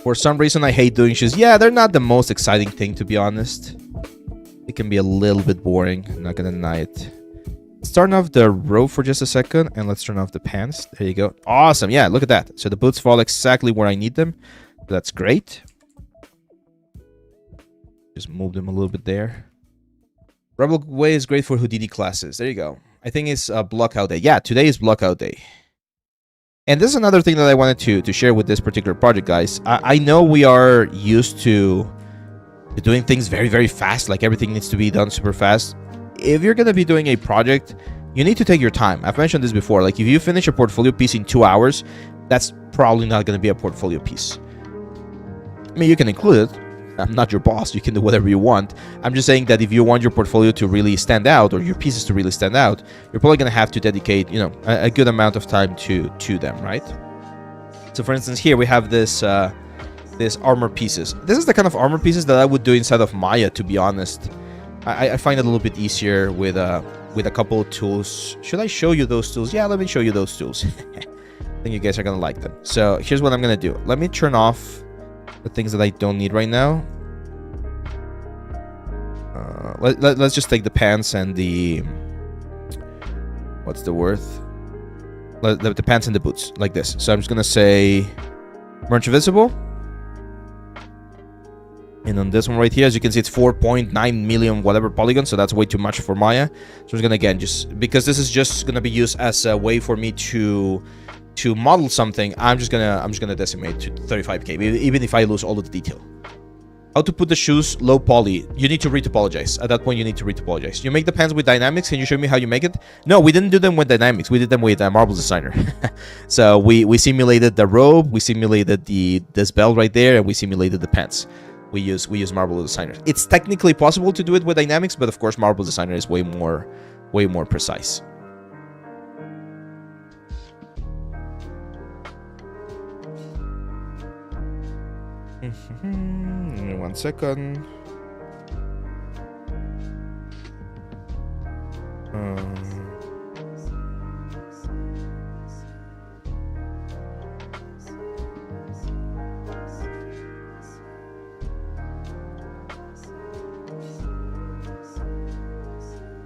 For some reason, I hate doing shoes. Yeah, they're not the most exciting thing, to be honest. It can be a little bit boring. I'm not gonna deny it. Let's turn off the robe for just a second, and let's turn off the pants. There you go. Awesome. Yeah, look at that. So the boots fall exactly where I need them. That's great. Just move them a little bit there. Rebel Way is great for Houdini classes. There you go. I think it's blockout day. Yeah, today is blockout day. And this is another thing that I wanted to share with this particular project, guys. I know we are used to doing things very, very fast. Like everything needs to be done super fast. If you're going to be doing a project, you need to take your time. I've mentioned this before. Like if you finish a portfolio piece in 2 hours, that's probably not going to be a portfolio piece. I mean, you can include it. I'm not your boss. You can do whatever you want. I'm just saying that if you want your portfolio to really stand out, or your pieces to really stand out, you're probably going to have to dedicate, you know, a good amount of time to them, right? So for instance, here we have this armor pieces. This is the kind of armor pieces that I would do inside of Maya, to be honest. I find it a little bit easier with a couple of tools. Should I show you those tools? Yeah, let me show you those tools. I think you guys are going to like them. So here's what I'm going to do. Let me turn off the things that I don't need right now. Let's just take the pants and the... What's the word? The pants and the boots, like this. So I'm just going to say merge visible. And on this one right here, as you can see, it's 4.9 million whatever polygons, so that's way too much for Maya. So I'm just gonna, again, just because this is just gonna be used as a way for me to model something, I'm just gonna decimate to 35k, even if I lose all of the detail. How to put the shoes low poly? You need to retopologize. At that point, you need to retopologize. You make the pants with dynamics. Can you show me how you make it? No, we didn't do them with dynamics. We did them with Marble Designer. So we simulated the robe, we simulated this belt right there, and we simulated the pants. We use Marble Designer. It's technically possible to do it with dynamics, but of course Marble Designer is way more precise. Give me 1 second.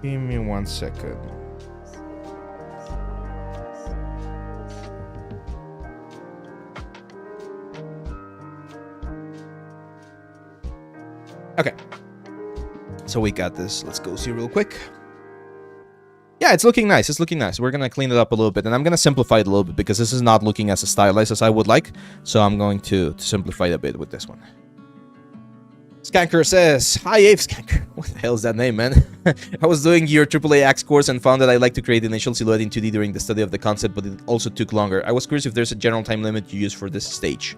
Give me 1 second. Okay. So we got this. Let's go see real quick. Yeah, it's looking nice. It's looking nice. We're going to clean it up a little bit. And I'm going to simplify it a little bit because this is not looking as stylized as I would like. So I'm going to simplify it a bit with this one. Skanker says, "Hi, Ape Skanker." What the hell is that name, man? I was doing your AAA Axe course and found that I like to create the initial silhouette in 2D during the study of the concept, but it also took longer. I was curious if there's a general time limit you use for this stage.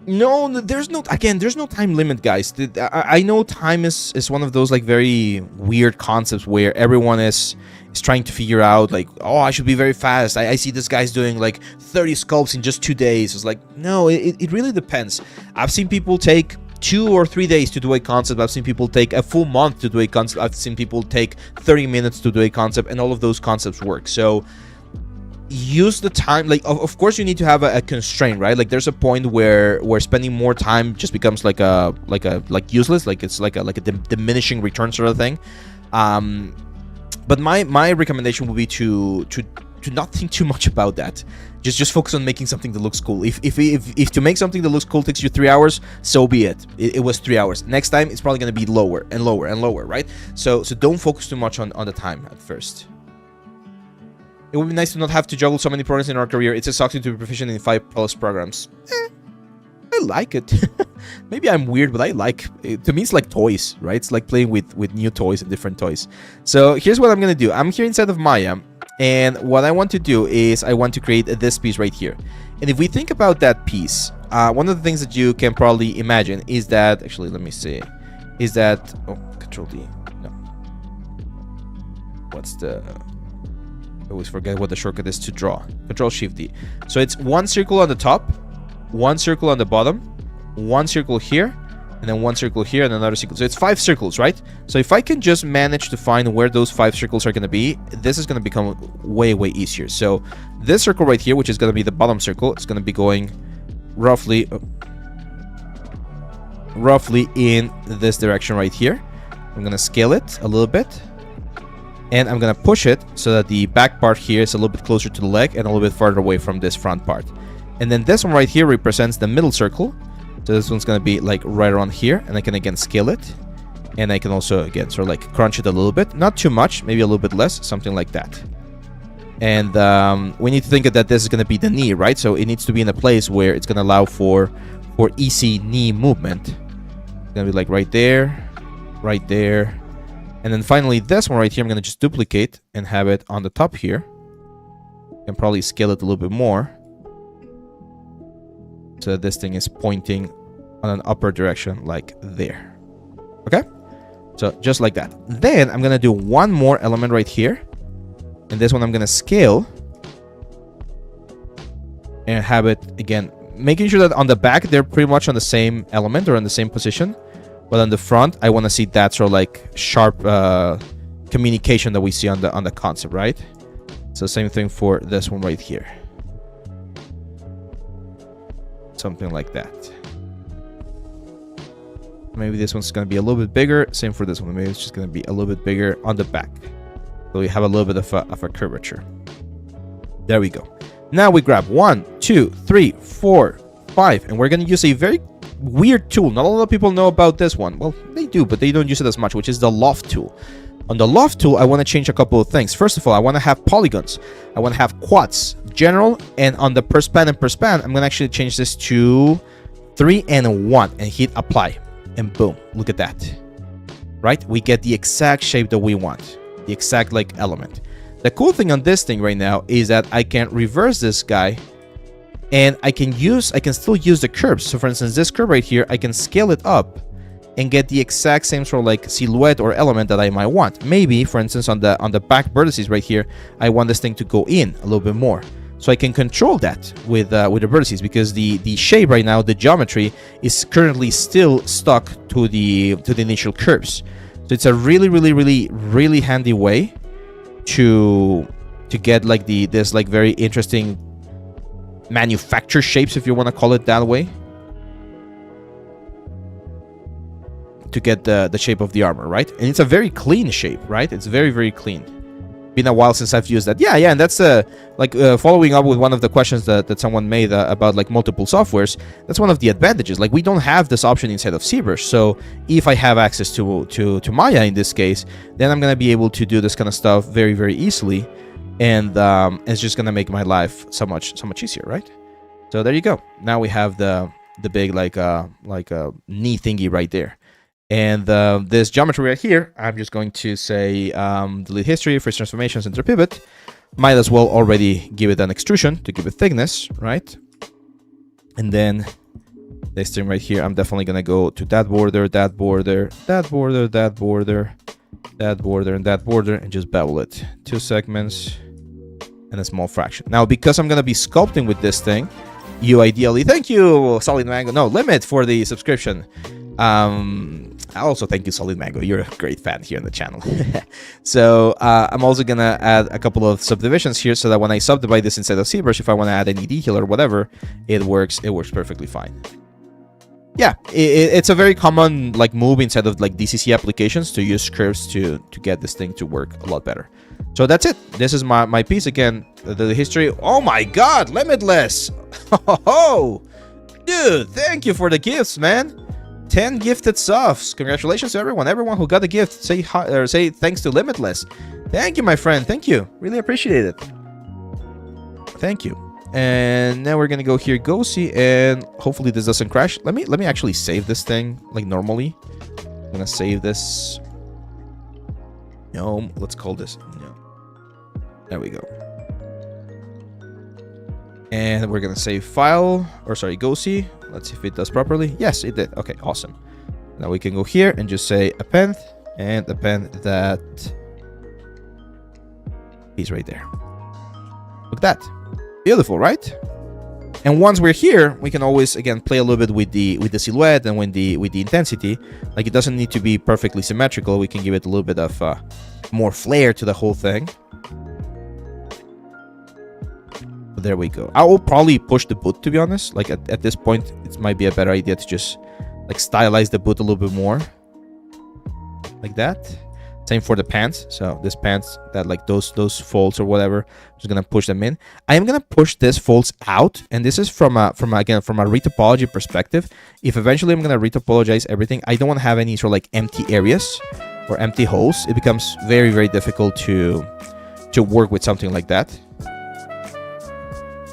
No, there's no time limit, guys. I know time is one of those like very weird concepts where everyone is trying to figure out like, oh, I should be very fast. I see this guy's doing like 30 sculpts in just 2 days. It's like, no, it really depends. I've seen people take 2 or 3 days to do a concept. I've seen people take a full month to do a concept. I've seen people take 30 minutes to do a concept, and all of those concepts work. So use the time. Like, of course you need to have a constraint, right? Like there's a point where spending more time just becomes like useless. Like it's like a diminishing return sort of thing. But my recommendation would be to not think too much about that. Just focus on making something that looks cool. If to make something that looks cool takes you 3 hours, so be it. It was 3 hours. Next time it's probably going to be lower and lower and lower, right? So don't focus too much on the time at first. It would be nice to not have to juggle so many programs in our career. It's exhausting to be proficient in 5+ programs. I like it. Maybe I'm weird, but I like it. To me, it's like toys, right? It's like playing with new toys and different toys. So here's what I'm going to do. I'm here inside of Maya. And what I want to do is I want to create this piece right here. And if we think about that piece, one of the things that you can probably imagine is that, actually, let me see, is that, oh, Control D, no. What's the, I always forget what the shortcut is to draw. Control Shift D. So it's 1 circle on the top, 1 circle on the bottom, 1 circle here, and then 1 circle here and another circle. So it's 5 circles, right? So if I can just manage to find where those 5 circles are going to be, this is going to become way easier. So this circle right here, which is going to be the bottom circle, it's going to be going roughly in this direction right here. I'm going to scale it a little bit, and I'm going to push it so that the back part here is a little bit closer to the leg and a little bit farther away from this front part. And then this one right here represents the middle circle. So this one's going to be like right around here, and I can again scale it, and I can also again sort of like crunch it a little bit, not too much, maybe a little bit less, something like that. And we need to think that this is going to be the knee, right? So it needs to be in a place where it's going to allow for easy knee movement. It's going to be like right there, and then finally this one right here I'm going to just duplicate and have it on the top here. And probably scale it a little bit more, so this thing is pointing on an upper direction like there. Okay? So just like that. Then I'm going to do one more element right here. And this one I'm going to scale. And have it, again, making sure that on the back they're pretty much on the same element or in the same position. But on the front, I want to see that sort of like sharp communication that we see on the concept, right? So same thing for this one right here. Something like that. Maybe this one's going to be a little bit bigger. Same for this one. Maybe it's just going to be a little bit bigger on the back. So we have a little bit of a curvature. There we go. Now we grab 1, 2, 3, 4, 5. And we're going to use a very weird tool. Not a lot of people know about this one. Well, they do, but they don't use it as much, which is the loft tool. On the loft tool, I want to change a couple of things. First of all, I want to have polygons. I want to have quads, general, and on the per span and per span, I'm going to actually change this to 3 and 1 and hit apply. And boom, look at that. Right? We get the exact shape that we want. The exact like element. The cool thing on this thing right now is that I can reverse this guy and I can still use the curves. So for instance, this curve right here, I can scale it up and get the exact same sort of like silhouette or element that I might want. Maybe, for instance, on the back vertices right here, I want this thing to go in a little bit more. So I can control that with the vertices, because the shape right now, the geometry, is currently still stuck to the initial curves. So it's a really handy way to get like this like very interesting manufacture shapes, if you want to call it that way, to get the shape of the armor, right? And it's a very clean shape, right? It's very clean. Been a while since I've used that. Yeah, and that's following up with one of the questions that someone made about like multiple softwares. That's one of the advantages. Like, we don't have this option inside of ZBrush, so if I have access to Maya in this case, then I'm gonna be able to do this kind of stuff very easily, and it's just gonna make my life so much easier, right? So there you go. Now we have the big like knee thingy right there. And this geometry right here, I'm just going to say delete history, first transformation, center pivot. Might as well already give it an extrusion to give it thickness, right? And then this thing right here, I'm definitely going to go to that border, that border, that border, that border, that border, and that border, and just bevel it. 2 segments and a small fraction. Now, because I'm going to be sculpting with this thing, you ideally... Thank you, Solid Mango. No, Limit for the subscription. I also thank you, Solid Mango. You're a great fan here on the channel. So I'm also gonna add a couple of subdivisions here, so that when I subdivide this inside of ZBrush, if I want to add any detail or whatever, it works perfectly fine. Yeah, it's a very common like move inside of like DCC applications to use curves to get this thing to work a lot better. So that's it. This is my piece again. The history. Oh my God, Limitless! Oh, dude, thank you for the gifts, man. 10 gifted softs. Congratulations to everyone who got a gift. Say hi, or say thanks to Limitless. Thank you, my friend. Thank you. Really appreciate it. Thank you. And now we're gonna go here, go see, and hopefully this doesn't crash. Let me actually save this thing like normally. I'm gonna save this. Gnome. Let's call this Gnome. There we go. And we're gonna save file, or sorry, go see. Let's see if it does properly. Yes, it did. Okay, awesome. Now we can go here and just say append, and append that piece right there. Look at that. Beautiful, right? And once we're here, we can always again play a little bit with the silhouette and with the intensity. Like, it doesn't need to be perfectly symmetrical. We can give it a little bit of more flair to the whole thing. There we go. I will probably push the boot, to be honest. Like at this point, it might be a better idea to just like stylize the boot a little bit more, like that. Same for the pants. So this pants, that like those folds or whatever, I'm just gonna push them in. I am gonna push this folds out, and this is from a retopology perspective. If eventually I'm gonna retopologize everything, I don't want to have any sort of like empty areas or empty holes. It becomes very difficult to work with something like that.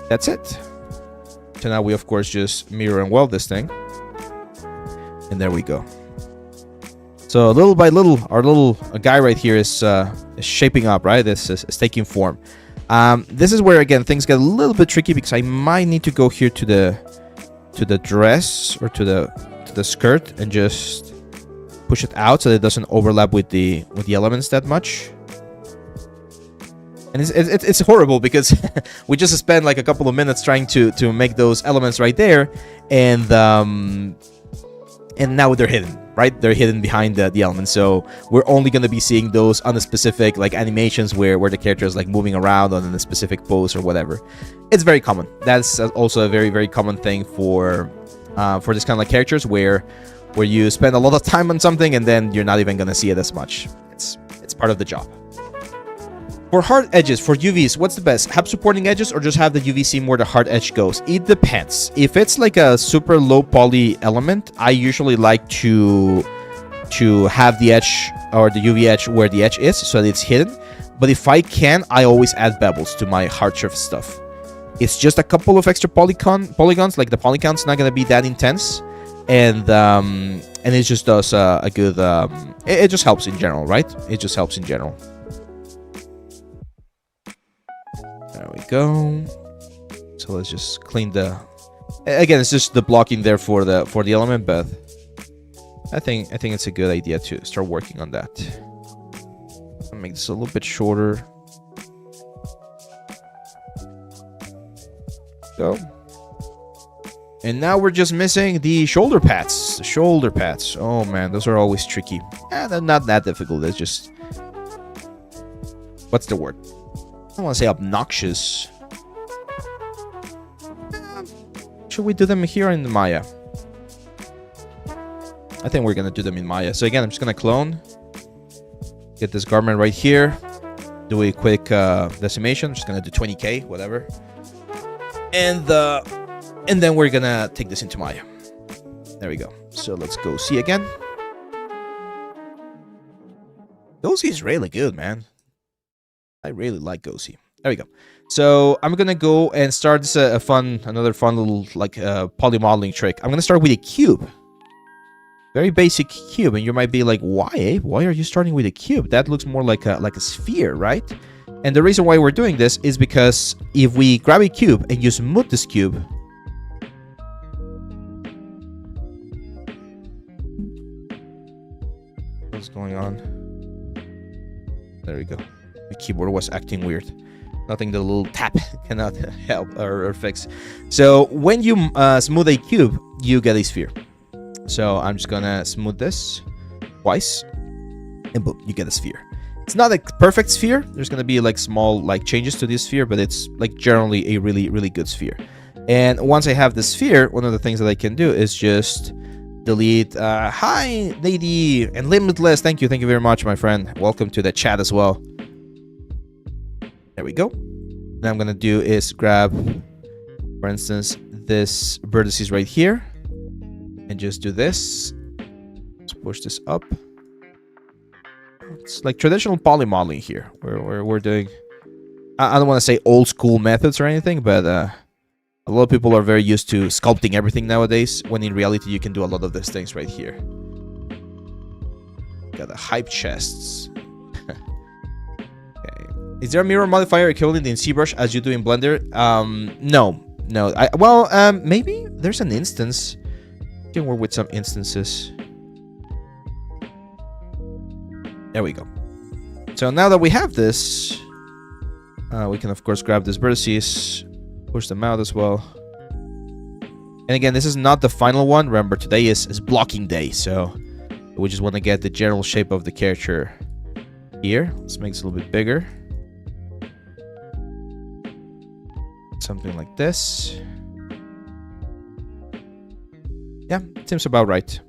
That's it. So now we of course just mirror and weld this thing, and there we go. So little by little, our little guy right here is shaping up, right? This is taking form. This is where again things get a little bit tricky, because I might need to go here to the dress or to the skirt and just push it out so that it doesn't overlap with the elements that much. And it's horrible, because we just spent like a couple of minutes trying to make those elements right there, and now they're hidden, right? They're hidden behind the elements, so we're only going to be seeing those on a specific like animations where the character is like moving around on a specific pose or whatever. It's very common. That's also a very common thing for this kind of like characters where you spend a lot of time on something and then you're not even going to see it as much. It's part of the job. For hard edges, for UVs, what's the best? Have supporting edges or just have the UV seam where the hard edge goes? It depends. If it's like a super low poly element, I usually like to have the edge or the UV edge where the edge is, so that it's hidden. But if I can, I always add bevels to my hard surface stuff. It's just a couple of extra polygons, like the polygon's not going to be that intense. And it just does a good... it just helps in general, right? It just helps in general. There we go. So let's just clean the... Again, it's just the blocking there for the element, but I think it's a good idea to start working on that. I'll make this a little bit shorter. Go. And now we're just missing the shoulder pads. The shoulder pads. Oh man, those are always tricky. They're not that difficult. It's just... What's the word? I don't want to say obnoxious. Should we do them here in the Maya? I think we're going to do them in Maya. So again, I'm just going to clone. Get this garment right here. Do a quick decimation. I'm just going to do 20k, whatever. And then we're going to take this into Maya. There we go. So let's go see again. Gozi is really good, man. I really like Gozi. There we go. So I'm gonna go and start this another fun little like poly modeling trick. I'm gonna start with a cube, very basic cube, and you might be like, why? Eh? Why are you starting with a cube? That looks more like a sphere, right? And the reason why we're doing this is because if we grab a cube and you smooth this cube, what's going on? There we go. The keyboard was acting weird. Nothing the little tap cannot help or fix. So when you smooth a cube, you get a sphere. So I'm just gonna smooth this twice, and boom, you get a sphere. It's not a perfect sphere. There's gonna be like small like changes to this sphere, but it's like generally a really good sphere. And once I have the sphere, one of the things that I can do is just delete. Hi, Lady and Limitless. Thank you very much, my friend. Welcome to the chat as well. There we go. What I'm gonna do is grab, for instance, this vertices right here, and just do this. Let's push this up. It's like traditional poly modeling here, where we're doing. I don't want to say old school methods or anything, but a lot of people are very used to sculpting everything nowadays. When in reality, you can do a lot of these things right here. Got the hype chests. Is there a mirror modifier equivalent in ZBrush as you do in Blender? No. Maybe there's an instance. You can work with some instances. There we go. So now that we have this, we can of course grab this vertices, push them out as well. And again, this is not the final one. Remember, today is blocking day, so we just want to get the general shape of the character here. Let's make this a little bit bigger. Something like this. Yeah, seems about right.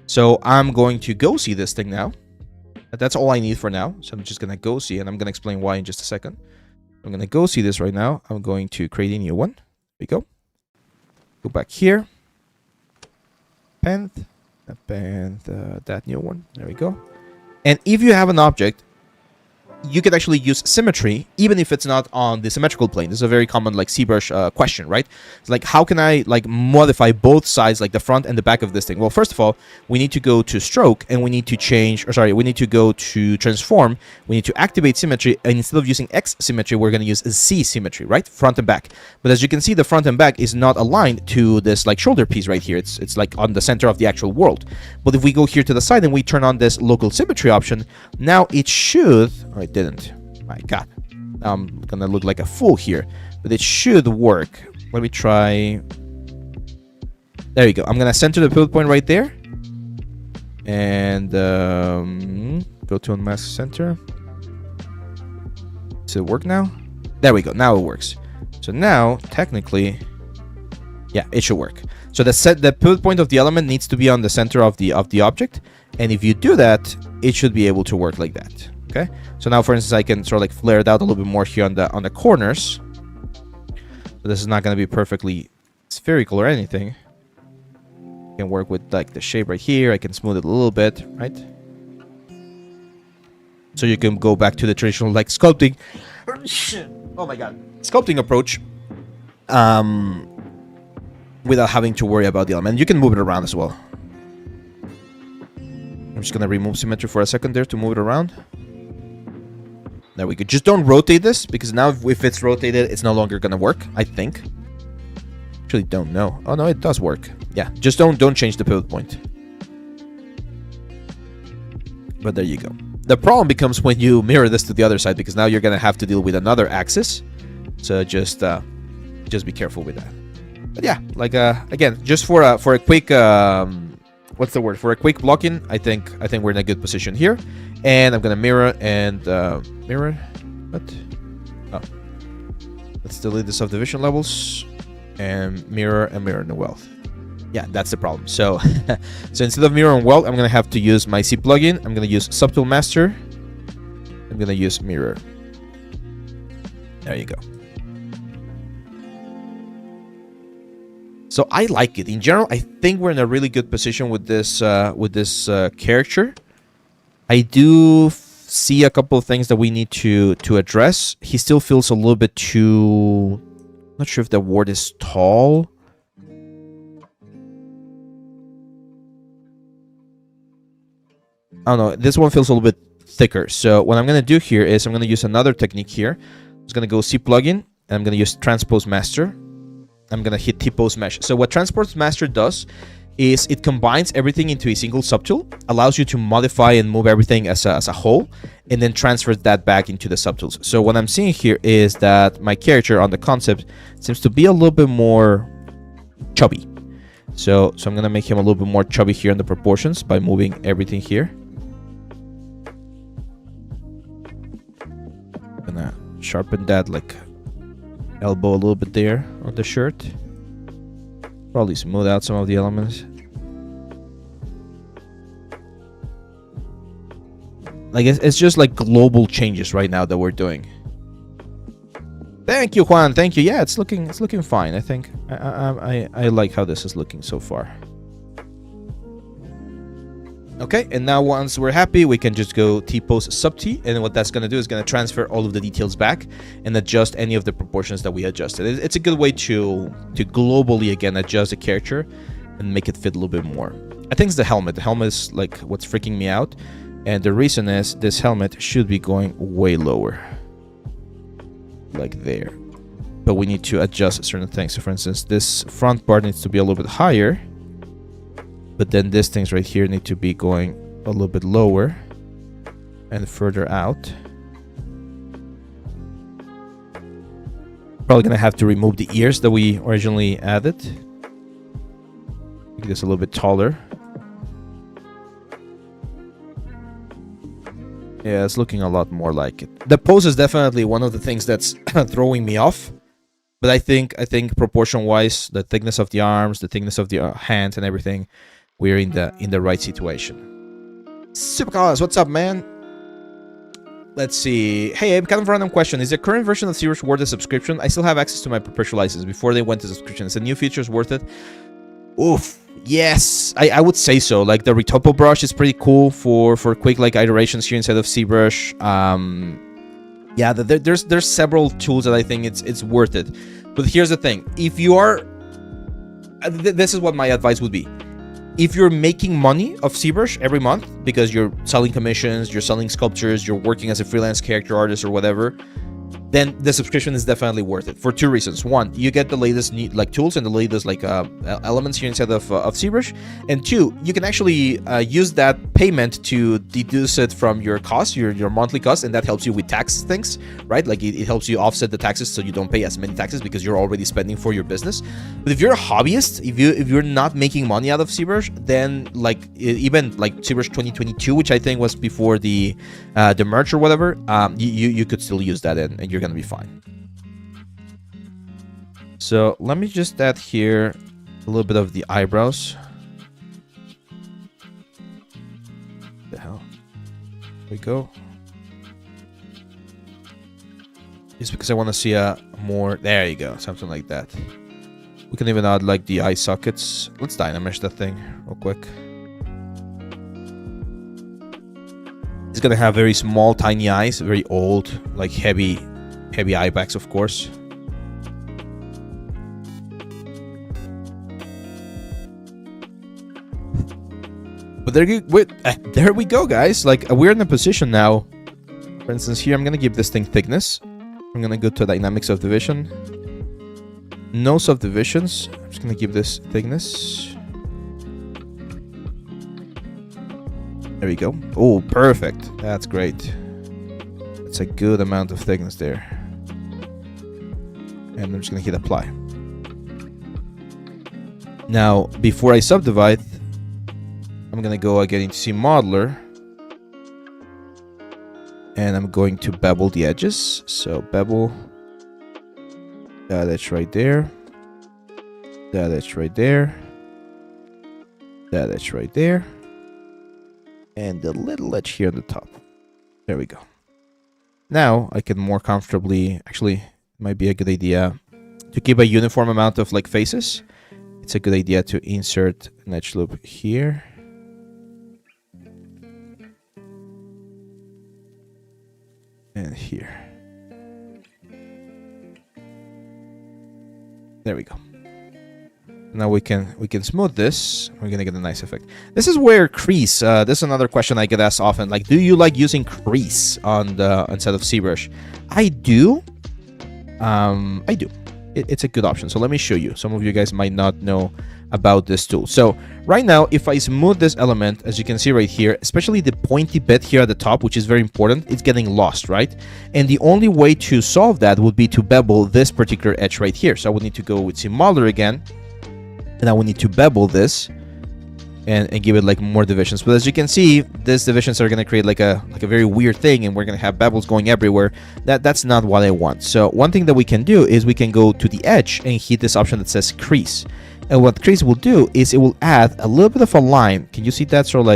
So I'm going to go see this thing now. That's all I need for now. So I'm just going to go see, and I'm going to explain why in just a second. I'm going to go see this right now. I'm going to create a new one. There we go. Go back here. Append that new one. There we go. And if you have an object, you can actually use symmetry even if it's not on the symmetrical plane. This is a very common like ZBrush question, right? It's like, how can I like modify both sides, like the front and the back of this thing? Well, first of all, we need to go to stroke and we need to change, or sorry, we need to go to transform. We need to activate symmetry, and instead of using X symmetry, we're going to use Z symmetry, right? Front and back. But as you can see, the front and back is not aligned to this like shoulder piece right here. It's like on the center of the actual world. But if we go here to the side and we turn on this local symmetry option, now it should, oh, it didn't. My God. Now I'm gonna look like a fool here, but it should work. Let me try. There you go. I'm gonna center the pivot point right there, and go to unmask center. Does it work now? There we go. Now it works. So now technically, yeah, it should work. So the pivot point of the element needs to be on the center of the object, and if you do that, it should be able to work like that. Okay. So now, for instance, I can sort of like flare it out a little bit more here on the corners. So this is not going to be perfectly spherical or anything. I can work with like the shape right here. I can smooth it a little bit, right? So you can go back to the traditional like sculpting. Oh my God, sculpting approach. Without having to worry about the element. You can move it around as well. I'm just gonna remove symmetry for a second there to move it around. There we go. Just don't rotate this, because now if it's rotated, it's no longer gonna work, I think. Actually, don't know. Oh no, it does work. Yeah, just don't change the pivot point. But there you go. The problem becomes when you mirror this to the other side, because now you're gonna have to deal with another axis. So just be careful with that. But yeah, like again, just for a quick what's the word? For a quick blocking, I think we're in a good position here. And I'm gonna mirror and mirror. What? Oh, let's delete the subdivision levels and mirror in the wealth. Yeah, that's the problem. So, so instead of mirror and wealth, I'm gonna have to use my C plugin. I'm gonna use Subtool Master. I'm gonna use mirror. There you go. So I like it. In general, I think we're in a really good position with this character. I do see a couple of things that we need to address. He still feels a little bit too... Not sure if the word is tall. I don't know. This one feels a little bit thicker. So what I'm going to do here is I'm going to use another technique here. I'm just going to go C plugin, and I'm going to use Transpose Master. I'm going to hit T-Pose Mesh. So what Transpose Master does is it combines everything into a single subtool, allows you to modify and move everything as a whole, and then transfers that back into the subtools. So what I'm seeing here is that my character on the concept seems to be a little bit more chubby. So I'm going to make him a little bit more chubby here in the proportions by moving everything here. I'm going to sharpen that like elbow a little bit there on the shirt. Probably smooth out some of the elements. Like it's just like global changes right now that we're doing. Thank you, Juan. Thank you. Yeah, it's looking fine. I think I like how this is looking so far. Okay, and now once we're happy, we can just go T-Pose Sub-T, and what that's going to do is going to transfer all of the details back and adjust any of the proportions that we adjusted. It's a good way to globally, again, adjust the character and make it fit a little bit more. I think it's the helmet. The helmet is like what's freaking me out, and the reason is this helmet should be going way lower. Like there. But we need to adjust certain things. So for instance, this front part needs to be a little bit higher. But then these things right here need to be going a little bit lower and further out. Probably gonna have to remove the ears that we originally added. Make this a little bit taller. Yeah, it's looking a lot more like it. The pose is definitely one of the things that's throwing me off. But I think proportion-wise, the thickness of the arms, the thickness of the hands and everything, we're in the right situation. Super Carlos, what's up, man? Let's see. Hey, kind of a random question. Is the current version of ZBrush worth a subscription? I still have access to my perpetual license before they went to subscription. Is the new features worth it? Oof. Yes, I would say so. Like the Retopo brush is pretty cool for quick like iterations here inside of ZBrush. Yeah, there's several tools that I think it's worth it. But here's the thing: if you are, this is what my advice would be. If you're making money of ZBrush every month because you're selling commissions, you're selling sculptures, you're working as a freelance character artist or whatever, then the subscription is definitely worth it for two reasons. One, you get the latest like tools and the latest like elements here inside of ZBrush, and two, you can actually use that payment to deduce it from your cost, your monthly cost, and that helps you with tax things, right? Like it helps you offset the taxes so you don't pay as many taxes because you're already spending for your business. But if you're a hobbyist, if you're not making money out of ZBrush, then like even like ZBrush 2022, which I think was before the merge or whatever, you could still use that and you're gonna be fine. So let me just add here a little bit of the eyebrows. The hell? There we go. Just because I want to see a more. There you go, something like that. We can even add like the eye sockets. Let's dynamesh that thing real quick. It's gonna have very small, tiny eyes, very old, like heavy eye bags, of course. But there we go, guys. Like we're in a position now. For instance, here I'm gonna give this thing thickness. I'm gonna go to dynamic subdivision. No subdivisions. I'm just gonna give this thickness. There we go. Oh, perfect. That's great. That's a good amount of thickness there. And I'm just gonna hit apply. Now, before I subdivide, I'm gonna go again into C Modeler, and I'm going to bevel the edges. So bevel, that edge right there, that edge right there, that edge right there, and the little edge here on the top. There we go. Now I can more comfortably, actually, it might be a good idea to keep a uniform amount of like faces. It's a good idea to insert an edge loop here. And here. There we go. Now we can smooth this. We're gonna get a nice effect. This is where crease. This is another question I get asked often. Like, do you like using crease on the instead of ZBrush? I do. I do. It's a good option. So let me show you. Some of you guys might not know about this tool. So right now, if I smooth this element, as you can see right here, especially the pointy bit here at the top, which is very important, it's getting lost, right? And the only way to solve that would be to bevel this particular edge right here. So I would need to go with Modeler again, and I would need to bevel this and give it like more divisions. But as you can see, these divisions are going to create like a very weird thing, and we're going to have bevels going everywhere. That's not what I want. So one thing that we can do is we can go to the edge and hit this option that says crease. And what crease will do is it will add a little bit of a line. Can you see that sort of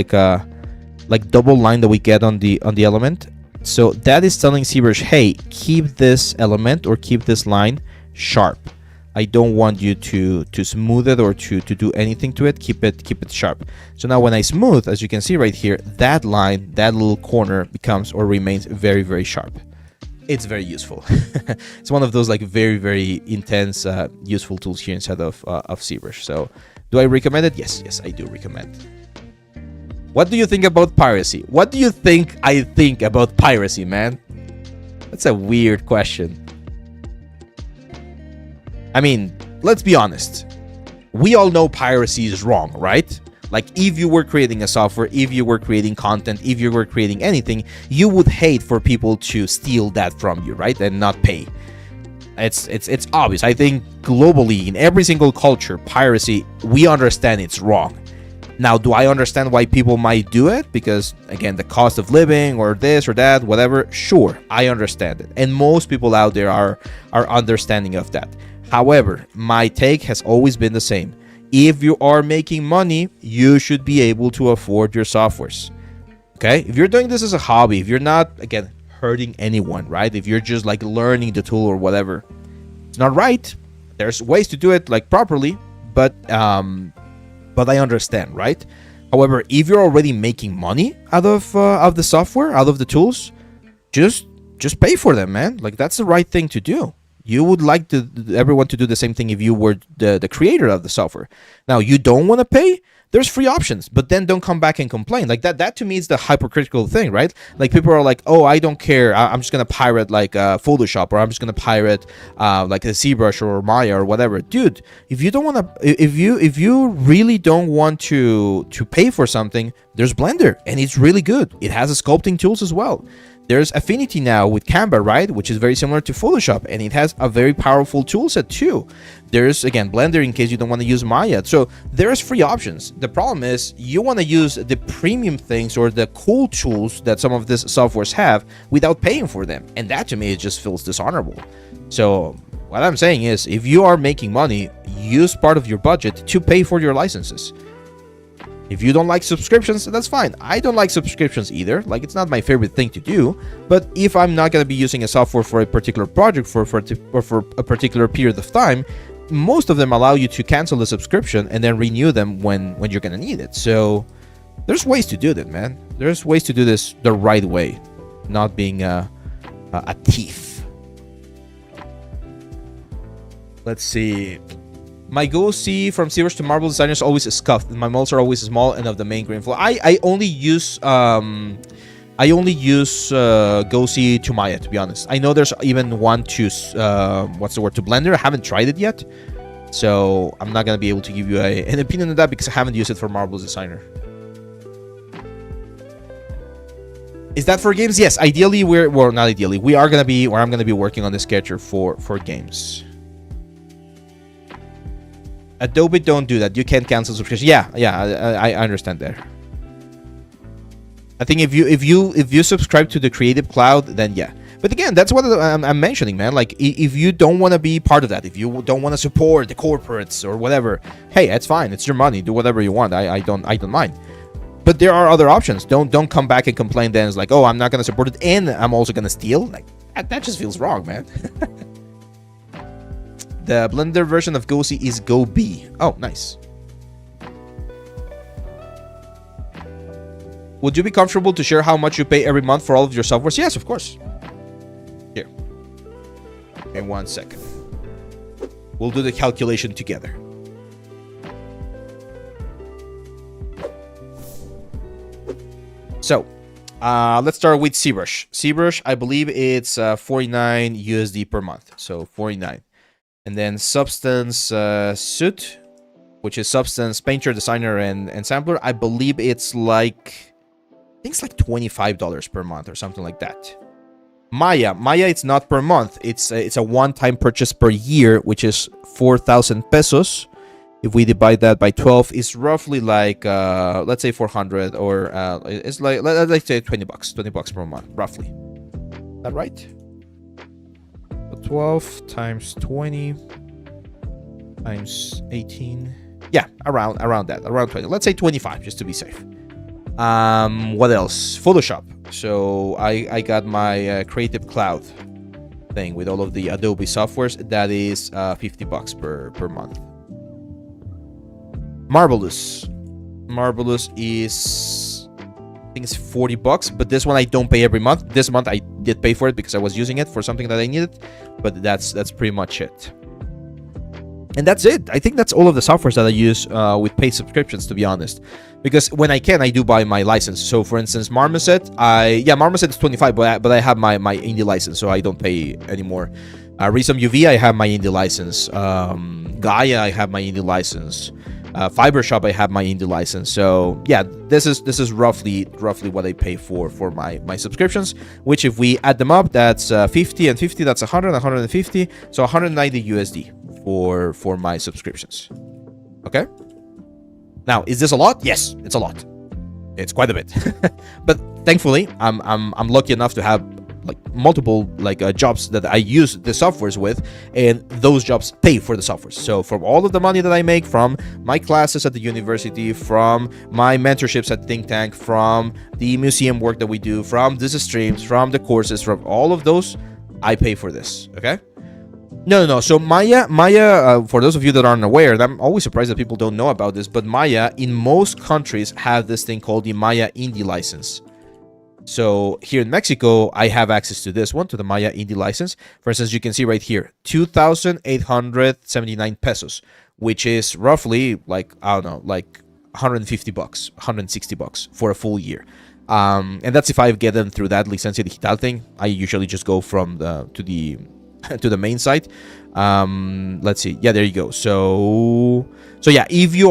like double line that we get on the element? So that is telling ZBrush, hey, keep this element or keep this line sharp. I don't want you to smooth it or to do anything to it. Keep it sharp. So now when I smooth, as you can see right here, that line, that little corner becomes or remains very, very sharp. It's very useful. It's one of those like very, very intense, useful tools here inside of ZBrush. So do I recommend it? Yes, I do recommend. What do you think about piracy? What do you think I think about piracy, man? That's a weird question. I mean, let's be honest. We all know piracy is wrong, right? Like, if you were creating a software, if you were creating content, if you were creating anything, you would hate for people to steal that from you, right? And not pay. It's obvious. I think globally, in every single culture, piracy, we understand it's wrong. Now, do I understand why people might do it? Because, again, the cost of living or this or that, whatever, sure, I understand it. And most people out there are understanding of that. However, my take has always been the same. If you are making money, you should be able to afford your softwares. Okay? If you're doing this as a hobby, if you're not, again, hurting anyone, right? If you're just like learning the tool or whatever, it's not right. There's ways to do it like properly, but I understand, right? However, if you're already making money out of the software, out of the tools, just pay for them, man. Like, that's the right thing to do. You would like everyone to do the same thing if you were the creator of the software. Now, you don't want to pay? There's free options, but then don't come back and complain. Like, that to me is the hypocritical thing, right? Like, people are like, oh, I don't care. I'm just going to pirate like Photoshop, or I'm just going to pirate like a ZBrush or Maya or whatever. Dude, if you don't want to, if you really don't want to pay for something, there's Blender, and it's really good. It has a sculpting tools as well. There's Affinity now with Canva, right? Which is very similar to Photoshop, and it has a very powerful toolset too. There's, again, Blender in case you don't want to use Maya. So there's free options. The problem is you want to use the premium things or the cool tools that some of these softwares have without paying for them. And that to me, it just feels dishonorable. So what I'm saying is, if you are making money, use part of your budget to pay for your licenses. If you don't like subscriptions, that's fine. I don't like subscriptions either. Like, it's not my favorite thing to do. But if I'm not going to be using a software for a particular project or for a particular period of time, most of them allow you to cancel the subscription and then renew them when you're going to need it. So there's ways to do that, man. There's ways to do this the right way, not being a thief. Let's see. My go-see from ZBrush to Marble Designer is always scuffed. My molds are always small and of the main grain flow. I only use go-see to Maya, to be honest. I know there's even one to to Blender. I haven't tried it yet, so I'm not gonna be able to give you an opinion on that because I haven't used it for Marble Designer. Is that for games? Yes, ideally not ideally. I'm gonna be working on the sketcher for games. Adobe don't do that. You can't cancel subscription. Yeah, I understand there. I think if you subscribe to the Creative Cloud, then yeah. But again, that's what I'm mentioning, man. Like, if you don't want to be part of that, if you don't want to support the corporates or whatever, hey, that's fine. It's your money. Do whatever you want. I don't mind. But there are other options. Don't come back and complain then. It's like, oh, I'm not gonna support it, and I'm also gonna steal. Like, that just feels wrong, man. The Blender version of GoC is GoB. Oh, nice. Would you be comfortable to share how much you pay every month for all of your softwares? Yes, of course. Here. In 1 second. We'll do the calculation together. So, let's start with ZBrush. ZBrush, I believe it's 49 USD per month. So, 49. And then Substance Suit, which is Substance Painter, Designer, and Sampler. I believe it's like... I think it's like $25 per month or something like that. Maya, it's not per month. It's a one-time purchase per year, which is 4,000 pesos. If we divide that by 12, it's roughly like let's say 400, or it's like let's say $20 per month, roughly. Is that right? So 12 times 20 times 18. Yeah, around that, around 20. Let's say 25, just to be safe. What else? Photoshop. So I got my Creative Cloud thing with all of the Adobe softwares. That is $50 per month. Marvelous is, I think it's $40, but this one I don't pay every month. This month I did pay for it because I was using it for something that I needed, but that's pretty much it. And that's it. I think that's all of the softwares that I use with paid subscriptions, to be honest. Because when I can, I do buy my license. So, for instance, Marmoset, Marmoset is 25, but I have my indie license, so I don't pay anymore. Resom UV, I have my indie license. Gaia, I have my indie license. Fibershop, I have my indie license. So, yeah, this is roughly what I pay for my subscriptions. Which, if we add them up, that's 50 and 50. That's 100, 150. So 190 USD for my subscriptions. Okay. Now, is this a lot? Yes, it's a lot. It's quite a bit. But thankfully, I'm lucky enough to have like multiple jobs that I use the softwares with, and those jobs pay for the softwares. So from all of the money that I make from my classes at the university, from my mentorships at Think Tank, from the museum work that we do, from these streams, from the courses, from all of those, I pay for this. Okay. No. So Maya, for those of you that aren't aware, and I'm always surprised that people don't know about this, but Maya in most countries have this thing called the Maya Indie license. So here in Mexico, I have access to this one, to the Maya Indie license. For instance, you can see right here, 2,879 pesos, which is roughly like, I don't know, like $150, $160 for a full year. And that's if I get them through that Licencia Digital thing. I usually just go from to the main site. Let's see. Yeah, there you go. So yeah, if you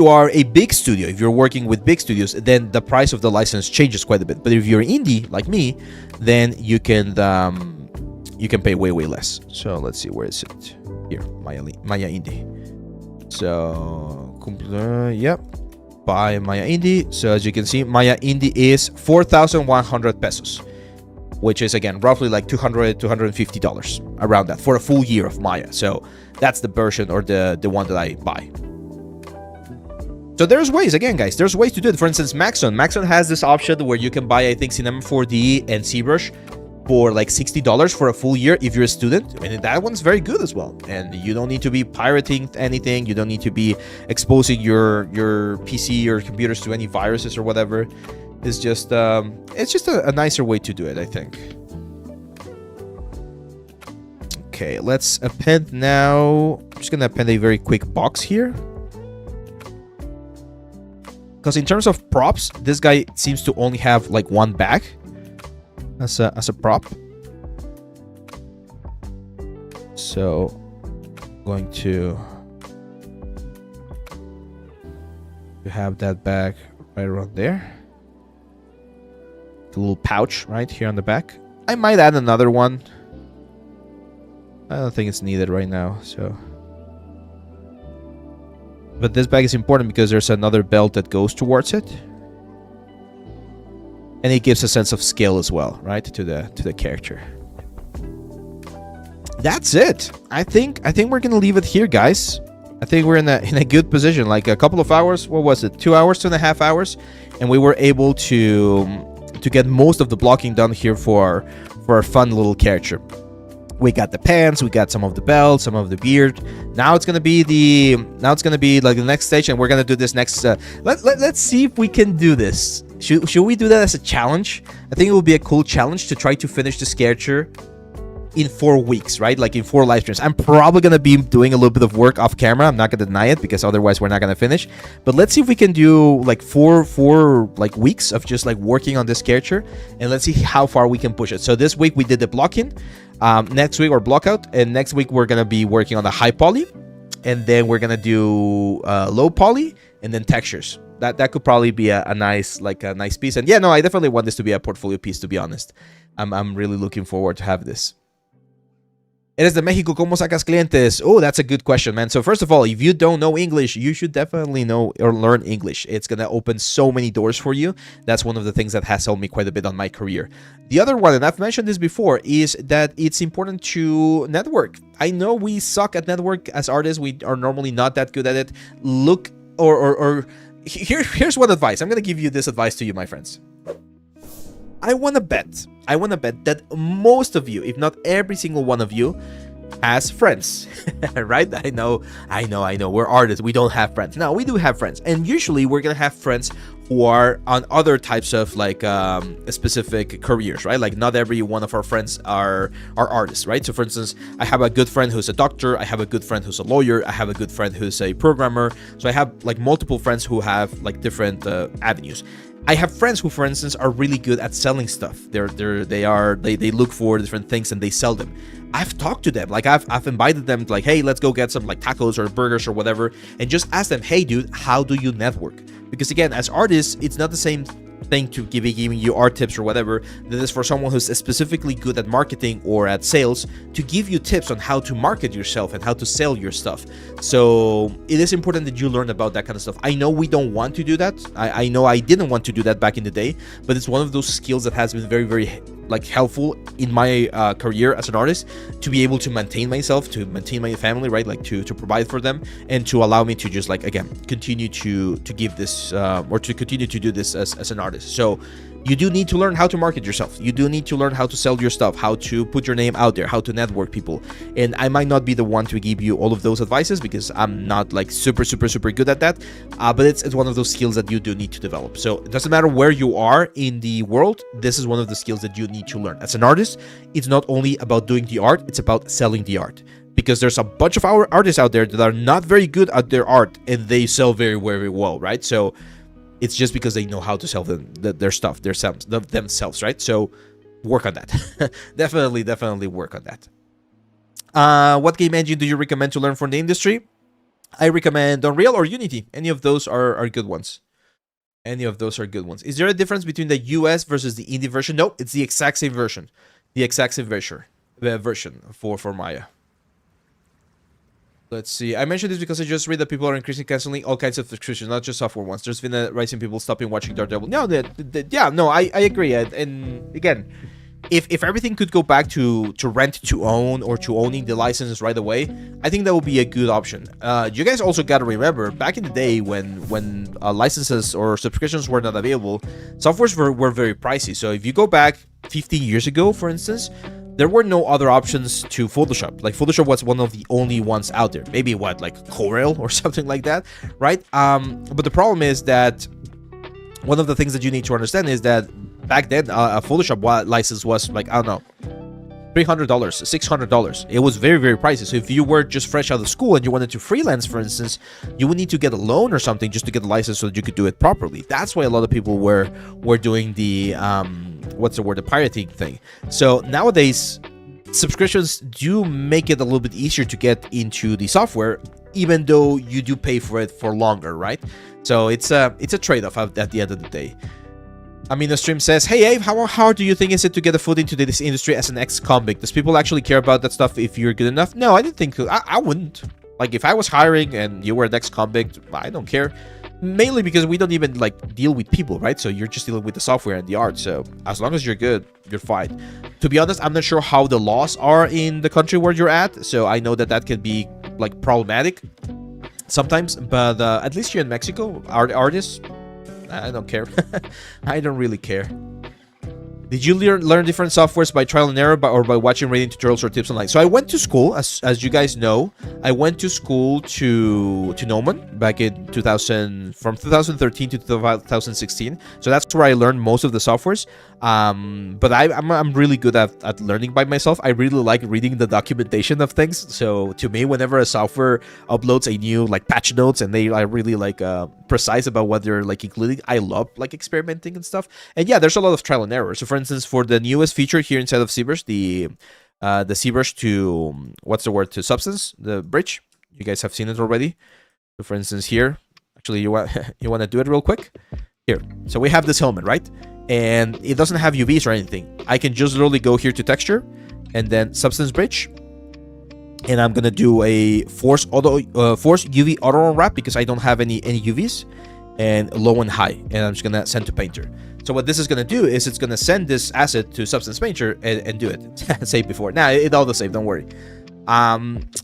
are a big studio, if you're working with big studios, then the price of the license changes quite a bit. But if you're indie like me, then you can pay way less. So let's see, where is it? Here, Maya Indie. So yep, buy Maya Indie. So as you can see, Maya Indie is 4,100 pesos. Which is, again, roughly like $200, $250, around that, for a full year of Maya. So that's the version, or the one that I buy. So there's ways, again, guys, there's ways to do it. For instance, Maxon has this option where you can buy, I think, Cinema 4D and ZBrush for like $60 for a full year if you're a student. And that one's very good as well. And you don't need to be pirating anything. You don't need to be exposing your PC or computers to any viruses or whatever. It's just a nicer way to do it, I think. Okay, let's append now. I'm just gonna append a very quick box here, because in terms of props, this guy seems to only have like one bag as a prop. So I'm going to have that bag right around there. The little pouch right here on the back. I might add another one. I don't think it's needed right now, so But this bag is important because there's another belt that goes towards it. And it gives a sense of scale as well, right? To the character. That's it. I think we're gonna leave it here, guys. I think we're in a good position. Like a couple of hours. What was it? 2 hours, 2.5 hours, and we were able to get most of the blocking done here for our fun little character. We got the pants, we got some of the belt, some of the beard. Now it's gonna be like the next stage, and we're gonna do this next. Let's see if we can do this. Should we do that as a challenge? I think it would be a cool challenge to try to finish this character in 4 weeks, right? Like in 4 live streams. I'm probably gonna be doing a little bit of work off camera. I'm not gonna deny it because otherwise we're not gonna finish. But let's see if we can do like four like weeks of just like working on this character, and let's see how far we can push it. So this week we did the blocking, next week or block out, and next week we're gonna be working on the high poly, and then we're gonna do low poly, and then textures. That could probably be a nice piece. And yeah, no, I definitely want this to be a portfolio piece, to be honest. I'm really looking forward to have this. Eres de Mexico, ¿cómo sacas clientes? Oh, that's a good question, man. So first of all, if you don't know English, you should definitely know or learn English. It's going to open so many doors for you. That's one of the things that has helped me quite a bit on my career. The other one, and I've mentioned this before, is that it's important to network. I know we suck at network as artists. We are normally not that good at it. Look, here's one advice. I'm going to give you this advice to you, my friends. I want to bet that most of you, if not every single one of you, has friends, right? I know. We're artists. We don't have friends. No, we do have friends. And usually we're going to have friends who are on other types of like specific careers, right? Like not every one of our friends are artists, right? So for instance, I have a good friend who's a doctor. I have a good friend who's a lawyer. I have a good friend who's a programmer. So I have like multiple friends who have like different avenues. I have friends who, for instance, are really good at selling stuff. They look for different things and they sell them. I've talked to them, like I've invited them to like, hey, let's go get some like tacos or burgers or whatever, and just ask them, hey, dude, how do you network? Because again, as artists, it's not the same thing to giving you art tips or whatever that is for someone who's specifically good at marketing or at sales to give you tips on how to market yourself and how to sell your stuff. So it is important that you learn about that kind of stuff. I know we don't want to do that. I know I didn't want to do that back in the day, but it's one of those skills that has been very, very like helpful in my career as an artist, to be able to maintain myself, to maintain my family, right? Like to provide for them, and to allow me to just like, again, continue to give this or to continue to do this as an artist. So you do need to learn how to market yourself. You do need to learn how to sell your stuff, how to put your name out there, how to network people. And I might not be the one to give you all of those advices because I'm not like super good at that. But it's one of those skills that you do need to develop. So it doesn't matter where you are in the world. This is one of the skills that you need to learn. As an artist, it's not only about doing the art, it's about selling the art. Because there's a bunch of our artists out there that are not very good at their art and they sell very, very well, right? So it's just because they know how to sell their stuff, themselves, right? So work on that. definitely work on that. What game engine do you recommend to learn from the industry? I recommend Unreal or Unity. Any of those are good ones. Is there a difference between the US versus the indie version? No, it's the exact same version. The version for Maya. Let's see. I mentioned this because I just read that people are increasingly canceling all kinds of subscriptions, not just software ones. There's been a rise in people stopping watching Daredevil. No, I agree. And again, if everything could go back to rent to own or to owning the licenses right away, I think that would be a good option. You guys also got to remember, back in the day when licenses or subscriptions were not available, softwares were very pricey. So if you go back 15 years ago, for instance, there were no other options to Photoshop. Like Photoshop was one of the only ones out there. Maybe like Corel or something like that, right? But the problem is that one of the things that you need to understand is that back then a Photoshop license was like, I don't know, $300, $600. It was very, very pricey. So if you were just fresh out of school and you wanted to freelance, for instance, you would need to get a loan or something just to get the license so that you could do it properly. That's why a lot of people were doing the the pirating thing. So nowadays, subscriptions do make it a little bit easier to get into the software, even though you do pay for it for longer, right? So it's a trade-off at the end of the day. Amino Stream says, hey Abe, how hard do you think is it to get a foot into this industry as an ex-convict? Does people actually care about that stuff if you're good enough? No, I didn't think... I wouldn't. Like, if I was hiring and you were an ex-convict, I don't care. Mainly because we don't even, like, deal with people, right? So you're just dealing with the software and the art. So as long as you're good, you're fine. To be honest, I'm not sure how the laws are in the country where you're at. So I know that that can be, like, problematic sometimes. But at least you're in Mexico. Artists, I don't care. I don't really care. Did you learn different softwares by trial and error or by watching reading tutorials or tips online? So I went to school, as you guys know. I went to school to Gnome back in from 2013 to 2016. So that's where I learned most of the softwares. But I'm really good at learning by myself. I really like reading the documentation of things. So to me, whenever a software uploads a new like patch notes and they are really like precise about what they're like including, I love like experimenting and stuff. And yeah, there's a lot of trial and error. So for instance, for the newest feature here inside of ZBrush, the ZBrush to Substance, the bridge, you guys have seen it already. So for instance here, actually you want to do it real quick here. So we have this helmet, right? And it doesn't have UVs or anything. I can just literally go here to texture and then Substance bridge, and I'm gonna do a force UV auto unwrap because I don't have any UVs, and low and high, and I'm just gonna send to Painter. So what this is gonna do is it's gonna send this asset to Substance Painter and do it. Save before. Now it's all the same. Don't worry.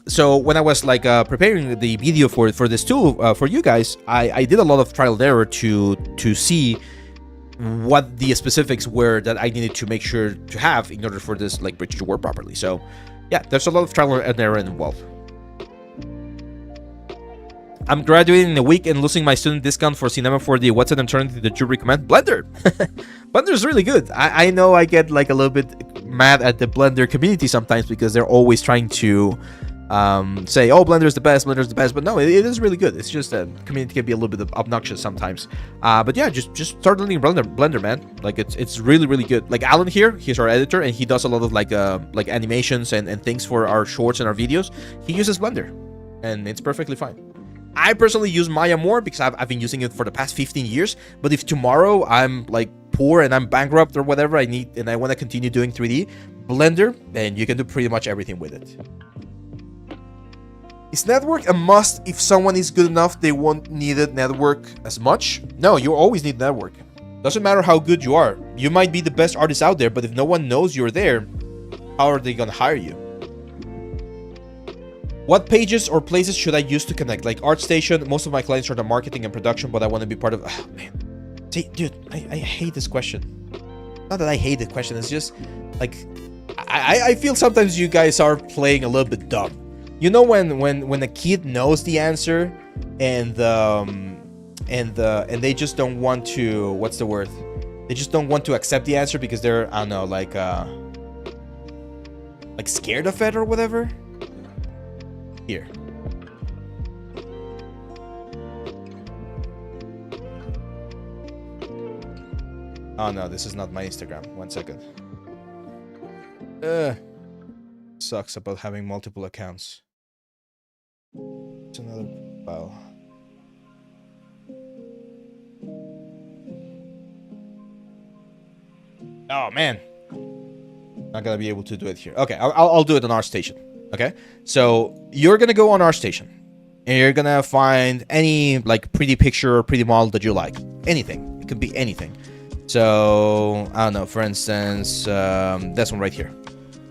So when I was like preparing the video for this tool for you guys, I did a lot of trial and error to see what the specifics were that I needed to make sure to have in order for this like bridge to work properly. So yeah, there's a lot of trial and error involved. I'm graduating in a week and losing my student discount for Cinema 4D. What's an alternative that you recommend? Blender. Blender is really good. I know I get like a little bit mad at the Blender community sometimes because they're always trying to say, oh, Blender is the best, but no, it is really good. It's just that community can be a little bit obnoxious sometimes. But yeah, just start learning Blender, man. Like it's really, really good. Like Alan here, he's our editor, and he does a lot of like animations and things for our shorts and our videos. He uses Blender, and it's perfectly fine. I personally use Maya more because I've been using it for the past 15 years. But if tomorrow I'm like poor and I'm bankrupt or whatever I need and I want to continue doing 3D, Blender, then you can do pretty much everything with it. Is network a must? If someone is good enough, they won't need it network as much? No, you always need network. Doesn't matter how good you are. You might be the best artist out there, but if no one knows you're there, how are they gonna hire you? What pages or places should I use to connect? Like ArtStation, most of my clients are the marketing and production, but I want to be part of... Oh, man. See, dude, I hate this question. Not that I hate the question, it's just like... I feel sometimes you guys are playing a little bit dumb. You know when a kid knows the answer and they just don't want to... What's the word? They just don't want to accept the answer because they're, I don't know, like scared of it or whatever? Here. Oh no, this is not my Instagram. 1 second. Sucks about having multiple accounts. It's another file. Oh man, not gonna be able to do it here. Okay, I'll do it on ArtStation. Okay, so you're gonna go on ArtStation and you're gonna find any like pretty picture or pretty model that you like. Anything. It could be anything. So I don't know, for instance, this one right here.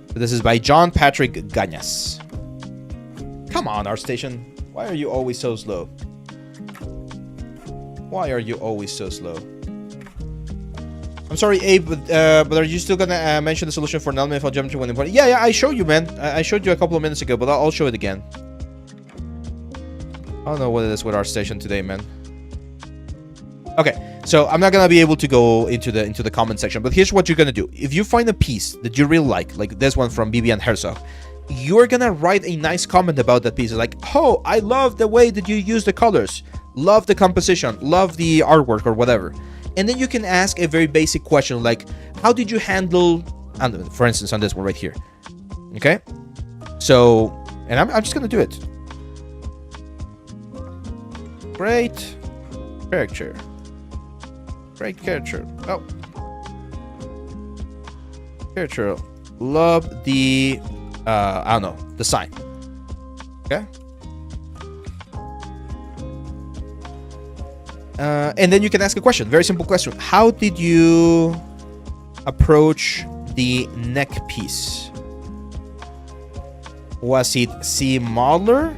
So this is by John Patrick Gañas. Come on, ArtStation. Why are you always so slow? Why are you always so slow? I'm sorry, Abe, but are you still gonna mention the solution for non-manifold geometry when importing? Yeah, I showed you, man. I showed you a couple of minutes ago, but I'll show it again. I don't know what it is with ArtStation today, man. Okay, so I'm not gonna be able to go into the comment section, but here's what you're gonna do. If you find a piece that you really like this one from Vivian Herzog, you're gonna write a nice comment about that piece. Like, oh, I love the way that you use the colors, love the composition, love the artwork, or whatever. And then you can ask a very basic question like, how did you handle, for instance, on this one right here. Okay? So, and I'm just going to do it. Great character. Great character. Oh. Character. Love the, I don't know, the sign. Okay? And then you can ask a question. Very simple question. How did you approach the neck piece? Was it C modeler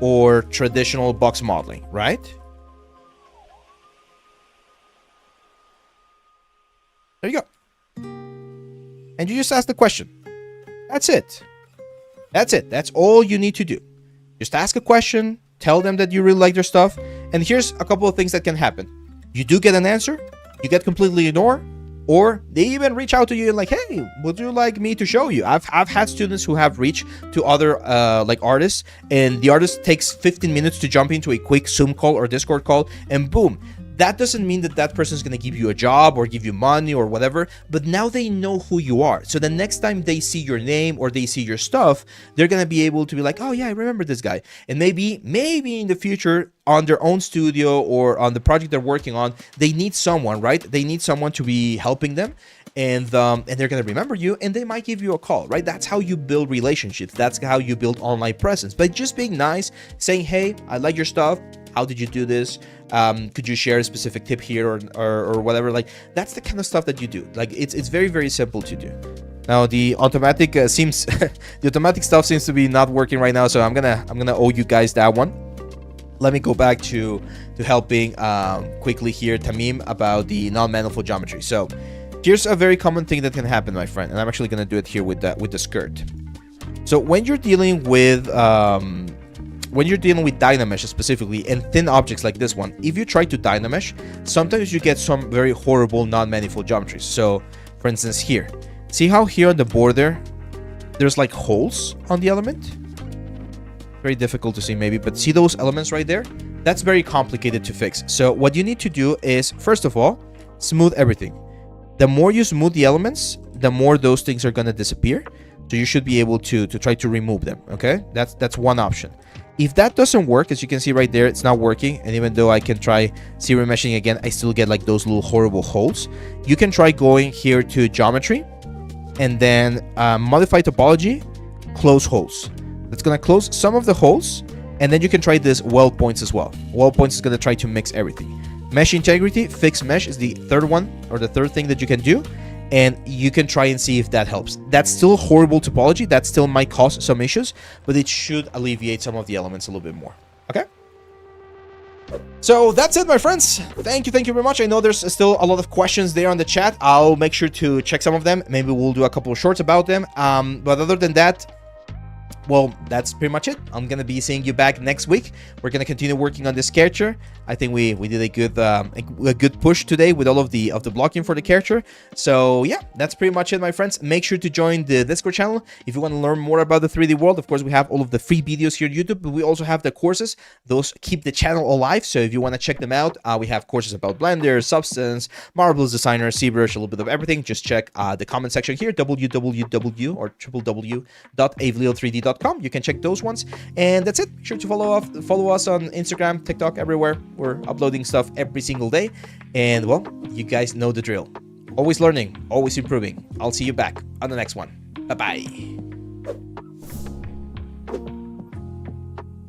or traditional box modeling, right? There you go. And you just ask the question. That's it. That's it. That's all you need to do. Just ask a question, tell them that you really like their stuff, and here's a couple of things that can happen. You do get an answer, you get completely ignored, or they even reach out to you and like, hey, would you like me to show you? I've had students who have reached to other like artists, and the artist takes 15 minutes to jump into a quick Zoom call or Discord call, and boom. That doesn't mean that that person is going to give you a job or give you money or whatever, but now they know who you are. So the next time they see your name or they see your stuff, they're going to be able to be like, oh yeah, I remember this guy. And maybe in the future on their own studio or on the project they're working on, they need someone, right? They need someone to be helping them. And they're going to remember you and they might give you a call, right? That's how you build relationships. That's how you build online presence. By just being nice, saying, hey, I like your stuff. How did you do this? Could you share a specific tip here or whatever? Like, that's the kind of stuff that you do. Like, it's very, very simple to do. Now the automatic the automatic stuff seems to be not working right now, so I'm gonna owe you guys that one. Let me go back to helping quickly here Tamim about the non-manifold geometry. So here's a very common thing that can happen, my friend, and I'm actually gonna do it here with the skirt. So when you're dealing with Dynamesh specifically and thin objects like this one, if you try to Dynamesh, sometimes you get some very horrible non-manifold geometries. So for instance here, see how here on the border there's like holes on the element? Very difficult to see maybe, but see those elements right there? That's very complicated to fix. So what you need to do is, first of all, smooth everything. The more you smooth the elements, the more those things are going to disappear. So you should be able to try to remove them, okay? That's one option. If that doesn't work, as you can see right there, it's not working. And even though I can try zero meshing again, I still get like those little horrible holes. You can try going here to geometry and then modify topology, close holes. That's going to close some of the holes. And then you can try this weld points as well. Weld points is going to try to mix everything. Mesh integrity, fixed mesh is the third one or the third thing that you can do. And you can try and see if that helps. That's still horrible topology. That still might cause some issues, but it should alleviate some of the elements a little bit more. Okay? So that's it, my friends. Thank you very much. I know there's still a lot of questions there on the chat. I'll make sure to check some of them. Maybe we'll do a couple of shorts about them. But other than that, well, that's pretty much it. I'm gonna be seeing you back next week. We're gonna continue working on this character. I think we did a good push today with all of the blocking for the character. So yeah, that's pretty much it, my friends. Make sure to join the Discord channel if you want to learn more about the 3D world. Of course, we have all of the free videos here on YouTube, but we also have the courses. Those keep the channel alive. So if you want to check them out, we have courses about Blender, Substance, Marvelous Designer, ZBrush, a little bit of everything. Just check the comment section here, www or www.avleal3d.com. You can check those ones, and that's it. Make sure to follow us on Instagram, TikTok, everywhere. We're uploading stuff every single day, and well, you guys know the drill. Always learning, always improving. I'll see you back on the next one. Bye bye.